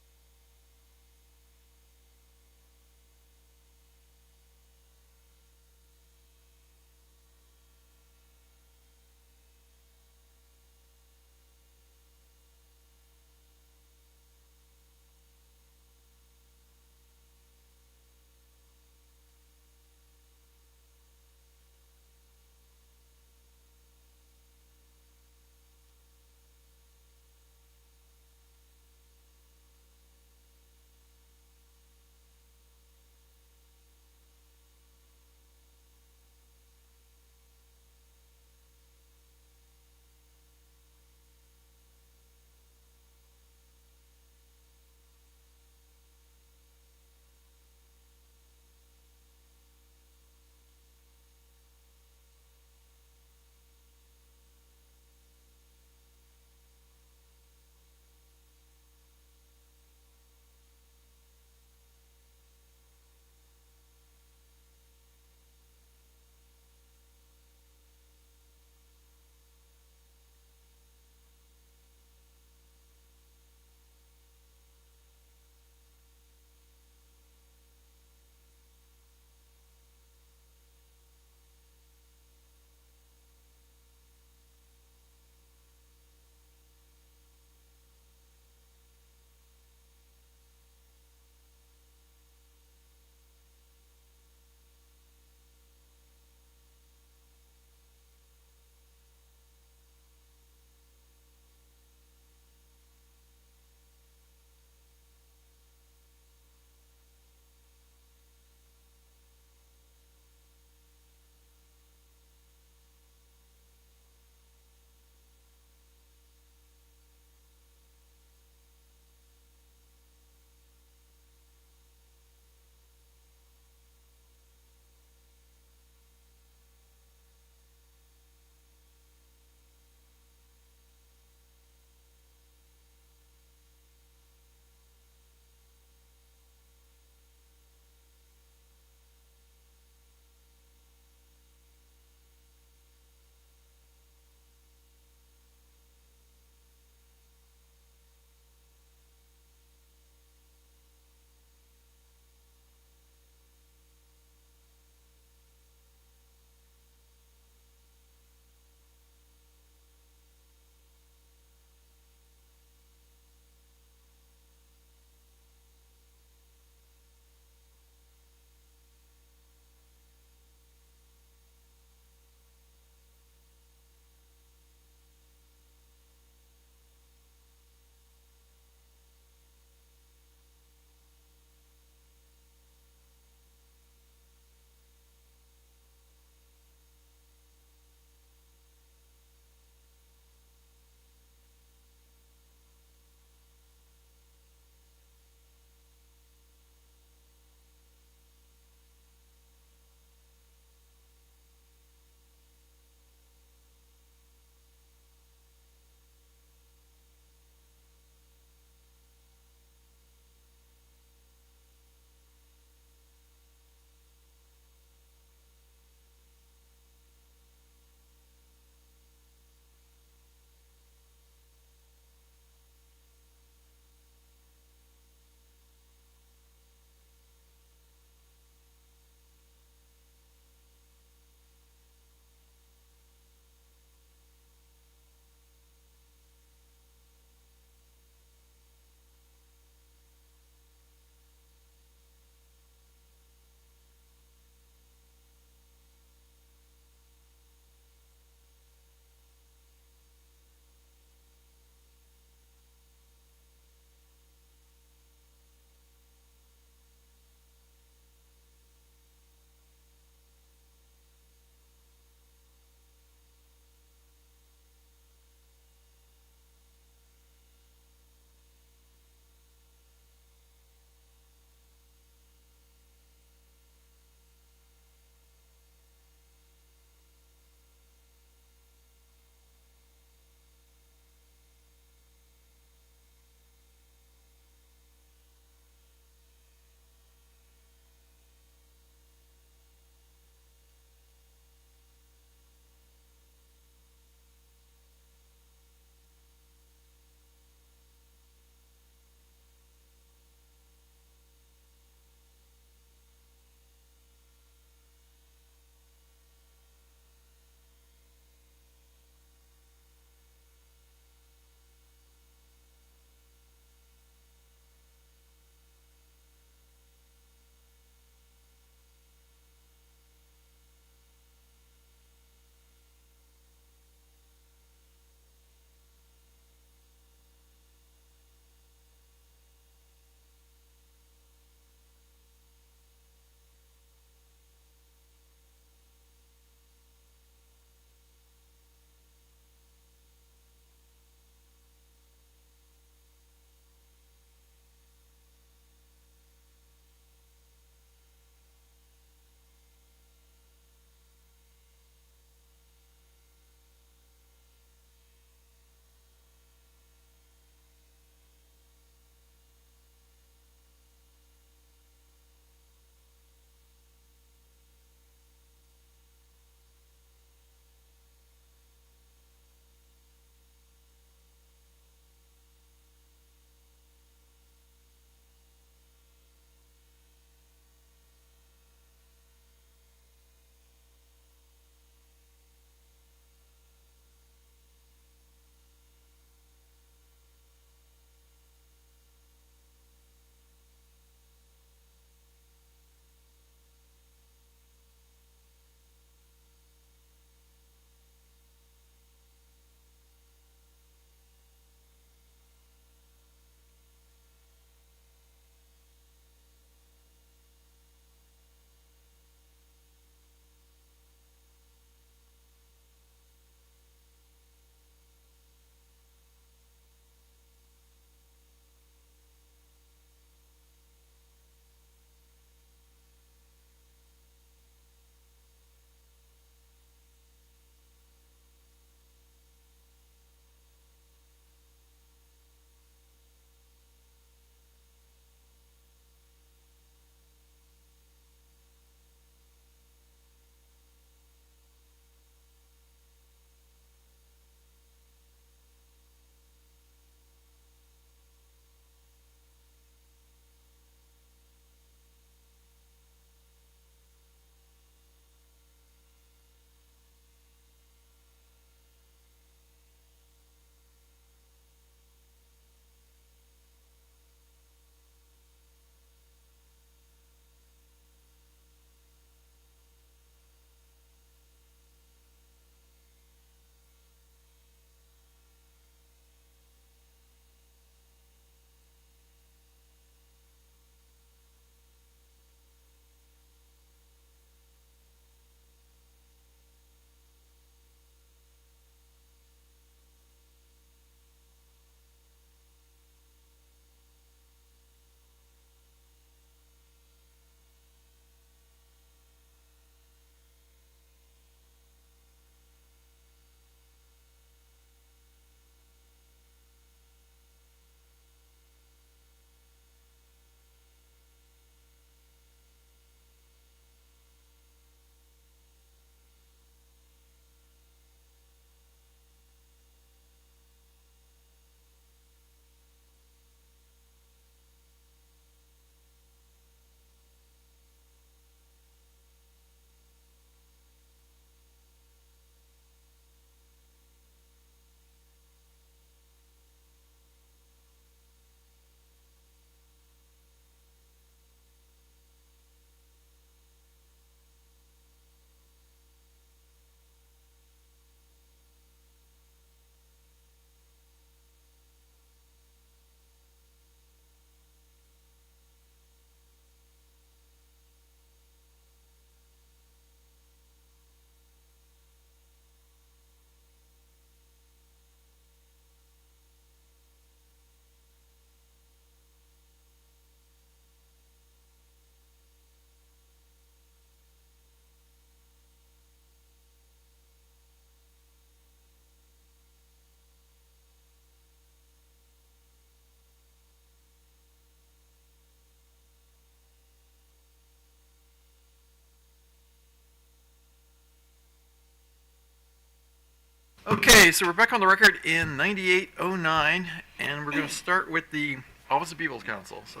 Okay, so we're back on the record in 9809, and we're going to start with the Office of People's Counsel. So,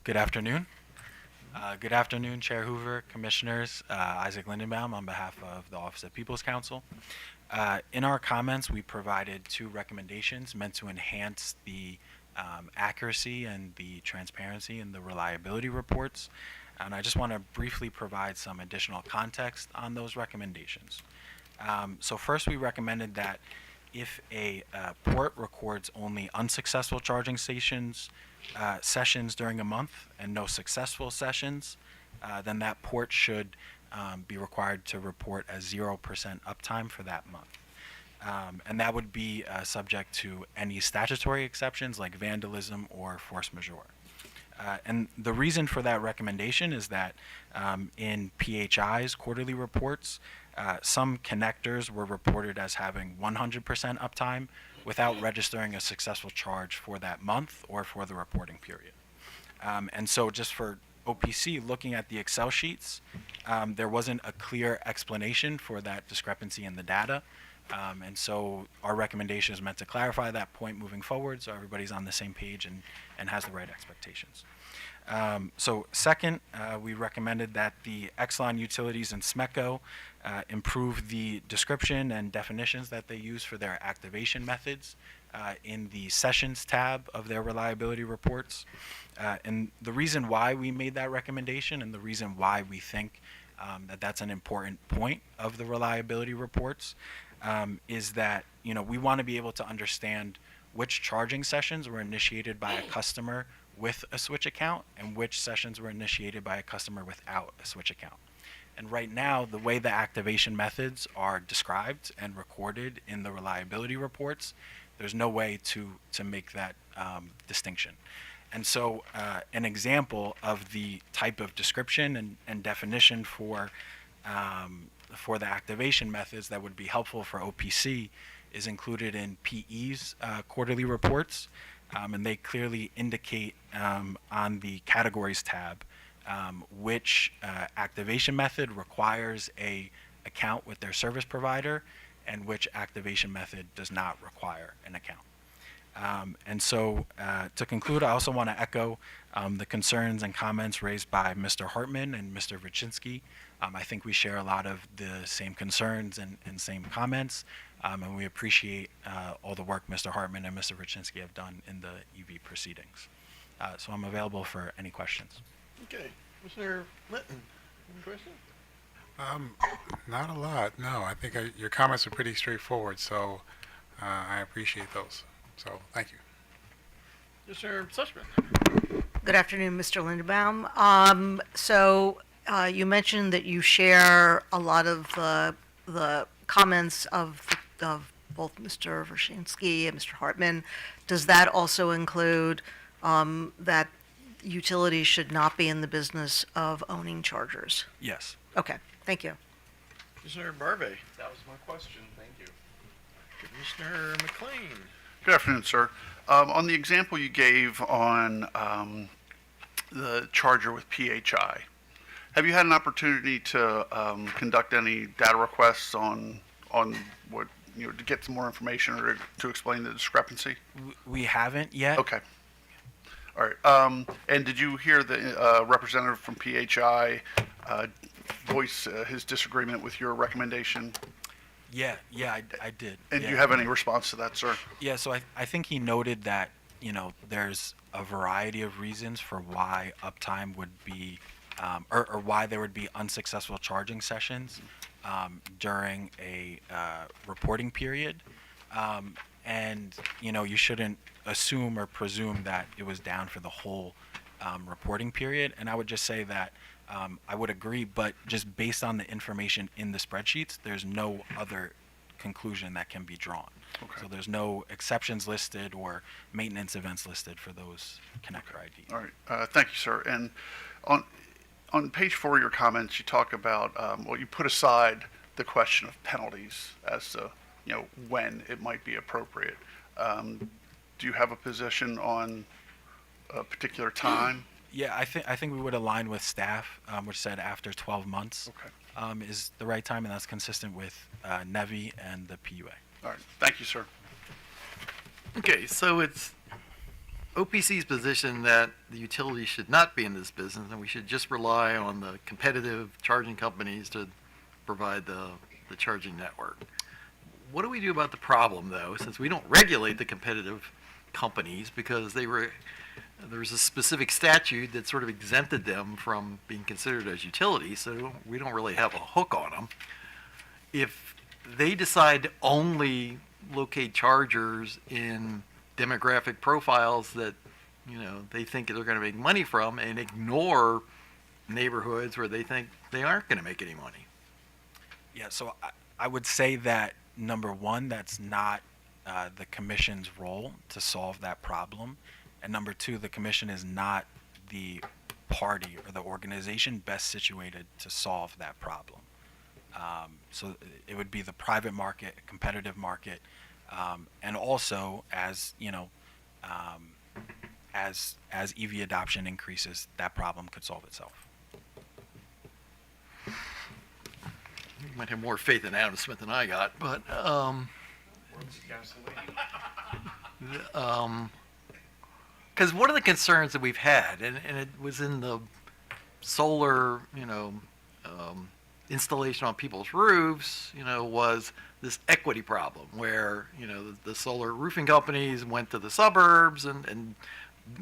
Good afternoon. Good afternoon, Chair Hoover, Commissioners, Isaac Lindenbaum on behalf of the Office of People's Counsel. In our comments, we provided 2 recommendations meant to enhance the accuracy and the transparency and the reliability reports. And I just want to briefly provide some additional context on those recommendations. So first, we recommended that if a port records only unsuccessful charging sessions during a month and no successful sessions, then that port should be required to report as 0% uptime for that month. And that would be subject to any statutory exceptions like vandalism or force majeure. And the reason for that recommendation is that in PHI's quarterly reports, some connectors were reported as having 100% uptime without registering a successful charge for that month or for the reporting period. And so just for OPC, looking at the Excel sheets, there wasn't a clear explanation for that discrepancy in the data. And so our recommendation is meant to clarify that point moving forward so everybody's on the same page and has the right expectations. So second, we recommended that the Exelon utilities and SMECO improve the description and definitions that they use for their activation methods in the sessions tab of their reliability reports. And the reason why we made that recommendation and the reason why we think that that's an important point of the reliability reports is that we want to be able to understand which charging sessions were initiated by a customer with a switch account and which sessions were initiated by a customer without a switch account. And right now, the way the activation methods are described and recorded in the reliability reports, there's no way to make that distinction. And so an example of the type of description and definition for the activation methods that would be helpful for OPC is included in PE's quarterly reports. And they clearly indicate on the categories tab which activation method requires a account with their service provider and which activation method does not require an account. And so to conclude, I also want to echo the concerns and comments raised by Mr. Hartman and Mr. Vichinsky. I think we share a lot of the same concerns and same comments, and we appreciate all the work Mr. Hartman and Mr. Vichinsky have done in the EV proceedings. So I'm available for any questions. okay, Mr. Linton, any questions? Not a lot, no. I think your comments are pretty straightforward, so I appreciate those. So thank you. Mr. Sussman. Good afternoon, Mr. Lindenbaum. So you mentioned that you share a lot of the comments of both Mr. Vichinsky and Mr. Hartman. Does that also include that utilities should not be in the business of owning chargers? Yes. Okay, thank you. Commissioner Barbe. That was my question. Thank you. Commissioner McLean. Good afternoon, sir. On the example you gave on the charger with PHI, have you had an opportunity to conduct any data requests on what, to get some more information or to explain the discrepancy? We haven't yet. Okay. All right. And did you hear the representative from PHI voice his disagreement with your recommendation? Yeah, I did. And yeah. do you have any response to that, sir? Yeah, so I think he noted that, there's a variety of reasons for why uptime would be, or why there would be unsuccessful charging sessions during a reporting period. And, you shouldn't assume or presume that it was down for the whole reporting period. And I would just say that I would agree, but just based on the information in the spreadsheets, there's no other conclusion that can be drawn. Okay. So there's no exceptions listed or maintenance events listed for those connector IDs. All right. Thank you, sir. And on page 4 of your comments, you talk about, you put aside the question of penalties as to, when it might be appropriate. Do you have a position on a particular time? Yeah, I think we would align with staff, which said after 12 months is the right time, and that's consistent with NEVI and the PUA. All right, thank you, sir. Okay, so it's OPC's position that the utility should not be in this business, and we should just rely on the competitive charging companies to provide the charging network. What do we do about the problem, though, since we don't regulate the competitive companies because there's a specific statute that sort of exempted them from being considered as utilities, so we don't really have a hook on them. If they decide to only locate chargers in demographic profiles that, you know, they think they're going to make money from and ignore neighborhoods where they think they aren't going to make any money. Yeah, so I would say that, number one, that's not the commission's role to solve that problem. And number two, the commission is not the party or the organization best situated to solve that problem. So it would be the private market, competitive market, and also as, you know, as EV adoption increases, that problem could solve itself. You might have more faith in Adam Smith than I got, but because one of the concerns that we've had, and it was in the solar, you know, installation on people's roofs, you know, was this equity problem where, you know, the solar roofing companies went to the suburbs and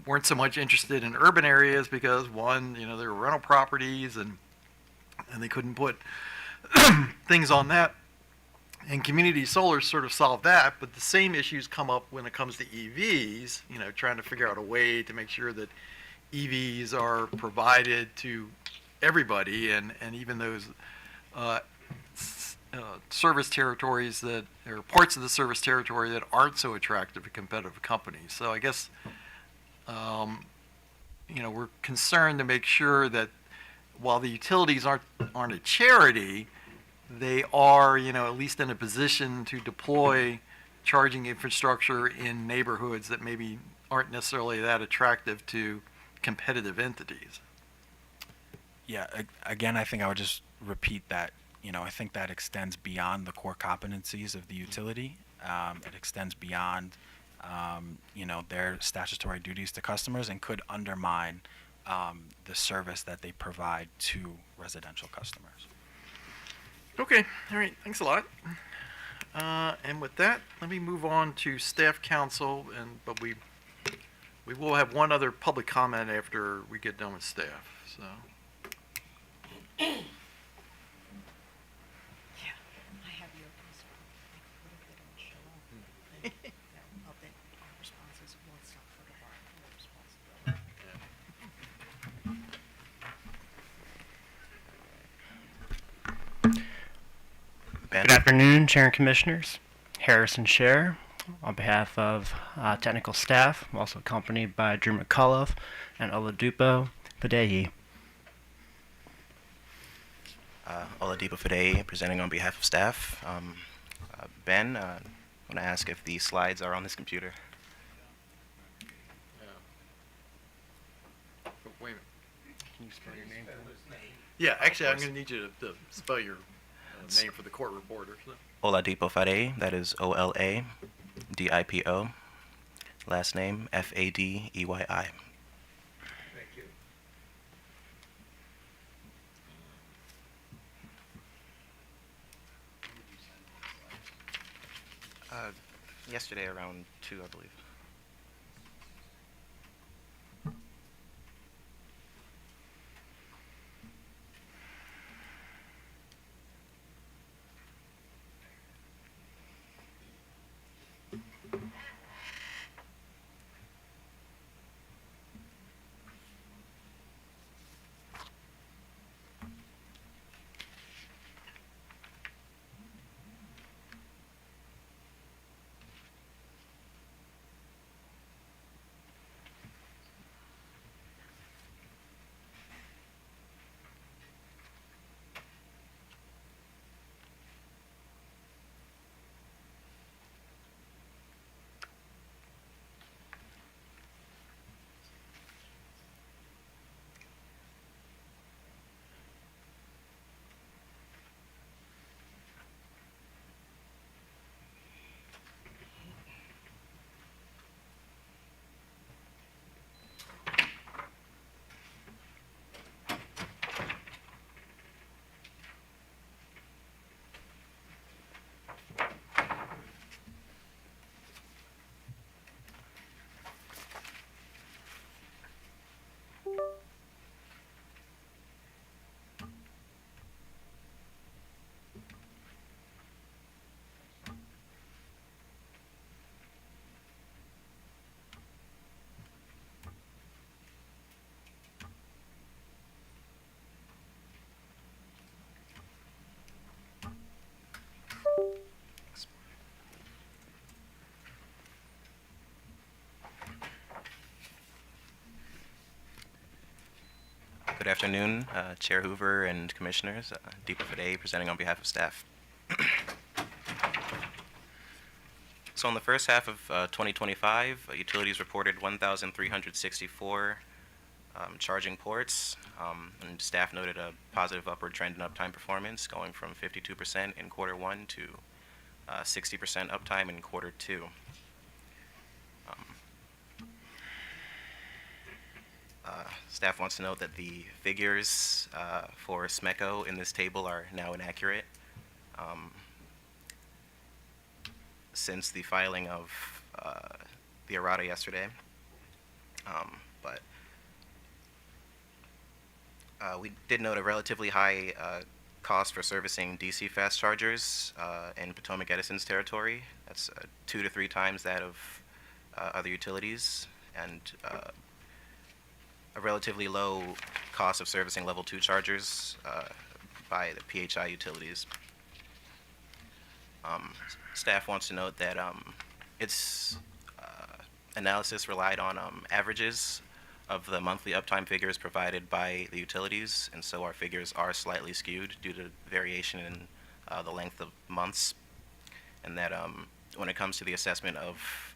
weren't so much interested in urban areas because, one, you know, there were rental properties and they couldn't put things on that. And community solar sort of solved that, but the same issues come up when it comes to EVs, you know, trying to figure out a way to make sure that EVs are provided to everybody and even those service territories that, or parts of the service territory that aren't so attractive to competitive companies. So I guess, you know, we're concerned to make sure that while the utilities aren't a charity, they are, you know, at least in a position to deploy charging infrastructure in neighborhoods that maybe aren't necessarily that attractive to competitive entities. Yeah, again, I think I would just repeat that, you know, I think that extends beyond the core competencies of the utility. It extends beyond, you know, their statutory duties to customers and could undermine the service that they provide to residential customers. Okay, all right, thanks a lot. And with that, let me move on to staff council, but we will have one other public comment after we get done with staff, so. Good afternoon, Chair and Commissioners. Harrison Scher on behalf of technical staff. I'm also accompanied by Drew McCullough and Oladipo Fadehi. Oladipo Fadehi presenting on behalf of staff. Ben, I want to ask if the slides are on this computer. Wait a minute. Can you spell your name? Yeah, actually, I'm going to need you to spell your name for the court reporter. So. Oladipo Fadehi, that is O-L-A-D-I-P-O. Last name F-A-D-E-Y-I. Thank you. Yesterday around 2, I believe. Good afternoon, Chair Hoover and Commissioners. Deepa Fade presenting on behalf of staff. So in the first half of 2025, utilities reported 1,364 charging ports, and staff noted a positive upward trend in uptime performance, going from 52% in quarter 1 to 60% uptime in quarter 2. Staff wants to note that the figures for SMECO in this table are now inaccurate. Since the filing of the errata yesterday. But we did note a relatively high cost for servicing DC fast chargers in Potomac Edison's territory. That's 2 to 3 times that of other utilities, and a relatively low cost of servicing level 2 chargers by the PHI utilities. Staff wants to note that its analysis relied on averages of the monthly uptime figures provided by the utilities, and so our figures are slightly skewed due to variation in the length of months, and that when it comes to the assessment of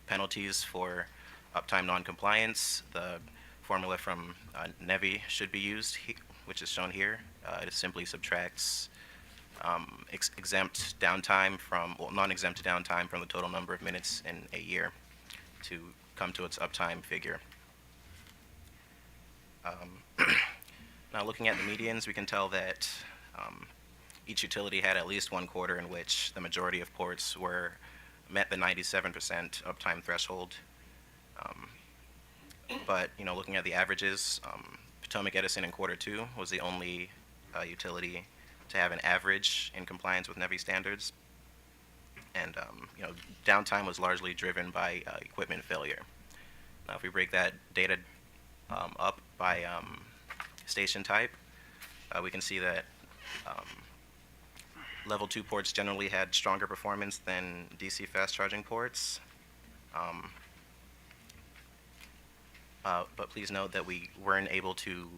penalties for uptime noncompliance, the formula from NEVI should be used, which is shown here. It simply subtracts exempt downtime from, well, non-exempt downtime from the total number of minutes in a year to come to its uptime figure. Now looking at the medians, we can tell that each utility had at least one quarter in which the majority of ports met the 97% uptime threshold. But looking at the averages, Potomac Edison in quarter 2 was the only utility to have an average in compliance with NEVI standards, and downtime was largely driven by equipment failure. Now, if we break that data up by station type, we can see that level 2 ports generally had stronger performance than DC fast charging ports. But please note that we weren't able to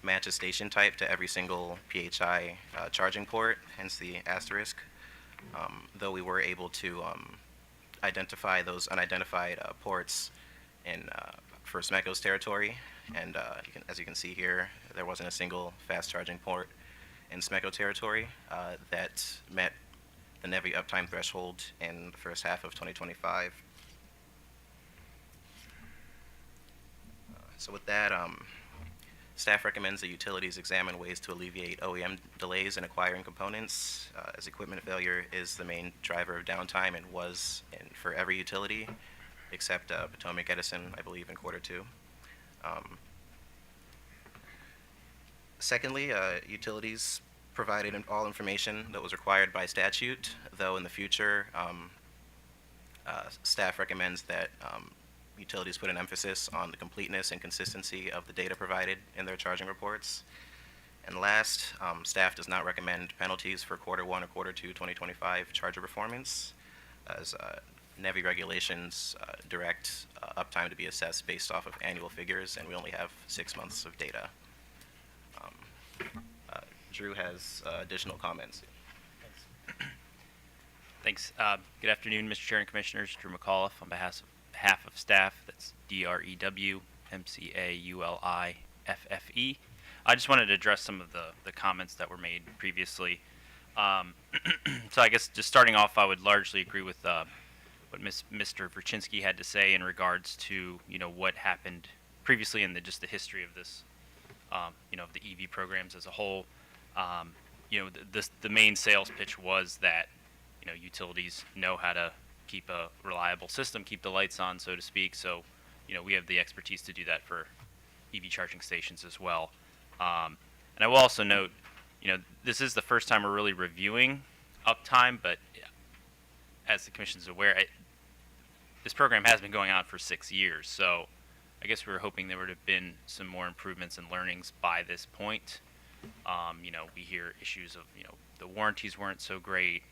match a station type to every single PHI charging port, hence the asterisk, though we were able to identify those unidentified ports for SMECO's territory, and as you can see here, there wasn't a single fast charging port in SMECO territory that met the NEVI uptime threshold in the first half of 2025. So with that, staff recommends that utilities examine ways to alleviate OEM delays in acquiring components, as equipment failure is the main driver of downtime and was for every utility, except Potomac Edison, I believe, in quarter 2. Secondly, utilities provided all information that was required by statute, though in the future, staff recommends that utilities put an emphasis on the completeness and consistency of the data provided in their charging reports. And last, staff does not recommend penalties for quarter 1 or quarter 2 2025 charger performance, as NEVI regulations direct uptime to be assessed based off of annual figures, and we only have 6 months of data. Drew has additional comments. Thanks. Good afternoon, Mr. Chair and Commissioners. Drew McAuliffe on behalf of staff. That's DREW-MCAULIFFE. I just wanted to address some of the comments that were made previously. So I guess just starting off, I would largely agree with what Mr. Verchinsky had to say in regards to what happened previously in just the history of this, of the EV programs as a whole. The main sales pitch was that utilities know how to keep a reliable system, keep the lights on, so to speak. So, we have the expertise to do that for EV charging stations as well. And I will also note, this is the first time we're really reviewing uptime, but as the Commission is aware, this program has been going on for 6 years. So I guess we were hoping there would have been some more improvements and learnings by this point. We hear issues of, the warranties weren't so great,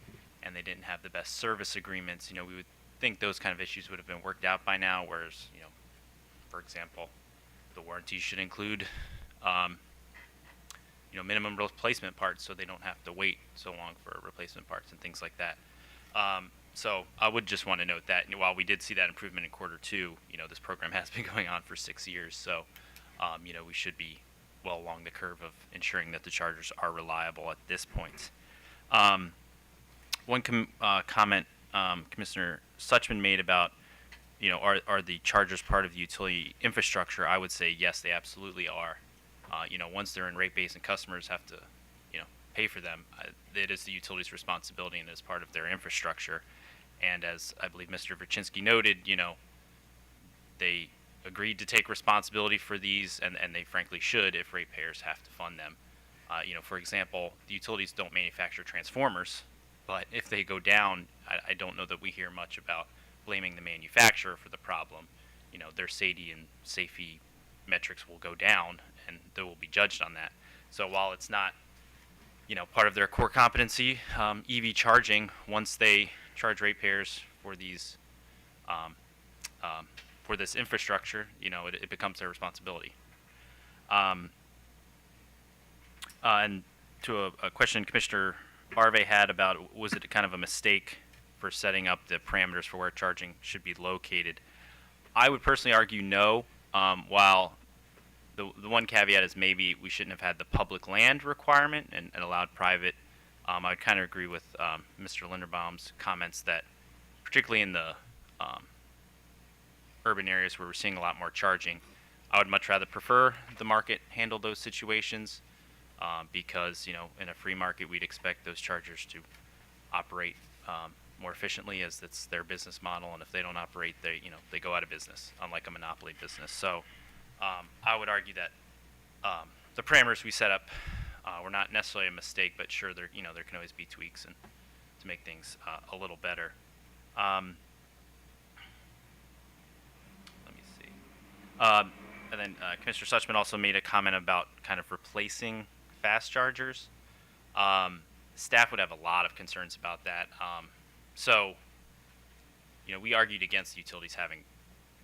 and they didn't have the best service agreements. We would think those kind of issues would have been worked out by now, whereas, for example, the warranty should include, minimum replacement parts so they don't have to wait so long for replacement parts and things like that. So I would just want to note that while we did see that improvement in Q2, this program has been going on for 6 years. So, we should be well along the curve of ensuring that the chargers are reliable at this point. One comment Commissioner Suchman made about, are the chargers part of the utility infrastructure? I would say yes, they absolutely are. Once they're in rate base and customers have to, pay for them, it is the utility's responsibility and is part of their infrastructure. And as I believe Mr. Verchinsky noted, they agreed to take responsibility for these, and they frankly should if ratepayers have to fund them. For example, the utilities don't manufacture transformers, but if they go down, I don't know that we hear much about blaming the manufacturer for the problem. Their SAIDI and SAFE metrics will go down, and they will be judged on that. So while it's not, part of their core competency, EV charging, once they charge ratepayers for these, for this infrastructure, it becomes their responsibility. And to a question Commissioner Barve had about, was it kind of a mistake for setting up the parameters for where charging should be located? I would personally argue no. While the one caveat is maybe we shouldn't have had the public land requirement and allowed private. I would kind of agree with Mr. Linderbaum's comments that particularly in the urban areas where we're seeing a lot more charging, I would much rather prefer the market handle those situations because, in a free market, we'd expect those chargers to operate more efficiently as it's their business model, and if they don't operate, they go out of business, unlike a monopoly business. So I would argue that the parameters we set up were not necessarily a mistake, but sure, there can always be tweaks and to make things a little better. Let me see. And then Commissioner Suchman also made a comment about kind of replacing fast chargers. Staff would have a lot of concerns about that. So, we argued against utilities having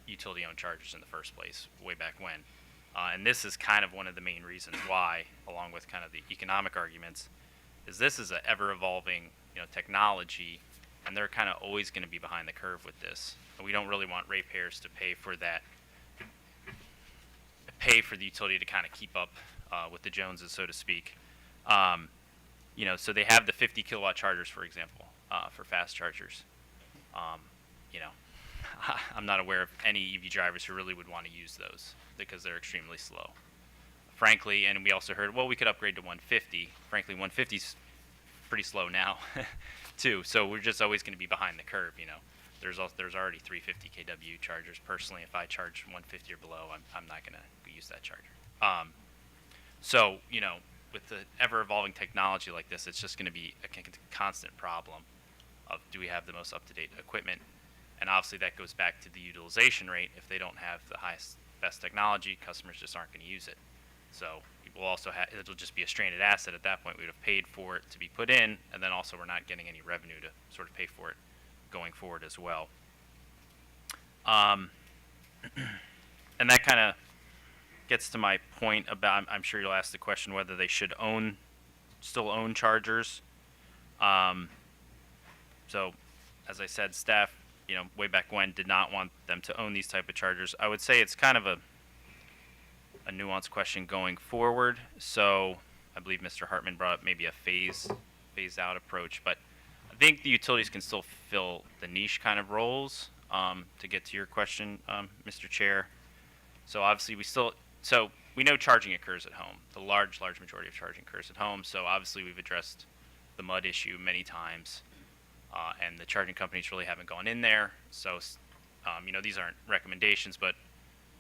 utility-owned chargers in the first place, way back when. And this is kind of one of the main reasons why, along with kind of the economic arguments, is this is an ever-evolving, technology, and they're kind of always going to be behind the curve with this. We don't really want ratepayers to pay for that, pay for the utility to kind of keep up with the Joneses, so to speak. So they have the 50 kilowatt chargers, for example, for fast chargers. I'm not aware of any EV drivers who really would want to use those because they're extremely slow. Frankly, and we also heard, well, we could upgrade to 150. Frankly, 150 is pretty slow now, too. So we're just always going to be behind the curve. There's already 350 kW chargers. Personally, if I charge 150 or below, I'm not going to use that charger. So with the ever-evolving technology like this, it's just going to be a constant problem of do we have the most up-to-date equipment? And obviously that goes back to the utilization rate. If they don't have the best technology, customers just aren't going to use it. So we'll also it'll just be a stranded asset at that point. We would have paid for it to be put in, and then also we're not getting any revenue to sort of pay for it going forward as well. And that kind of gets to my point about, I'm sure you'll ask the question whether they should still own chargers. So as I said, staff, way back when did not want them to own these type of chargers. I would say it's kind of a nuanced question going forward. So I believe Mr. Hartman brought up maybe a phased out approach, but I think the utilities can still fill the niche kind of roles. To get to your question, Mr. Chair. So obviously we know charging occurs at home. The large majority of charging occurs at home. So obviously we've addressed the mud issue many times. And the charging companies really haven't gone in there. So, these aren't recommendations, but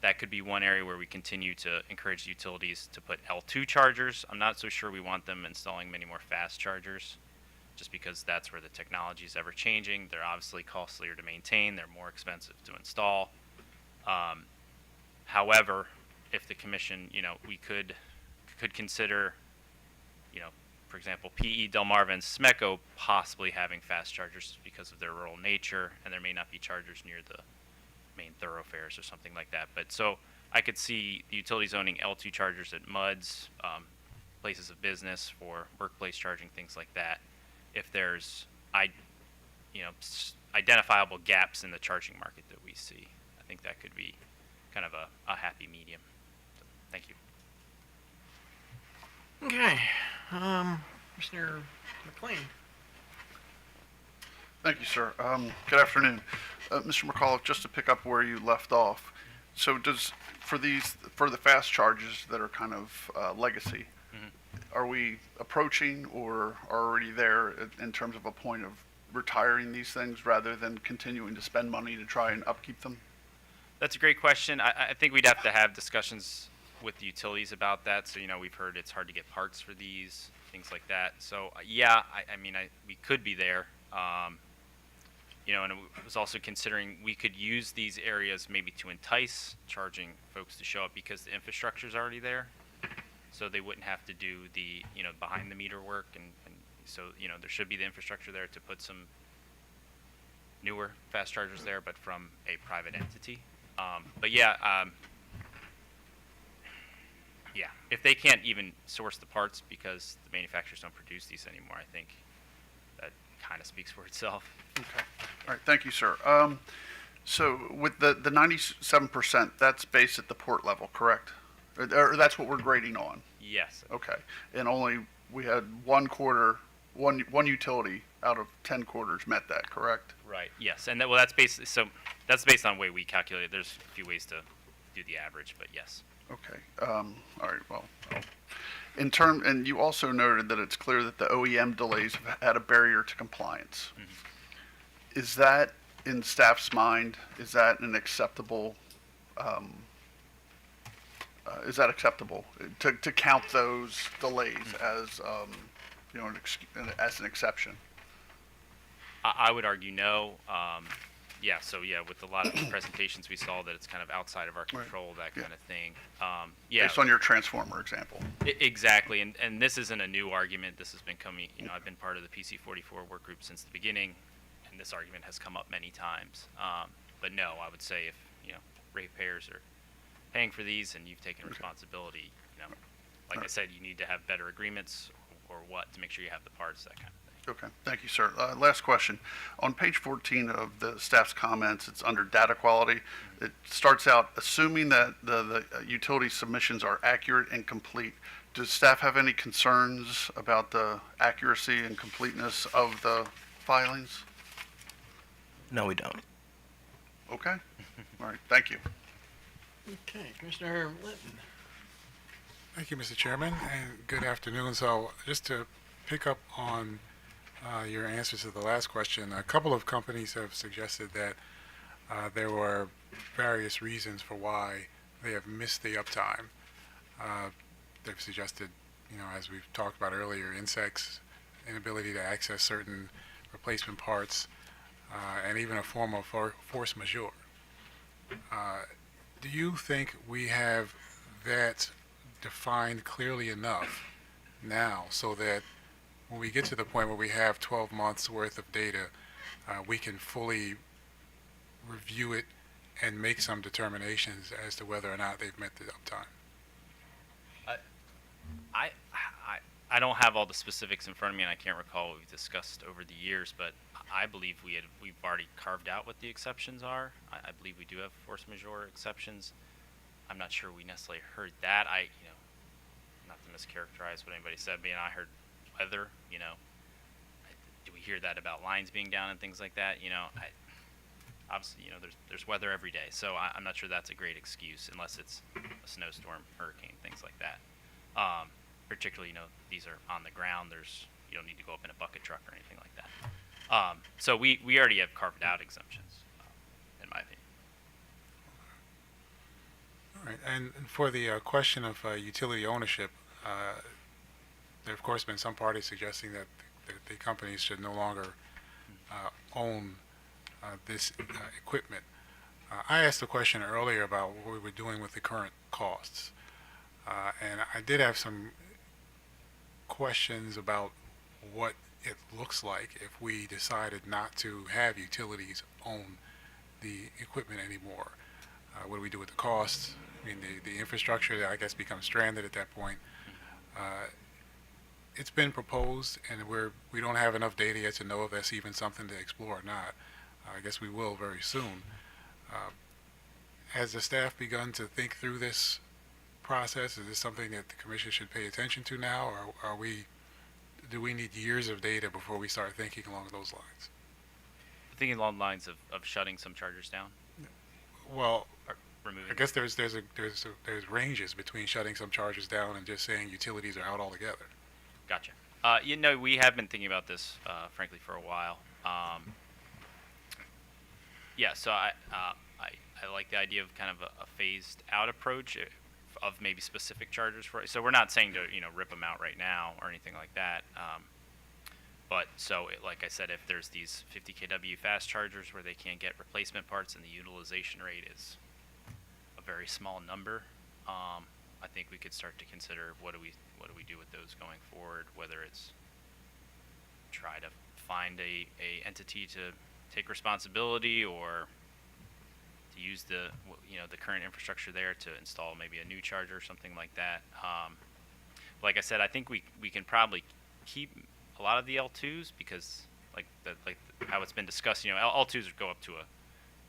that could be one area where we continue to encourage utilities to put L2 chargers. I'm not so sure we want them installing many more fast chargers, just because that's where the technology is ever changing. They're obviously costlier to maintain. They're more expensive to install. However, if the commission, we could consider, for example, PE, Delmarva, and SMECO possibly having fast chargers because of their rural nature, and there may not be chargers near the main thoroughfares or something like that. But so I could see the utilities owning L2 chargers at MUDs, places of business for workplace charging, things like that. If there's, identifiable gaps in the charging market that we see, I think that could be kind of a happy medium. So, thank you. Okay, Commissioner McLean. Thank you, sir. Good afternoon. Mr. McAuliffe, just to pick up where you left off, so for the fast charges that are kind of legacy, are we approaching or are already there in terms of a point of retiring these things rather than continuing to spend money to try and upkeep them? That's a great question. I think we'd have to have discussions with the utilities about that. So, we've heard it's hard to get parts for these, things like that. So, yeah, we could be there. And it was also considering we could use these areas maybe to entice charging folks to show up because the infrastructure is already there. So they wouldn't have to do the, behind the meter work. And so, there should be the infrastructure there to put some newer fast chargers there, but from a private entity. But yeah, if they can't even source the parts because the manufacturers don't produce these anymore, I think that kind of speaks for itself. Okay. All right. Thank you, sir. So with the 97%, that's based at the port level, correct? Or that's what we're grading on? Yes. Okay. And we had one utility out of 10 quarters met that, correct? Right. Yes. And that's based on the way we calculate it. There's a few ways to do the average, but yes. Okay. All right. Well, and you also noted that it's clear that the OEM delays have had a barrier to compliance. Mm-hmm. Is that, in staff's mind, is that acceptable to count those delays as as an exception? I would argue no. With a lot of the presentations we saw that it's kind of outside of our control, that kind of thing. Based on your transformer example. Exactly, and this isn't a new argument. This has been coming, I've been part of the PC44 work group since the beginning, and this argument has come up many times. But no, I would say if, ratepayers are paying for these and you've taken responsibility, like I said, you need to have better agreements or what to make sure you have the parts, that kind of thing. Okay, thank you, sir. Last question. On page 14 of the staff's comments, it's under data quality. It starts out, assuming that the utility submissions are accurate and complete. Does staff have any concerns about the accuracy and completeness of the filings? No, we don't. Okay. All right, thank you. Okay, Commissioner Linton. Thank you, Mr. Chairman, and good afternoon. So just to pick up on your answer to the last question, a couple of companies have suggested that there were various reasons for why they have missed the uptime. They've suggested, as we've talked about earlier, insects, inability to access certain replacement parts, and even a form of force majeure. Do you think we have that defined clearly enough now so that when we get to the point where we have 12 months worth of data, we can fully review it and make some determinations as to whether or not they've met the uptime? I don't have all the specifics in front of me, and I can't recall what we've discussed over the years, but I believe we've already carved out what the exceptions are. I believe we do have force majeure exceptions. I'm not sure we necessarily heard that. Not to mischaracterize what anybody said, but I heard weather. Do we hear that about lines being down and things like that? Obviously, there's weather every day, so I'm not sure that's a great excuse unless it's a snowstorm, hurricane, things like that. Particularly, these are on the ground. You don't need to go up in a bucket truck or anything like that. So we already have carved out exemptions, in my opinion. All right, and for the question of utility ownership, there have, of course, been some parties suggesting that the companies should no longer own this equipment. I asked a question earlier about what we were doing with the current costs, and I did have some questions about what it looks like if we decided not to have utilities own the equipment anymore. What do we do with the costs? I mean, the infrastructure, I guess, becomes stranded at that point. It's been proposed, and we don't have enough data yet to know if that's even something to explore or not. I guess we will very soon. Has the staff begun to think through this process? Is this something that the commission should pay attention to now, or do we need years of data before we start thinking along those lines? Thinking along the lines of shutting some chargers down. Well, Or removing. I guess there's ranges between shutting some charges down and just saying utilities are out altogether. Gotcha. We have been thinking about this, frankly, for a while. So I like the idea of kind of a phased out approach of maybe specific chargers for it. So we're not saying to rip them out right now or anything like that. Like I said, if there's these 50 kW fast chargers where they can't get replacement parts and the utilization rate is a very small number, I think we could start to consider what do we do with those going forward, whether it's try to find a entity to take responsibility or to use the current infrastructure there to install maybe a new charger or something like that. Like I said, I think we can probably keep a lot of the L2s because like how it's been discussed, L2s would go up to a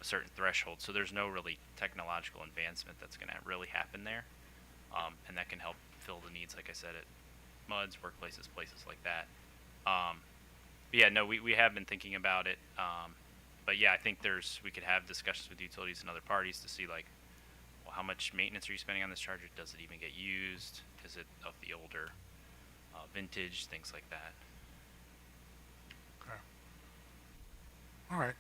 certain threshold, so there's no really technological advancement that's going to really happen there. And that can help fill the needs, like I said, at MUDs, workplaces, places like that. We have been thinking about it. I think we could have discussions with utilities and other parties to see how much maintenance are you spending on this charger? Does it even get used? Is it of the older vintage? Things like that. Okay. All right.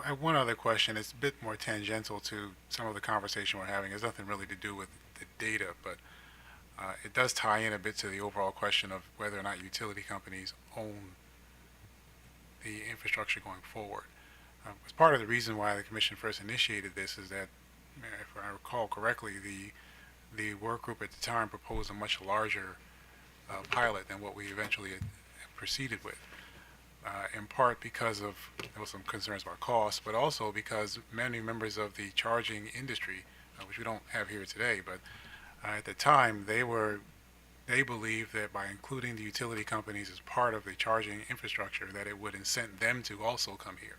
I have one other question. It's a bit more tangential to some of the conversation we're having. It has nothing really to do with the data, but it does tie in a bit to the overall question of whether or not utility companies own the infrastructure going forward. As part of the reason why the commission first initiated this is that, if I recall correctly, the work group at the time proposed a much larger pilot than what we eventually had proceeded with. In part because there was some concerns about cost, but also because many members of the charging industry, which we don't have here today, but at the time they believed that by including the utility companies as part of the charging infrastructure, that it would incent them to also come here.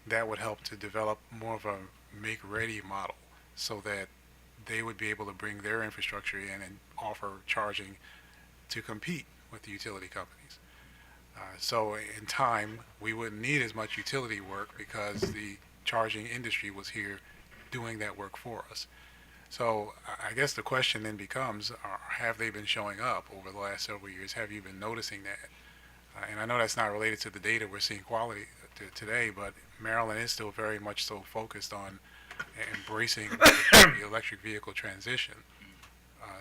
That would help to develop more of a make-ready model, so that they would be able to bring their infrastructure in and offer charging to compete with the utility companies. So in time, we wouldn't need as much utility work because the charging industry was here doing that work for us. So I guess the question then becomes, have they been showing up over the last several years? Have you been noticing that? And I know that's not related to the data we're seeing quality today, but Maryland is still very much so focused on embracing the electric vehicle transition.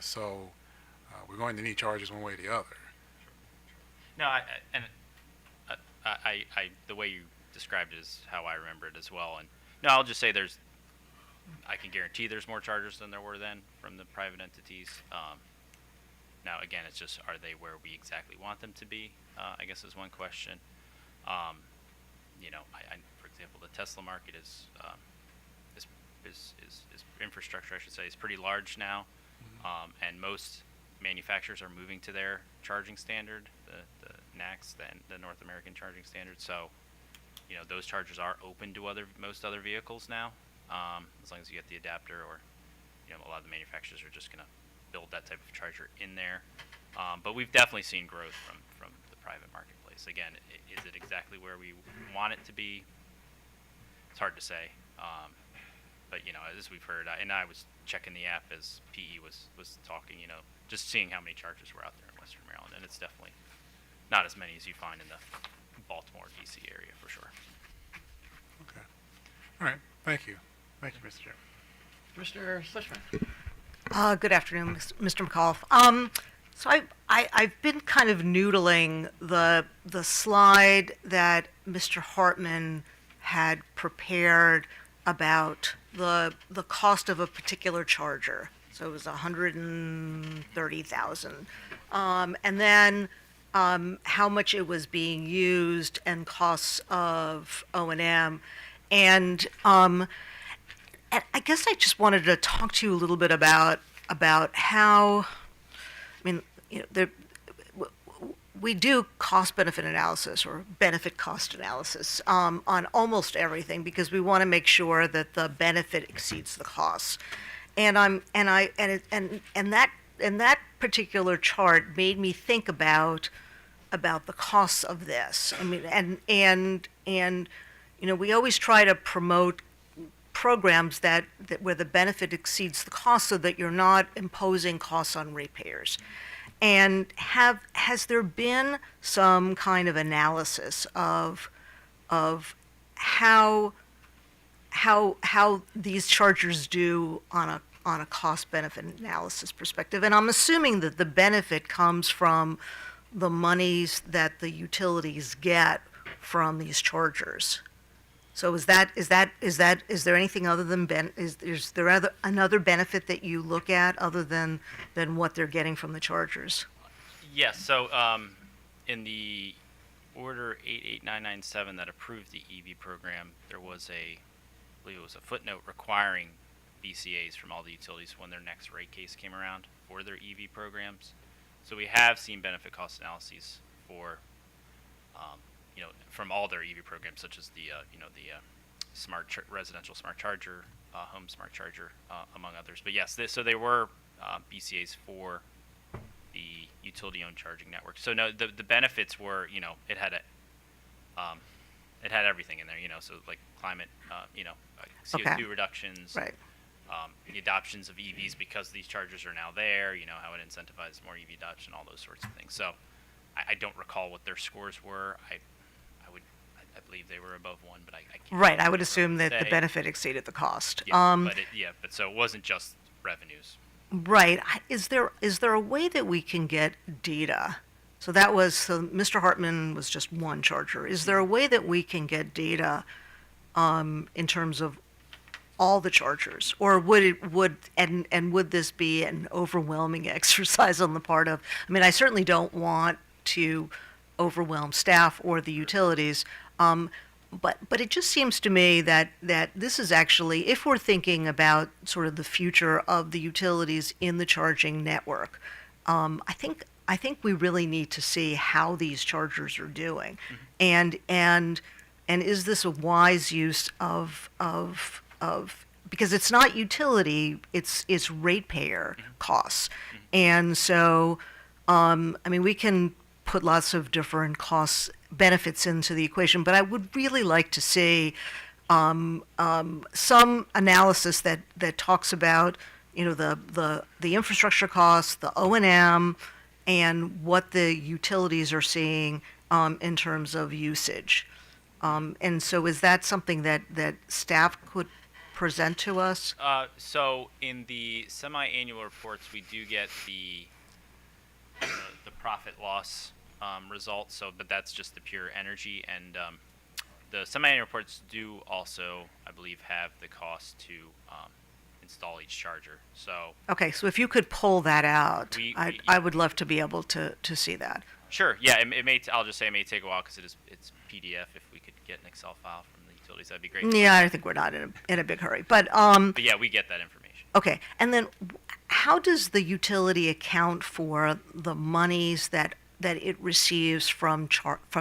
So we're going to need chargers one way or the other. No, the way you described it is how I remember it as well. And no, I'll just say I can guarantee there's more chargers than there were then from the private entities. Now, again, it's just, are they where we exactly want them to be? I guess is one question. For example, the Tesla market is infrastructure, I should say, is pretty large now, and most manufacturers are moving to their charging standard, the NACS, the North American Charging Standard. So, those chargers are open to most other vehicles now, as long as you get the adapter, or a lot of the manufacturers are just going to build that type of charger in there. But we've definitely seen growth from the private marketplace. Again, is it exactly where we want it to be? It's hard to say. But as we've heard, and I was checking the app as PE was talking, just seeing how many chargers were out there in Western Maryland, and it's definitely not as many as you find in the Baltimore, DC area for sure. Okay. All right. Thank you. Thank you, Mr. Chairman. Mr. Slishman. Good afternoon, Mr. McAuliffe. So I've been kind of noodling the slide that Mr. Hartman had prepared about the cost of a particular charger. So it was $130,000, and then how much it was being used and costs of O&M. and I guess I just wanted to talk to you a little bit about how, I mean, we do cost-benefit analysis or benefit-cost analysis on almost everything because we want to make sure that the benefit exceeds the costs. And that particular chart made me think about the costs of this. I mean, and we always try to promote programs that where the benefit exceeds the cost so that you're not imposing costs on ratepayers. And has there been some kind of analysis of how these chargers do on a cost benefit analysis perspective? And I'm assuming that the benefit comes from the monies that the utilities get from these chargers. So is there anything other than is there another benefit that you look at other than what they're getting from the chargers? Yes. So in the order 88997 that approved the EV program, there was I believe it was a footnote requiring BCAs from all the utilities when their next rate case came around for their EV programs. So we have seen benefit cost analyses for from all their EV programs, such as the residential smart charger, home smart charger, among others. But yes, so they were BCAs for the utility-owned charging network. So no, the benefits were, it had everything in there, so like climate, CO2 reductions, right. The adoptions of EVs because these chargers are now there, how it incentivizes more EV adoption, all those sorts of things. So I don't recall what their scores were. I believe they were above 1, but I can't. Right, I would assume that the benefit exceeded the cost. Yeah, but so it wasn't just revenues. Right. Is there a way that we can get data? So Mr. Hartman was just one charger. Is there a way that we can get data in terms of all the chargers, or would this be an overwhelming exercise on the part of? I mean, I certainly don't want to overwhelm staff or the utilities, but it just seems to me that this is actually, if we're thinking about sort of the future of the utilities in the charging network, I think we really need to see how these chargers are doing, and is this a wise use of because it's not utility, it's ratepayer costs, and so I mean we can put lots of different benefits into the equation, but I would really like to see some analysis that talks about the infrastructure costs, the O&M, and what the utilities are seeing in terms of usage. And so is that something that staff could present to us? So in the semi-annual reports, we do get the profit loss results. But that's just the pure energy, and the semi-annual reports do also, I believe, have the cost to install each charger. So okay, so if you could pull that out, I would love to be able to see that. Sure. Yeah, it may. I'll just say it may take a while because it's PDF. If we could get an Excel file from the utilities, that'd be great. Yeah, I think we're not in a big hurry, but yeah, we get that information. Okay, and then how does the utility account for the monies that it receives from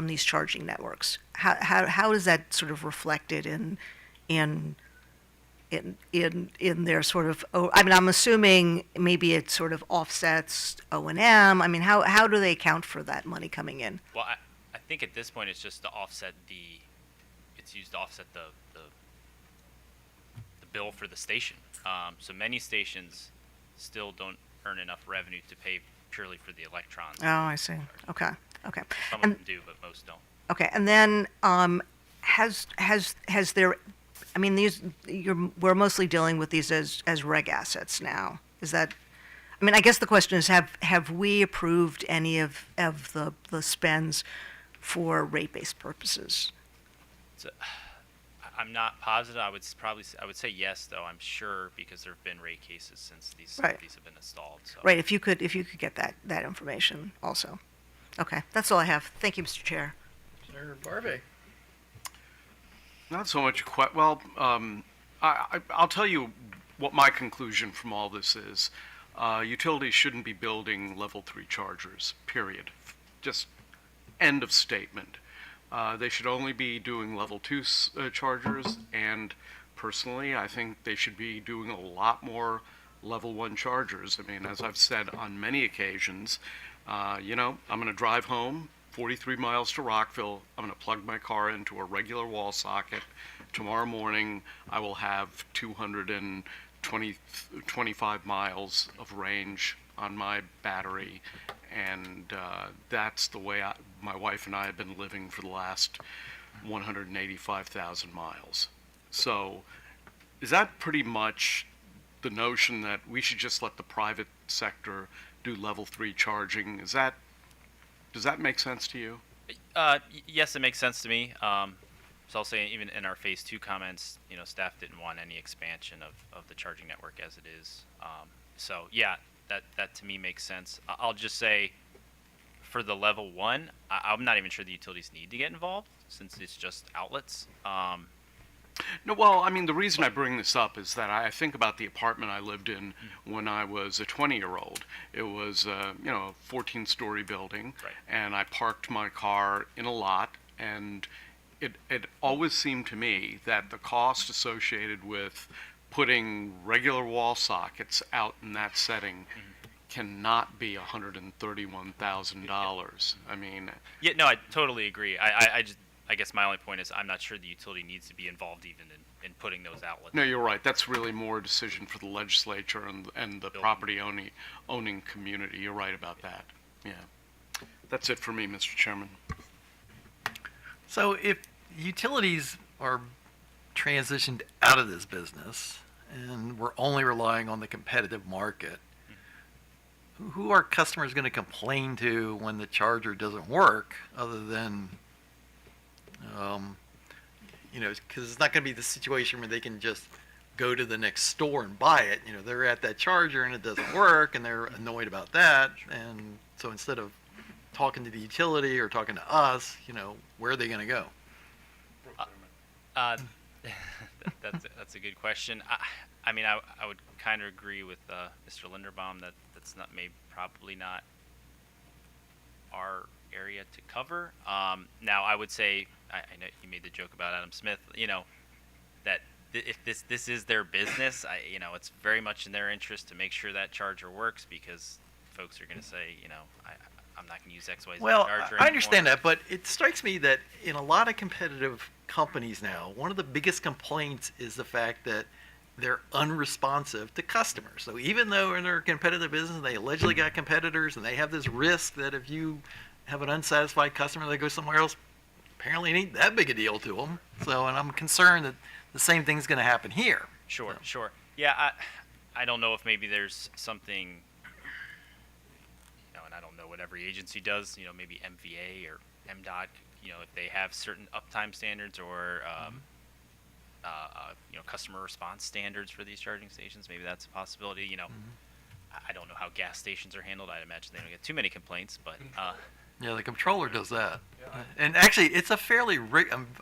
these charging networks? How is that sort of reflected in their sort of? I mean, I'm assuming maybe it sort of offsets O&M. I mean, how do they account for that money coming in? Well, I think at this point it's just to offset it's used to offset the bill for the station. So many stations still don't earn enough revenue to pay purely for the electrons. Oh, I see. Okay. Some of them do, but most don't. Okay, and then has there? I mean, we're mostly dealing with these as reg assets now. Is that? I mean, I guess the question is, have we approved any of the spends for rate-based purposes? I'm not positive. I would say yes, though. I'm sure because there have been rate cases since these have been installed. So. Right. If you could get that information also. Okay, that's all I have. Thank you, Mr. Chair. Senator Barbie. Not so much I'll tell you what my conclusion from all this is. Utilities shouldn't be building level 3 chargers, period. Just end of statement. They should only be doing level 2 chargers, and personally, I think they should be doing a lot more level 1 chargers. I mean, as I've said on many occasions, I'm going to drive home 43 miles to Rockville. I'm going to plug my car into a regular wall socket. Tomorrow morning, I will have 25 miles of range on my battery, and that's the way my wife and I have been living for the last 185,000 miles. So is that pretty much the notion that we should just let the private sector do level 3 charging? Does that make sense to you? Yes, it makes sense to me. So I'll say even in our phase 2 comments, staff didn't want any expansion of the charging network as it is. So yeah, that to me makes sense. I'll just say for the level 1, I'm not even sure the utilities need to get involved since it's just outlets. No, well, I mean, the reason I bring this up is that I think about the apartment I lived in when I was a 20-year-old. It was, a 14-story building, Right. and I parked my car in a lot, and it always seemed to me that the cost associated with putting regular wall sockets out in that setting cannot be $131,000. I mean, Yeah, no, I totally agree. I guess my only point is I'm not sure the utility needs to be involved even in putting those outlets. no, you're right. That's really more a decision for the legislature and the property owning community. You're right about that. Yeah. That's it for me, Mr. Chairman. So if utilities are transitioned out of this business and we're only relying on the competitive market, who are customers going to complain to when the charger doesn't work other than, because it's not going to be the situation where they can just go to the next store and buy it. They're at that charger and it doesn't work and they're annoyed about that. And so instead of talking to the utility or talking to us, where are they going to go? That's a good question. I mean, I would kind of agree with Mr. Linderbaum that that's probably not our area to cover. Now, I would say, I know you made the joke about Adam Smith, that if this is their business, it's very much in their interest to make sure that charger works because folks are going to say, I'm not going to use XYZ Well, charger I understand anymore. that, but it strikes me that in a lot of competitive companies now, one of the biggest complaints is the fact that they're unresponsive to customers. So even though in their competitive business, they allegedly got competitors and they have this risk that if you have an unsatisfied customer, they go somewhere else, apparently it ain't that big a deal to them. So, and I'm concerned that the same thing's going to happen here. Sure. Yeah, I don't know if maybe there's something, and I don't know what every agency does, maybe MVA or MDOT, if they have certain uptime standards or, customer response standards for these charging stations, maybe that's a possibility, I don't know how gas stations are handled. I'd imagine they don't get too many complaints, but, Yeah, the controller does that. And actually, it's a fairly,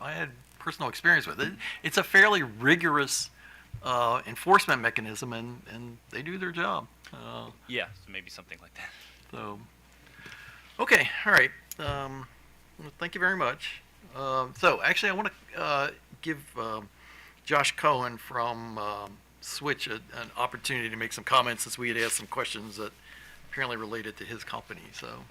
I had personal experience with it. It's a fairly rigorous enforcement mechanism, and they do their job. yeah, so maybe something like that. So, okay, all right. Well, thank you very much. So, actually, I want to give Josh Cohen from Switch an opportunity to make some comments since we had asked some questions that apparently related to his company. So,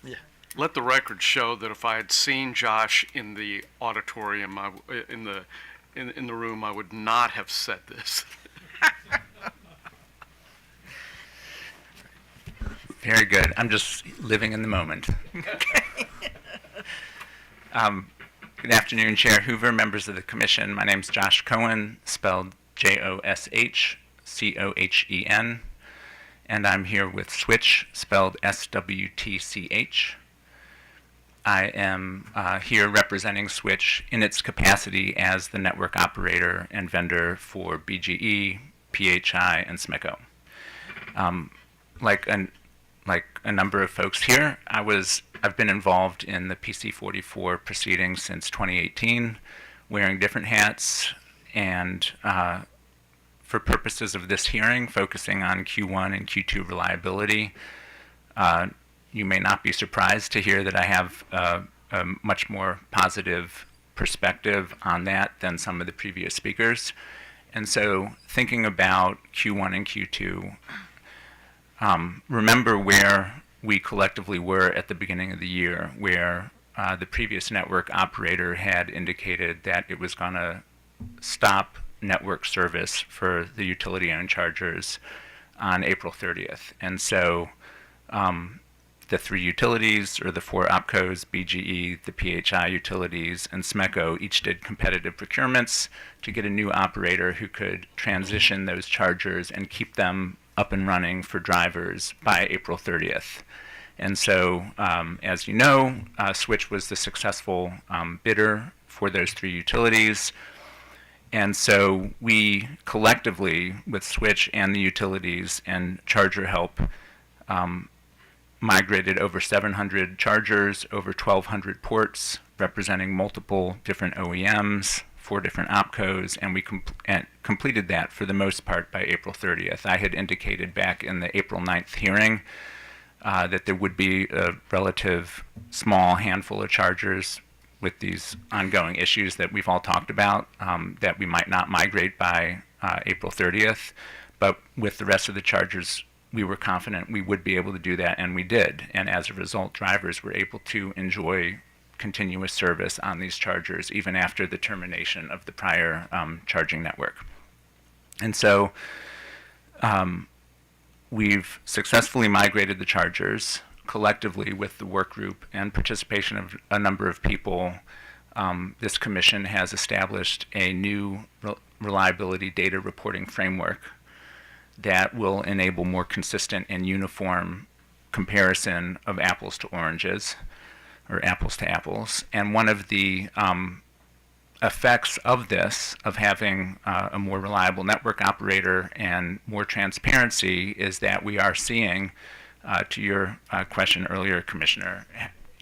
yeah. Let the record show that if I had seen Josh in the auditorium, in the room, I would not have said this. Very good. I'm just living in the moment. Good afternoon, Chair Hoover, members of the Commission. My name's Josh Cohen, spelled Joshcohen, and I'm here with Switch, spelled SWTCH. I am here representing Switch in its capacity as the network operator and vendor for BGE, PHI, and SMECO. like a number of folks here, I've been involved in the PC44 proceedings since 2018, wearing different hats, and for purposes of this hearing, focusing on Q1 and Q2 reliability. You may not be surprised to hear that I have a much more positive perspective on that than some of the previous speakers. And so thinking about Q1 and Q2, remember where we collectively were at the beginning of the year, where the previous network operator had indicated that it was going to stop network service for the utility-owned chargers on April 30th. And so the three utilities, or the four OpCos, BGE, the PHI utilities, and SMECO, each did competitive procurements to get a new operator who could transition those chargers and keep them up and running for drivers by April 30th. And so, as you know, Switch was the successful bidder for those three utilities. And so we collectively, with Switch and the utilities and Charger Help, migrated over 700 chargers, over 1,200 ports, representing multiple different OEMs, 4 different OpCos, and we completed that for the most part by April 30th. I had indicated back in the April 9th hearing that there would be a relative small handful of chargers with these ongoing issues that we've all talked about, that we might not migrate by April 30th, but with the rest of the chargers, we were confident we would be able to do that, and we did. And as a result, drivers were able to enjoy continuous service on these chargers even after the termination of the prior charging network. And so we've successfully migrated the chargers collectively with the work group and participation of a number of people. This commission has established a new reliability data reporting framework that will enable more consistent and uniform comparison of apples to oranges, or apples to apples. And one of the effects of this, of having a more reliable network operator and more transparency, is that we are seeing, to your question earlier, Commissioner,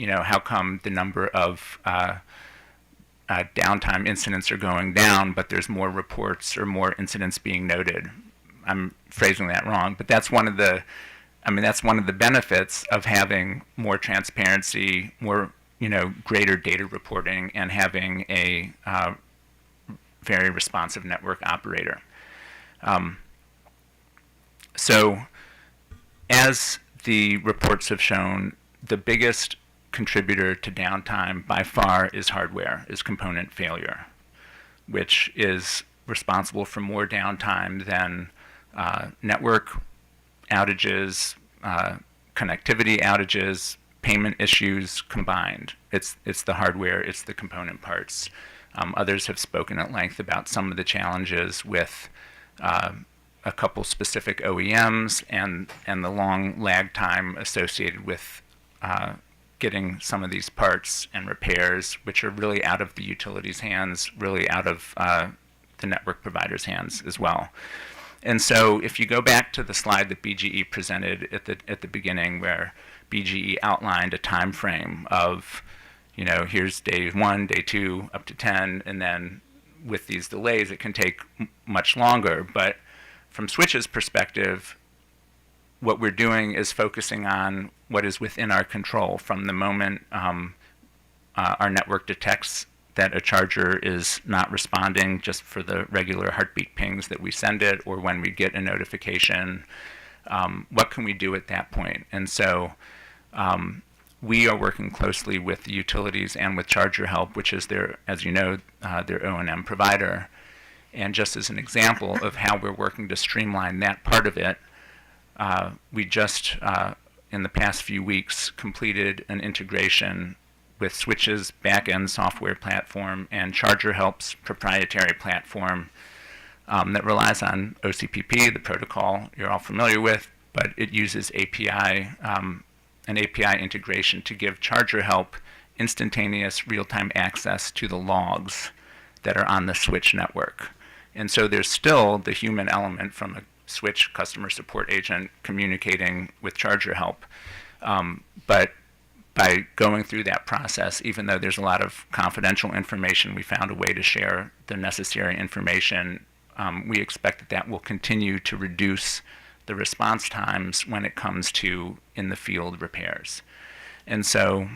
how come the number of downtime incidents are going down, but there's more reports or more incidents being noted? I'm phrasing that wrong, but that's one of the benefits of having more transparency, more, greater data reporting, and having a very responsive network operator. So, as the reports have shown, the biggest contributor to downtime by far is hardware, is component failure, which is responsible for more downtime than network outages, connectivity outages, payment issues combined. It's the hardware, it's the component parts. Others have spoken at length about some of the challenges with a couple specific OEMs and the long lag time associated with getting some of these parts and repairs, which are really out of the utility's hands, really out of the network provider's hands as well. And so if you go back to the slide that BGE presented at the beginning, where BGE outlined a time frame of, here's day 1, day 2, up to 10, and then with these delays, it can take much longer. But from Switch's perspective, what we're doing is focusing on what is within our control. From the moment our network detects that a charger is not responding just for the regular heartbeat pings that we send it, or when we get a notification, what can we do at that point? And so we are working closely with the utilities and with Charger Help, which is their, as you know, their O&M provider. And just as an example of how we're working to streamline that part of it, we just, in the past few weeks, completed an integration with Switch's back-end software platform and Charger Help's proprietary platform that relies on OCPP, the protocol you're all familiar with, but it uses an API integration to give Charger Help instantaneous real-time access to the logs that are on the Switch network. And so there's still the human element from Switch customer support agent communicating with Charger Help. But by going through that process, even though there's a lot of confidential information, we found a way to share the necessary information. We expect that that will continue to reduce the response times when it comes to in the field repairs. And so,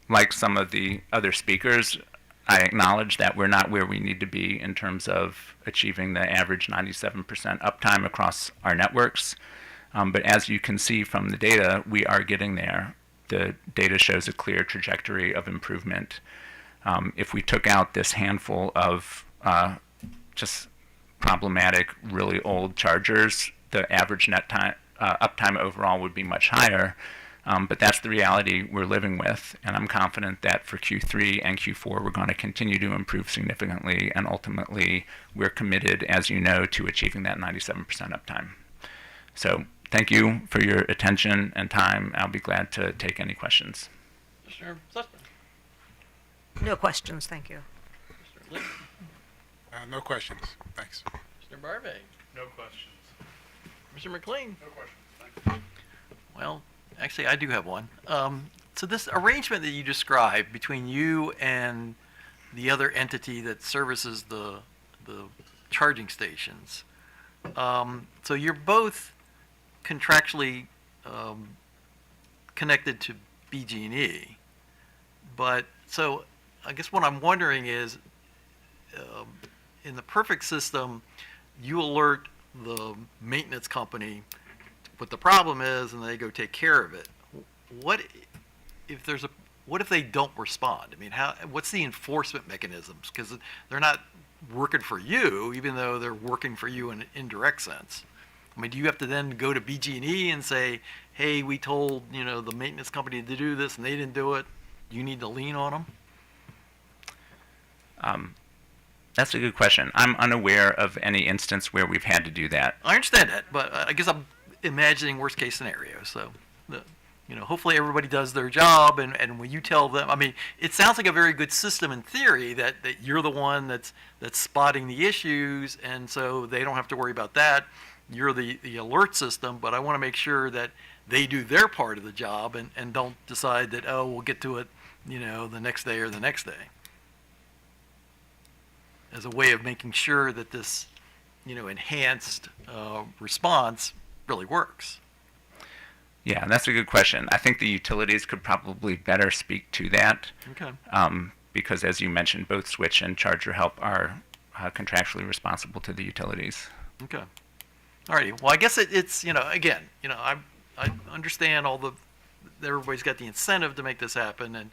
like some of the other speakers, I acknowledge that we're not where we need to be in terms of achieving the average 97% uptime across our networks. But as you can see from the data, we are getting there. The data shows a clear trajectory of improvement. If we took out this handful of just problematic, really old chargers, the average net time, uptime overall would be much higher. But that's the reality we're living with, and I'm confident that for Q3 and Q4 we're going to continue to improve significantly, and ultimately we're committed, as you know, to achieving that 97% uptime. So thank you for your attention and time. I'll be glad to take any questions. Mr. Sussman. No questions, thank you. Mr. Lee. No questions. Thanks. Mr. Barbe. No questions. Mr. McLean. No questions. Thank you. Well, actually, I do have one. So this arrangement that you described between you and the other entity that services the charging stations, so you're both contractually connected to BG&E, but so I guess what I'm wondering is, in the perfect system, you alert the maintenance company what the problem is, and they go take care of it. What if they don't respond? I mean, what's the enforcement mechanisms? Because they're not working for you, even though they're working for you in an indirect sense. I mean, do you have to then go to BG&E and say, hey, we told the maintenance company to do this and they didn't do it? You need to lean on them? That's a good question. I'm unaware of any instance where we've had to do that. I understand that, but I guess I'm imagining worst case scenario. So, hopefully everybody does their job, and when you tell them, I mean, it sounds like a very good system in theory that you're the one that's spotting the issues, and so they don't have to worry about that. You're the alert system, but I want to make sure that they do their part of the job and don't decide that, oh, we'll get to it, the next day or the next day. As a way of making sure that this, enhanced response really works. Yeah, that's a good question. I think the utilities could probably better speak to that. Okay. Because as you mentioned, both Switch and Charger Help are contractually responsible to the utilities. Okay. All righty. Well, I guess it's, again, I understand everybody's got the incentive to make this happen,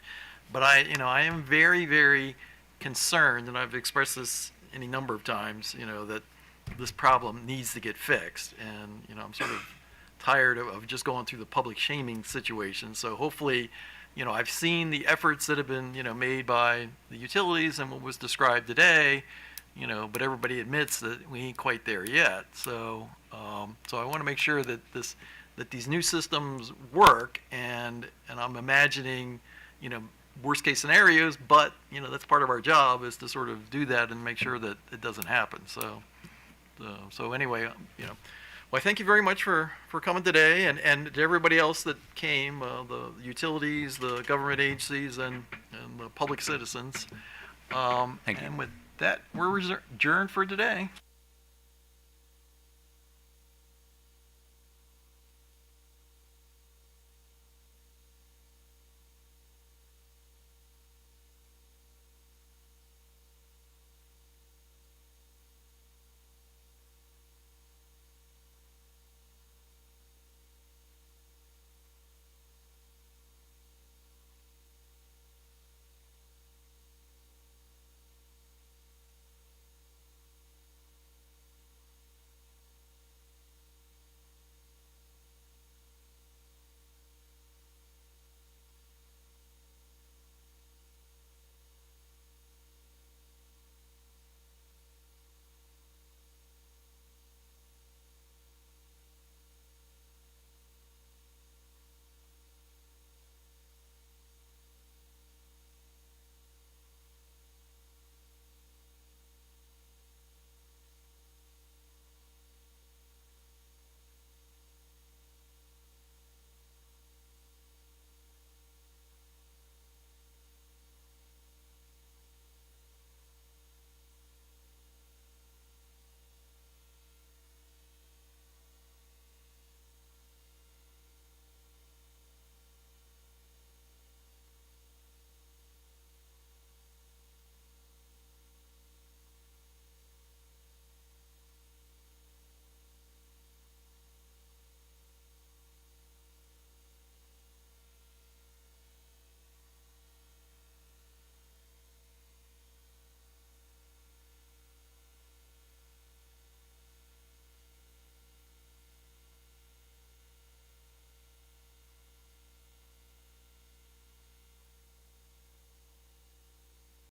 but I am very, very concerned, and I've expressed this any number of times, that this problem needs to get fixed, and I'm sort of tired of just going through the public shaming situation. So hopefully, I've seen the efforts that have been made by the utilities and what was described today, but everybody admits that we ain't quite there yet. So so I want to make sure that these new systems work, and I'm imagining worst case scenarios, but that's part of our job, is to sort of do that and make sure that it doesn't happen. So anyway, well, I thank you very much for coming today, and to everybody else that came, the utilities, the government agencies, and the public citizens. Thank you. And with that, we're adjourned for today.